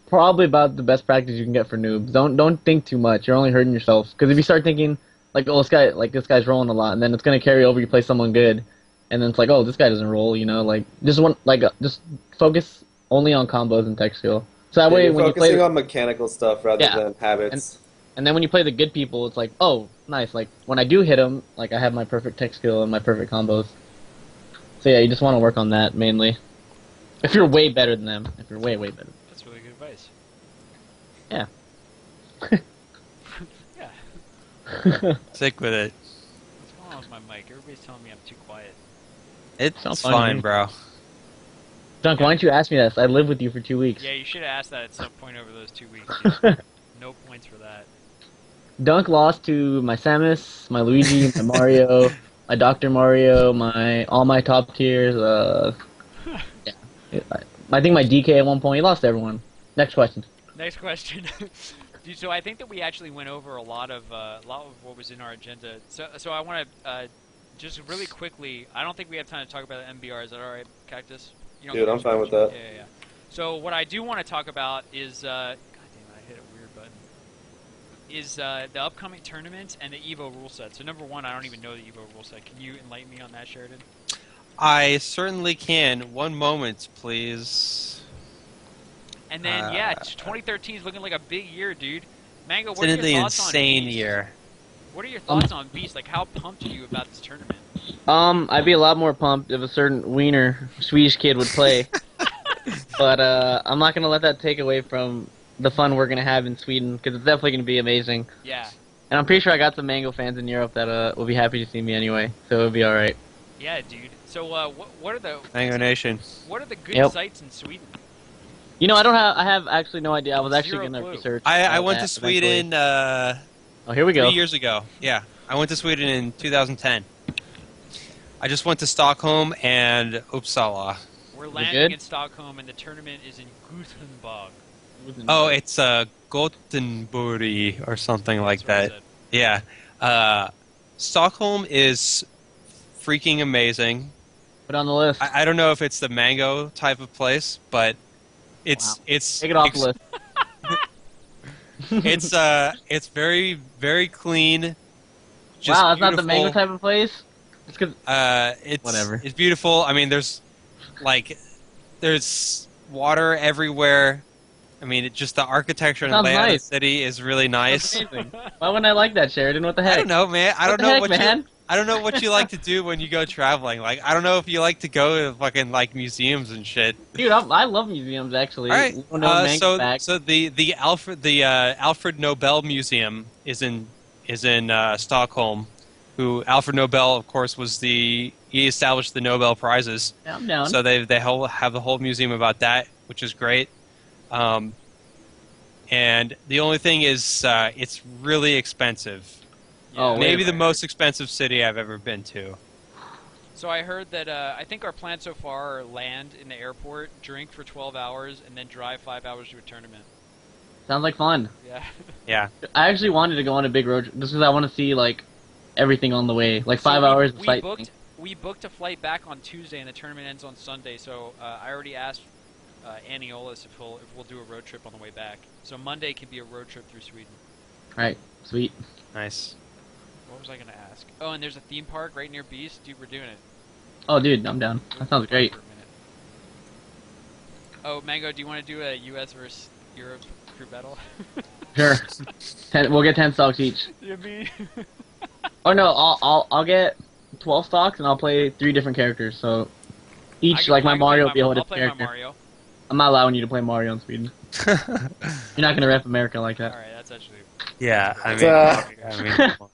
probably about the best practice you can get for noobs. Don't think too much. You're only hurting yourself. Because if you start thinking like, oh, this guy's rolling a lot, and then it's gonna carry over. You play someone good, and then it's like, oh, this guy doesn't roll. Like just focus only on combos and tech skill. So that way when you play on mechanical stuff rather than habits. And then when you play the good people, it's like, oh, nice. Like, when I do hit them, like, I have my perfect tech skill and my perfect combos. So, yeah, you just want to work on that, mainly. If you're way better than them. If you're way, way better. That's really good advice. Yeah. Yeah. Stick with it. What's going on with my mic? Everybody's telling me I'm too quiet. It's fine, bro. Dunk, why don't you ask me this? I lived with you for 2 weeks. Yeah, you should have asked that at some point over those 2 weeks. No points for that. Dunk lost to my Samus, my Luigi, my Mario, my Dr. Mario, all my top tiers. Yeah. I think my DK at one point. He lost to everyone. Next question. Next question. Dude, so I think that we actually went over a lot of what was in our agenda. So I want to just really quickly. I don't think we have time to talk about the MBR. Is that all right, Cactus? Dude, I'm fine with that. Yeah. So what I do want to talk about is, God damn it, I hit a weird button. Is the upcoming tournaments and the Evo rule set. So number one, I don't even know the Evo rule set. Can you enlighten me on that, Sheridan? I certainly can. One moment, please. And then, 2013 is looking like a big year, dude. Mango, It's what are your an thoughts on insane Beast? year. What are your thoughts on Beast? Like, how pumped are you about this tournament? I'd be a lot more pumped if a certain wiener Swedish kid would play. But I'm not gonna let that take away from the fun we're gonna have in Sweden, because it's definitely gonna be amazing. Yeah. And I'm pretty sure I got some Mango fans in Europe that will be happy to see me anyway, so it'll be all right. Yeah, dude. So, what are the Mango Nation. What are the good Yep. sites in Sweden? You know, I have actually no idea. I was actually Zero gonna clue. research. I went to that Sweden eventually. Oh, here we go. 3 years ago. Yeah, I went to Sweden in 2010. I just went to Stockholm and Uppsala. We're good? landing in Stockholm, and the tournament is in Gothenburg. Oh, it's Gothenburg or something like That's what that. Yeah. Stockholm is freaking amazing. Put it on the list. I don't know if it's the mango type of place, but it's Take it off the list. it's very, very clean. Just Wow, that's not the mango beautiful. type of place. It's 'cause It's Whatever. It's beautiful. I mean, there's water everywhere. I mean, just the architecture and Sounds layout of nice. the city is really nice. That's amazing. Why wouldn't I like that, Sheridan? What the heck? I don't know, man. I What don't the know heck, what man? I don't know what you like to do when you go traveling. Like, I don't know if you like to go to fucking like museums and shit. Dude, I love museums actually. All right. We don't know mango facts. So the Alfred Nobel Museum is in Stockholm. Who Alfred Nobel, of course, he established the Nobel Prizes. Yeah, I'm down. So they have the whole museum about that, which is great. And the only thing is, it's really expensive. Oh, Maybe wait. the most expensive city I've ever been to. So I heard that I think our plan so far are land in the airport, drink for 12 hours, and then drive 5 hours to a tournament. Sounds like fun. Yeah. Yeah. I actually wanted to go on a big road trip just because I want to see like everything on the way, like 5 hours of sightseeing. We booked a flight back on Tuesday, and the tournament ends on Sunday. So I already asked Annie Olis if we'll do a road trip on the way back. So Monday can be a road trip through Sweden. Right, sweet. Nice. What was I gonna ask? Oh, and there's a theme park right near Beast. Dude, we're doing it. Oh, dude, I'm down. That sounds great. For a minute. Oh, Mango, do you want to do a U.S. versus Europe crew battle? Sure. We'll get 10 stocks each. You mean? Oh no, I'll get 12 stocks and I'll play 3 different characters. So each, like my Mario, will be a whole I'll different play character. my Mario. I'm not allowing you to play Mario in Sweden. You're not gonna rep America like that. All right, that's actually. Yeah, I mean,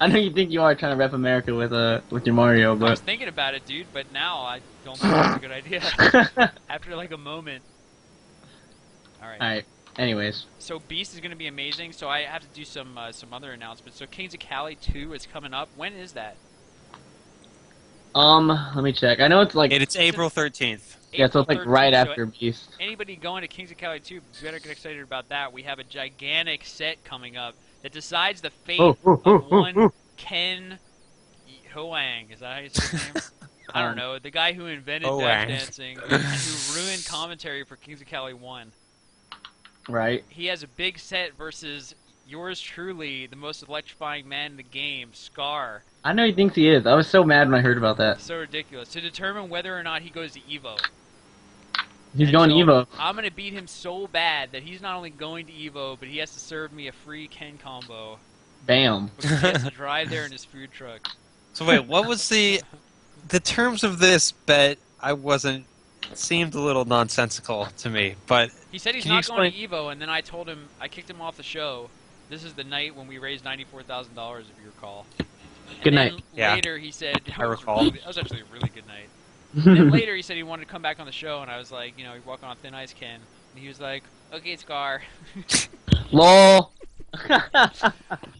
I know you think you are trying to rep America with your Mario, I was but thinking about it, dude, but now I don't think that's a good idea. After like a moment. All right. all right. Anyways, So Beast is going to be amazing. So I have to do some other announcements. So Kings of Cali 2 is coming up. When is that? let me check. I know it's like it's April 13th. yeah, so it's like April right 13th. after Beast. Anybody going to Kings of Cali 2, better get excited about that. We have a gigantic set coming up that decides the fate of one Ken Hoang. Is that how you say his name? I don't know. The guy who invented dash dancing and who ruined commentary for Kings of Cali 1. Right. He has a big set versus yours truly, the most electrifying man in the game, Scar. I know he thinks he is. I was so mad when I heard about that. So ridiculous. To determine whether or not he goes to Evo. He's And going so Evo. I'm going to beat him so bad that he's not only going to Evo, but he has to serve me a free Ken combo. Bam. Because he has to drive there in his food truck. So wait, what was the terms of this bet? Seemed a little nonsensical to me, but He said he's can you not going to explain- Evo, and then I told him, I kicked him off the show. This is the night when we raised $94,000, if you recall. Good And night. then Yeah. later he said, I recall. That was actually a really good night. And then later he said he wanted to come back on the show, and I was like, you're walking on thin ice, Ken. And he was like, okay, Scar. LOL.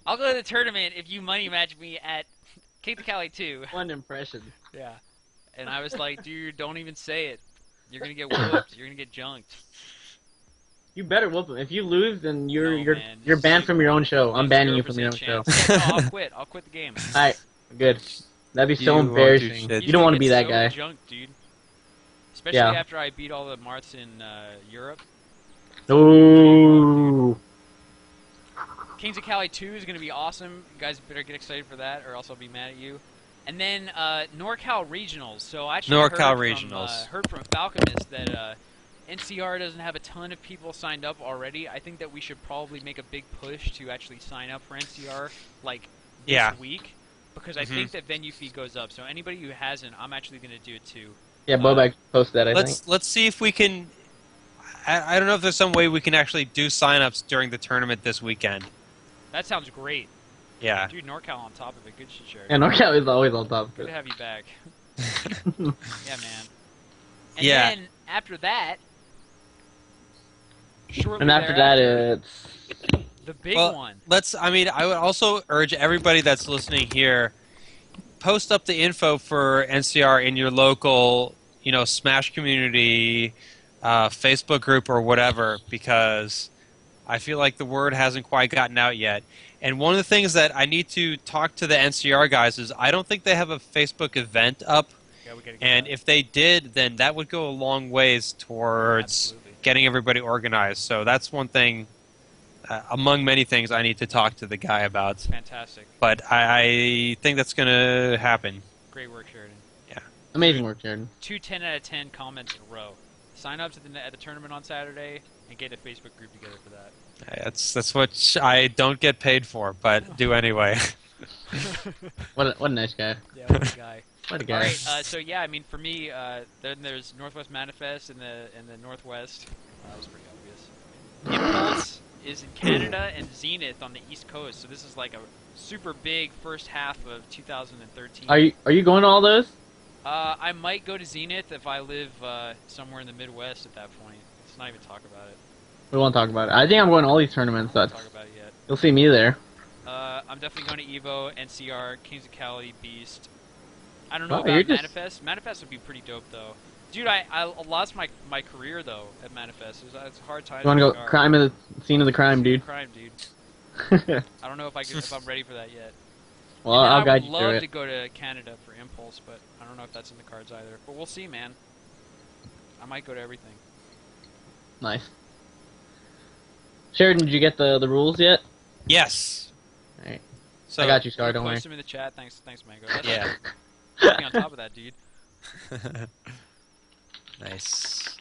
I'll go to the tournament if you money match me at King of Cali 2. One impression. Yeah. And I was like, dude, don't even say it. You're gonna get whooped. You're gonna get junked. You better whoop him. If you lose, then you're No, man. you're banned from your own show. I'm banning you from your own 0% show. chance. Yeah, no, I'll quit. I'll quit the game. Alright, good. That'd be You so won't do embarrassing. shit. You don't want to be that so guy. Junked, dude. Especially after I beat all the Marths in Europe. Ooh. Kings of Cali 2 is going to be awesome. You guys better get excited for that, or else I'll be mad at you. And then NorCal Regionals. So I actually heard from Falconist that NCR doesn't have a ton of people signed up already. I think that we should probably make a big push to actually sign up for NCR like this week, because I think that venue fee goes up. So anybody who hasn't, I'm actually going to do it too. Yeah, Bobak posted that, I think. Let's see if we can... I don't know if there's some way we can actually do signups during the tournament this weekend. That sounds great. Yeah. Dude, NorCal on top of it. Good shit, Sheridan. Yeah, NorCal is always on top of it. Good to have you back. Yeah, man. And then, after that... And after that, it's... the big one. I would also urge everybody that's listening here, post up the info for NCR in your local, Smash community, Facebook group or whatever, because I feel like the word hasn't quite gotten out yet. And one of the things that I need to talk to the NCR guys is I don't think they have a Facebook event up. Yeah, and if they did, then that would go a long ways towards getting everybody organized. So that's one thing, among many things, I need to talk to the guy about. Fantastic. But I think that's going to happen. Great work, Sheridan. Yeah. Amazing work, Sheridan. 2 10 out of 10 comments in a row. Sign up at the tournament on Saturday and get a Facebook group together for that. That's what I don't get paid for, but do anyway. What a nice guy. Yeah, what a guy. What a guy. All right, so yeah, I mean, for me, then there's Northwest Manifest in the Northwest. That was pretty obvious. Impulse is in Canada and Zenith on the East Coast. So this is like a super big first half of 2013. Are you going to all those? I might go to Zenith if I live somewhere in the Midwest at that point. Let's not even talk about it. We won't talk about it. I think I'm going to all these tournaments. Talk about it yet. You'll see me there. I'm definitely going to EVO, NCR, Kings of Cali, Beast. I don't know about Manifest. Manifest would be pretty dope, though. Dude, I lost my career, though, at Manifest. It's a hard time. You want to go scene of the crime, dude? Crime, dude. I don't know if I'm ready for that yet. Well, I'll guide you through it. I would love to go to Canada for Impulse, but I don't know if that's in the cards either. But we'll see, man. I might go to everything. Nice. Sheridan, did you get the rules yet? Yes. Alright. So I got you, Scar, don't worry. Post them in the chat. Thanks, Mango. Yeah. Be on top of that, dude. Nice.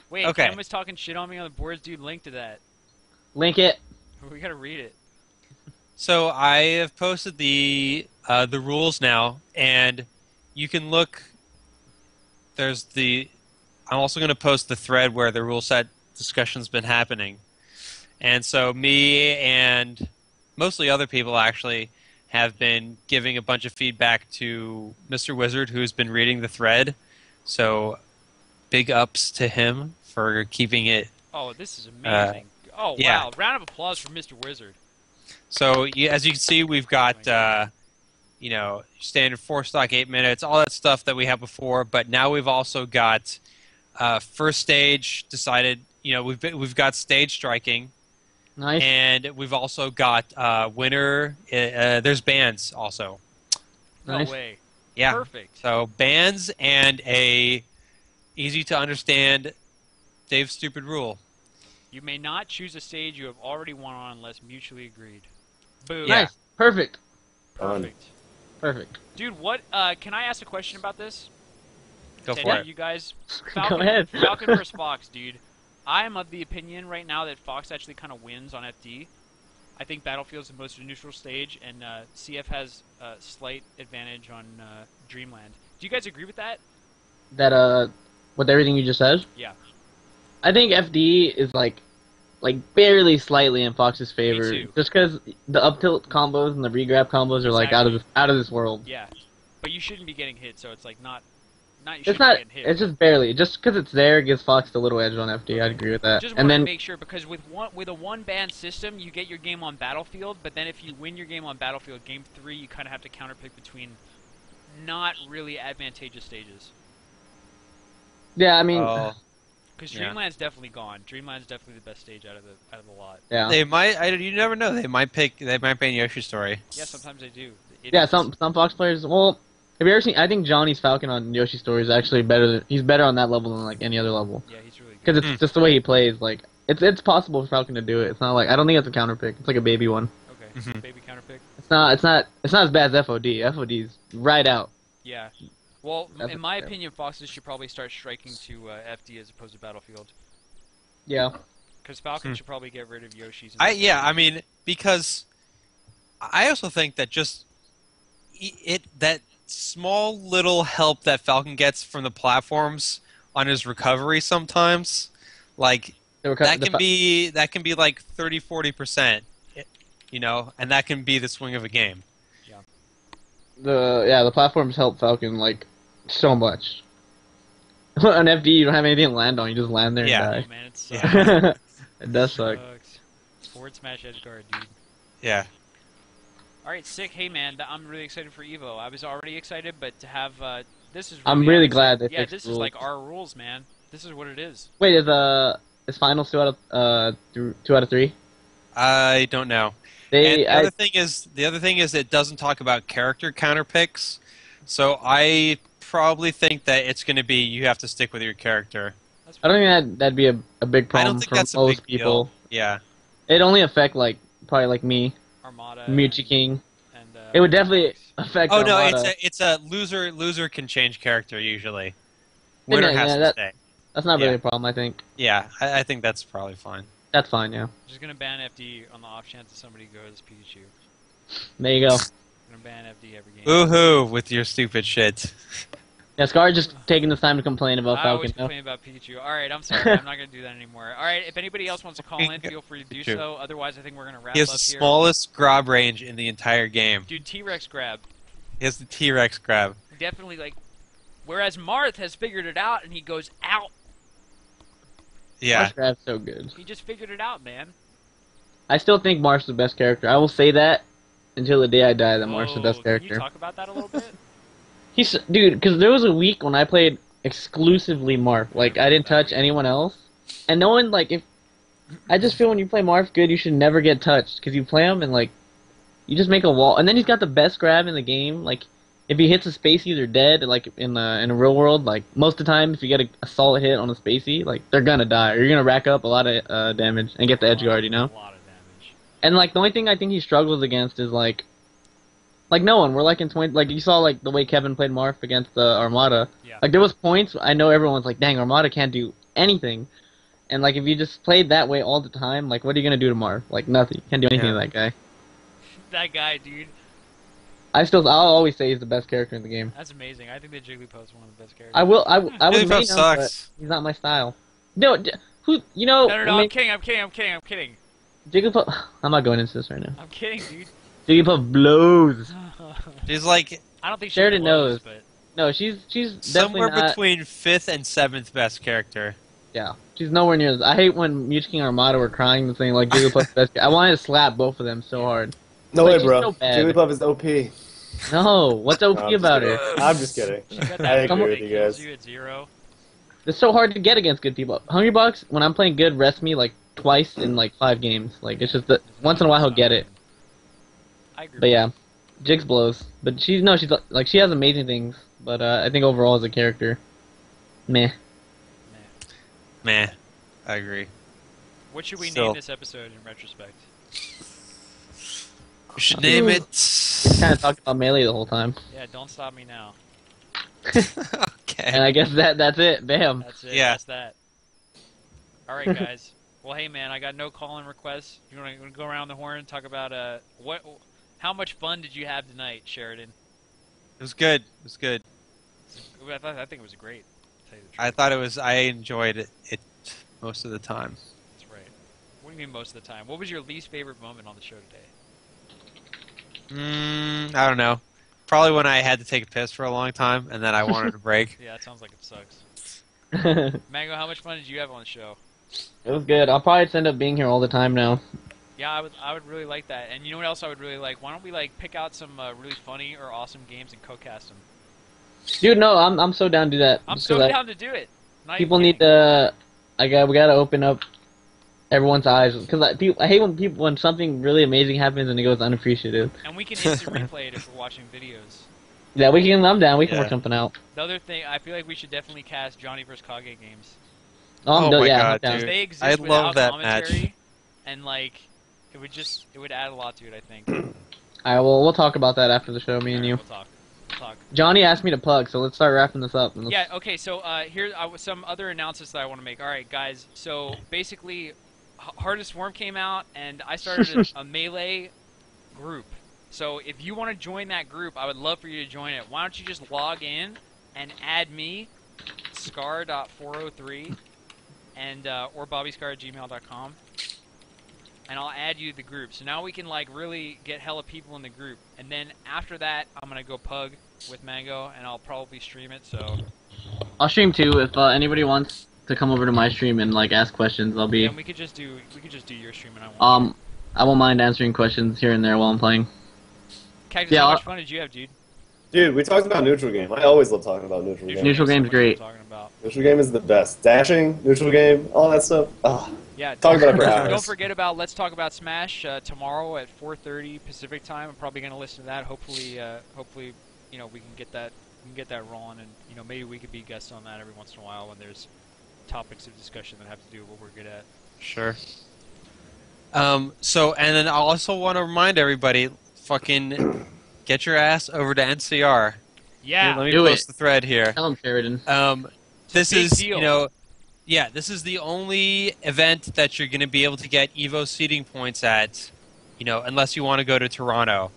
Wait, okay. Ken was talking shit on me on the boards, dude. Link to that. Link it. We gotta read it. So I have posted the rules now, and you can look. I'm also going to post the thread where the rule set discussion's been happening, and so me and mostly other people actually have been giving a bunch of feedback to Mr. Wizard, who's been reading the thread. So big ups to him for keeping it. Oh, this is amazing. Oh, yeah. Wow. Round of applause for Mr. Wizard. So as you can see, we've got standard 4-stock 8 minutes, all that stuff that we had before. But now we've also got first stage decided. We've got stage striking. Nice. And we've also got winner. There's bands also. Nice. No way. Yeah. Perfect. So bands and a easy to understand Dave's stupid rule. You may not choose a stage you have already won on unless mutually agreed. Boom. Yeah. Nice. Perfect. Perfect. Perfect. Dude, what? Can I ask a question about this? Go for it. You guys. Go ahead. Falcon versus Fox, dude. I am of the opinion right now that Fox actually kind of wins on FD. I think Battlefield's the most neutral stage, and CF has a slight advantage on Dreamland. Do you guys agree with that? That with everything you just said? Yeah. I think FD is like barely slightly in Fox's favor, Me too. just because the up tilt combos and the regrab combos are like out of this world. Yeah, but you shouldn't be getting hit, so it's like not. It's not. It's just barely. Just because it's there gives Fox the little edge on FD. I'd agree with that. Just want to make sure, because with a one-ban system, you get your game on Battlefield, but then if you win your game on Battlefield, game 3, you kind of have to counterpick between not really advantageous stages. Yeah, I mean. Because Dreamland's definitely gone. Dreamland's definitely the best stage out of the lot. Yeah. They might. You never know. They might ban Yoshi Story. Yeah, sometimes they do. Yeah, some Fox players. Well, Have you ever seen? I think Johnny's Falcon on Yoshi Story is actually better. He's better on that level than like any other level. Yeah, he's really good. Because it's just the way he plays. Like it's possible for Falcon to do it. It's not like I don't think it's a counter pick. It's like a baby one. Okay, baby counter pick. It's not as bad as FOD. FOD's right out. Yeah. Well, That's in my fair. opinion, Foxes should probably start striking to FD as opposed to Battlefield. Yeah. Because Falcon should probably get rid of Yoshi's. I mean, because I also think that just that small little help that Falcon gets from the platforms on his recovery sometimes, like that can be like 30-40%, you know, and that can be the swing of a game. The platforms help Falcon like so much. On FD, you don't have anything to land on. You just land there and die. Oh, man, it sucks. It does suck. Forward smash edge guard, dude. Yeah. All right, sick. Hey, man, I'm really excited for Evo. I was already excited, but to have this is. Really I'm really glad they yeah, fixed this rules. is like our rules, man. This is what it is. Wait, is finals 2 out of 2 out of 3? I don't know. And the other thing is it doesn't talk about character counter picks, so I probably think that it's going to be you have to stick with your character. I don't think that'd be a big I problem don't think for that's a most big people. deal. Yeah. It'd only affect like probably like me, Armada, Muchi King. and It would definitely affect. Oh no, Armada. it's a loser. Loser can change character usually. Winner has to stay. That's not really Yeah. a problem, I think. Yeah, I think that's probably fine. That's fine, yeah. Just gonna ban FD on the off chance that somebody goes Pikachu. There you go. Gonna ban FD every game. Woohoo with your stupid shit. Yeah, Scar just taking this time to complain about I always Falcon. complain about Pikachu. Alright, I'm sorry. I'm not going to do that anymore. Alright, if anybody else wants to call in, feel free to do Pikachu. so. Otherwise, I think we're going to wrap He has up the here. smallest grab range in the entire game. Dude, T-Rex grab. He has the T-Rex grab. Definitely, like... Whereas Marth has figured it out, and he goes out. Yeah. Marsh Grab's so good. He just figured it out, man. I still think Marsh is the best character. I will say that until the day I die that Marsh is the best Can you character. talk about that a little bit? Dude, because there was a week when I played exclusively Marth. Like, I didn't touch anyone else. And no one, like, I just feel when you play Marth good, you should never get touched. Because you play him and, like, you just make a wall. And then he's got the best grab in the game. Like, if he hits a spacey, they're dead. Like, in the real world, like, most of the time, if you get a solid hit on a spacey, like, they're gonna die. Or you're gonna rack up a lot of damage and get the edge guard, you know? A lot of damage. And, like, the only thing I think he struggles against is, like no one. We're like in 20. Like you saw, like the way Kevin played Marth against the Armada. Yeah. Like there was points. I know everyone's like, "Dang, Armada can't do anything." And like if you just played that way all the time, like what are you gonna do to Marth? Like nothing. You can't do anything to that guy. That guy, dude. I'll always say he's the best character in the game. That's amazing. I think that Jigglypuff's one of the best characters. I would Jigglypuff main him, sucks. but he's not my style. No, who you know? No, I I'm kidding. Jigglypuff. I'm not going into this right now. I'm kidding, dude. Jigglypuff blows. He's like I don't think she Sheridan blows, knows. but No, she's definitely somewhere not. between 5th and 7th best character. Yeah, she's nowhere near. I hate when Mewtwo King and Armada were crying and saying like Jigglypuff's best. I wanted to slap both of them so hard. No Like, way, she's bro. so bad. Jigglypuff is OP. No, what's OP No, I'm just about kidding. her? I'm just kidding. she got I that agree that with you kills guys. you at 0. It's so hard to get against good people. Hungrybox, when I'm playing good, rests me like twice in like 5 games. Like it's just that once in a while he'll get it. I agree. But yeah, Jigs blows. But she's like she has amazing things. But I think overall as a character, meh. Meh. I agree. What should we Still. name this episode in retrospect? We should name it. Kind of talked about Melee the whole time. Yeah, don't stop me now. Okay. And I guess that's it. Bam. That's it. Yeah. That's that. All right, guys. Well, hey, man, I got no call-in requests. You want to go around the horn and talk about how much fun did you have tonight, Sheridan? It was good. It was good. I think it was great. To tell you the truth. I thought it was. I enjoyed it most of the time. That's right. What do you mean most of the time? What was your least favorite moment on the show today? I don't know. Probably when I had to take a piss for a long time and then I wanted a break. Yeah, it sounds like it sucks. Mango, how much fun did you have on the show? It was good. I'll probably just end up being here all the time now. Yeah, I would really like that. And you know what else I would really like? Why don't we like pick out some really funny or awesome games and co-cast them? Dude, no, I'm so down to do that. I'm Just so 'cause down to do it. Not people even need to. We gotta open up everyone's eyes because I hate when something really amazing happens and it goes unappreciative. kidding. And we can instant replay it if we're watching videos. Yeah, we can. I'm down. We can Yeah. work something out. The other thing, I feel like we should definitely cast Johnny vs. Kage games. Oh my God, I'm down. dude. They exist I without love that commentary, match. and like, it would add a lot to it, I think. Alright, well, we'll talk about that after the show, me and you. We'll talk. Johnny asked me to plug, so let's start wrapping this up. Yeah, okay, so here some other announcements that I want to make. Alright, guys, so basically, Heart of Swarm came out, and I started a Melee group. So if you want to join that group, I would love for you to join it. Why don't you just log in and add me, scar.403, and or bobbyscar@gmail.com, and I'll add you to the group. So now we can like really get hella people in the group. And then after that, I'm gonna go pug with Mango, and I'll probably stream it. So I'll stream too if anybody wants to come over to my stream and like ask questions. I'll be. and we could just do your stream, and I won't. I won't mind answering questions here and there while I'm playing. Cactus, how much fun did you have, dude? Dude, we talked about neutral game. I always love talking about neutral game. Neutral game's great. Neutral game is the best. Dashing, neutral game, all that stuff. Yeah, talk about it for don't hours. forget about Let's Talk About Smash tomorrow at 4:30 Pacific time. I'm probably gonna listen to that. Hopefully, you know, we can get that rolling, and you know, maybe we could be guests on that every once in a while when there's topics of discussion that have to do with what we're good at. Sure. So, and then I also want to remind everybody, fucking get your ass over to NCR. Yeah, let me post the thread here. Tell him, Sheridan. This Big is, deal. you know, yeah, this is the only event that you're going to be able to get EVO seating points at, you know, unless you want to go to Toronto.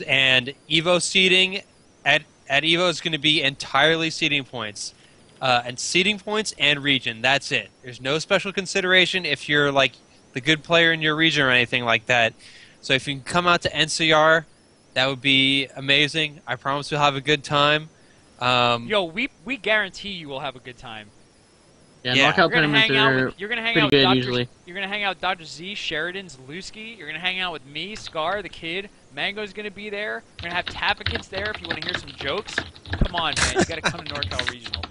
And EVO seating at EVO is going to be entirely seating points. And seating points and region, that's it. There's no special consideration if you're like the good player in your region or anything like that. So if you can come out to NCR, that would be amazing. I promise you'll have a good time. Yo, we guarantee you will have a good time. Yeah, knockout tournaments are you're gonna hang pretty out good with usually. You're gonna hang out with Dr. Z, Sheridan, Zaluski. You're gonna hang out with me, Scar, the kid. Mango's gonna be there. We're gonna have Tapikins there if you want to hear some jokes. Come on, man, you gotta come to NorCal Regional.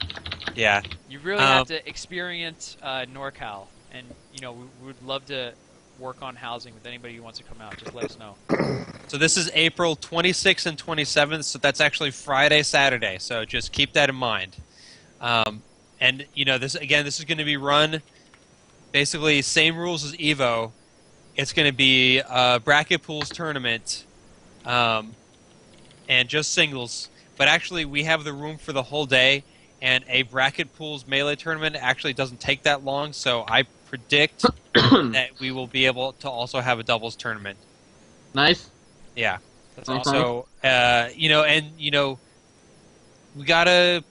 Yeah. You really have to experience NorCal, and you know we would love to work on housing with anybody who wants to come out. Just let us know. So this is April 26th and 27th, so that's actually Friday, Saturday. So just keep that in mind. And you know, this is going to be run basically same rules as EVO. It's going to be a bracket pools tournament, and just singles. But actually, we have the room for the whole day, and a bracket pools melee tournament actually doesn't take that long. So I predict that we will be able to also have a doubles tournament. Nice. Yeah. That's awesome. So, you know, and, you know, we gotta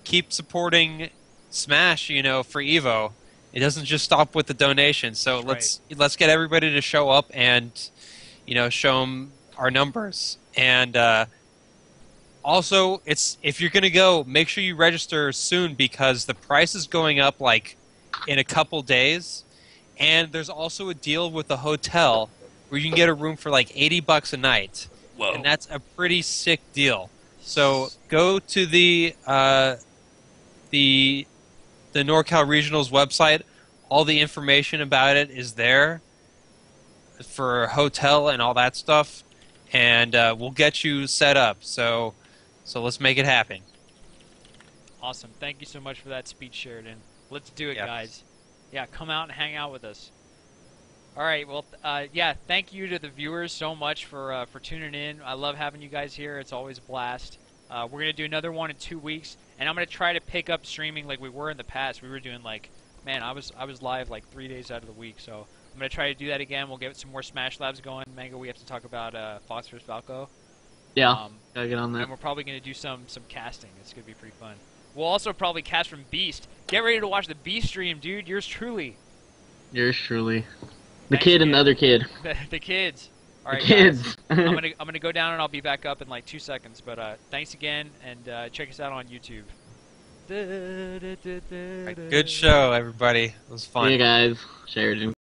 keep supporting Smash, you know, for EVO. It doesn't just stop with the donations. So let's get everybody to show up and, you know, show them our numbers. And also, if you're gonna go, make sure you register soon because the price is going up like in a couple days. And there's also a deal with the hotel where you can get a room for like $80 a night. Whoa. And that's a pretty sick deal. So go to the NorCal Regionals website. All the information about it is there for a hotel and all that stuff. And we'll get you set up. So let's make it happen. Awesome. Thank you so much for that speech, Sheridan. Let's do it, guys. Yeah, come out and hang out with us. All right. Well, yeah. Thank you to the viewers so much for tuning in. I love having you guys here. It's always a blast. We're gonna do another one in 2 weeks, and I'm gonna try to pick up streaming like we were in the past. We were doing like, man, I was live like 3 days out of the week. So I'm gonna try to do that again. We'll get some more Smash Labs going. Mango, we have to talk about Fox vs Falco. Yeah. Gotta get on that. And we're probably gonna do some casting. It's gonna be pretty fun. We'll also probably cast from Beast. Get ready to watch the Beast stream, dude. Yours truly. Yours truly. The kid and the other kid. The kids. All right, the kids. guys. I'm gonna go down and I'll be back up in like 2 seconds. But thanks again, and check us out on YouTube. Good show, everybody. It was fun. Hey guys, Sheridan.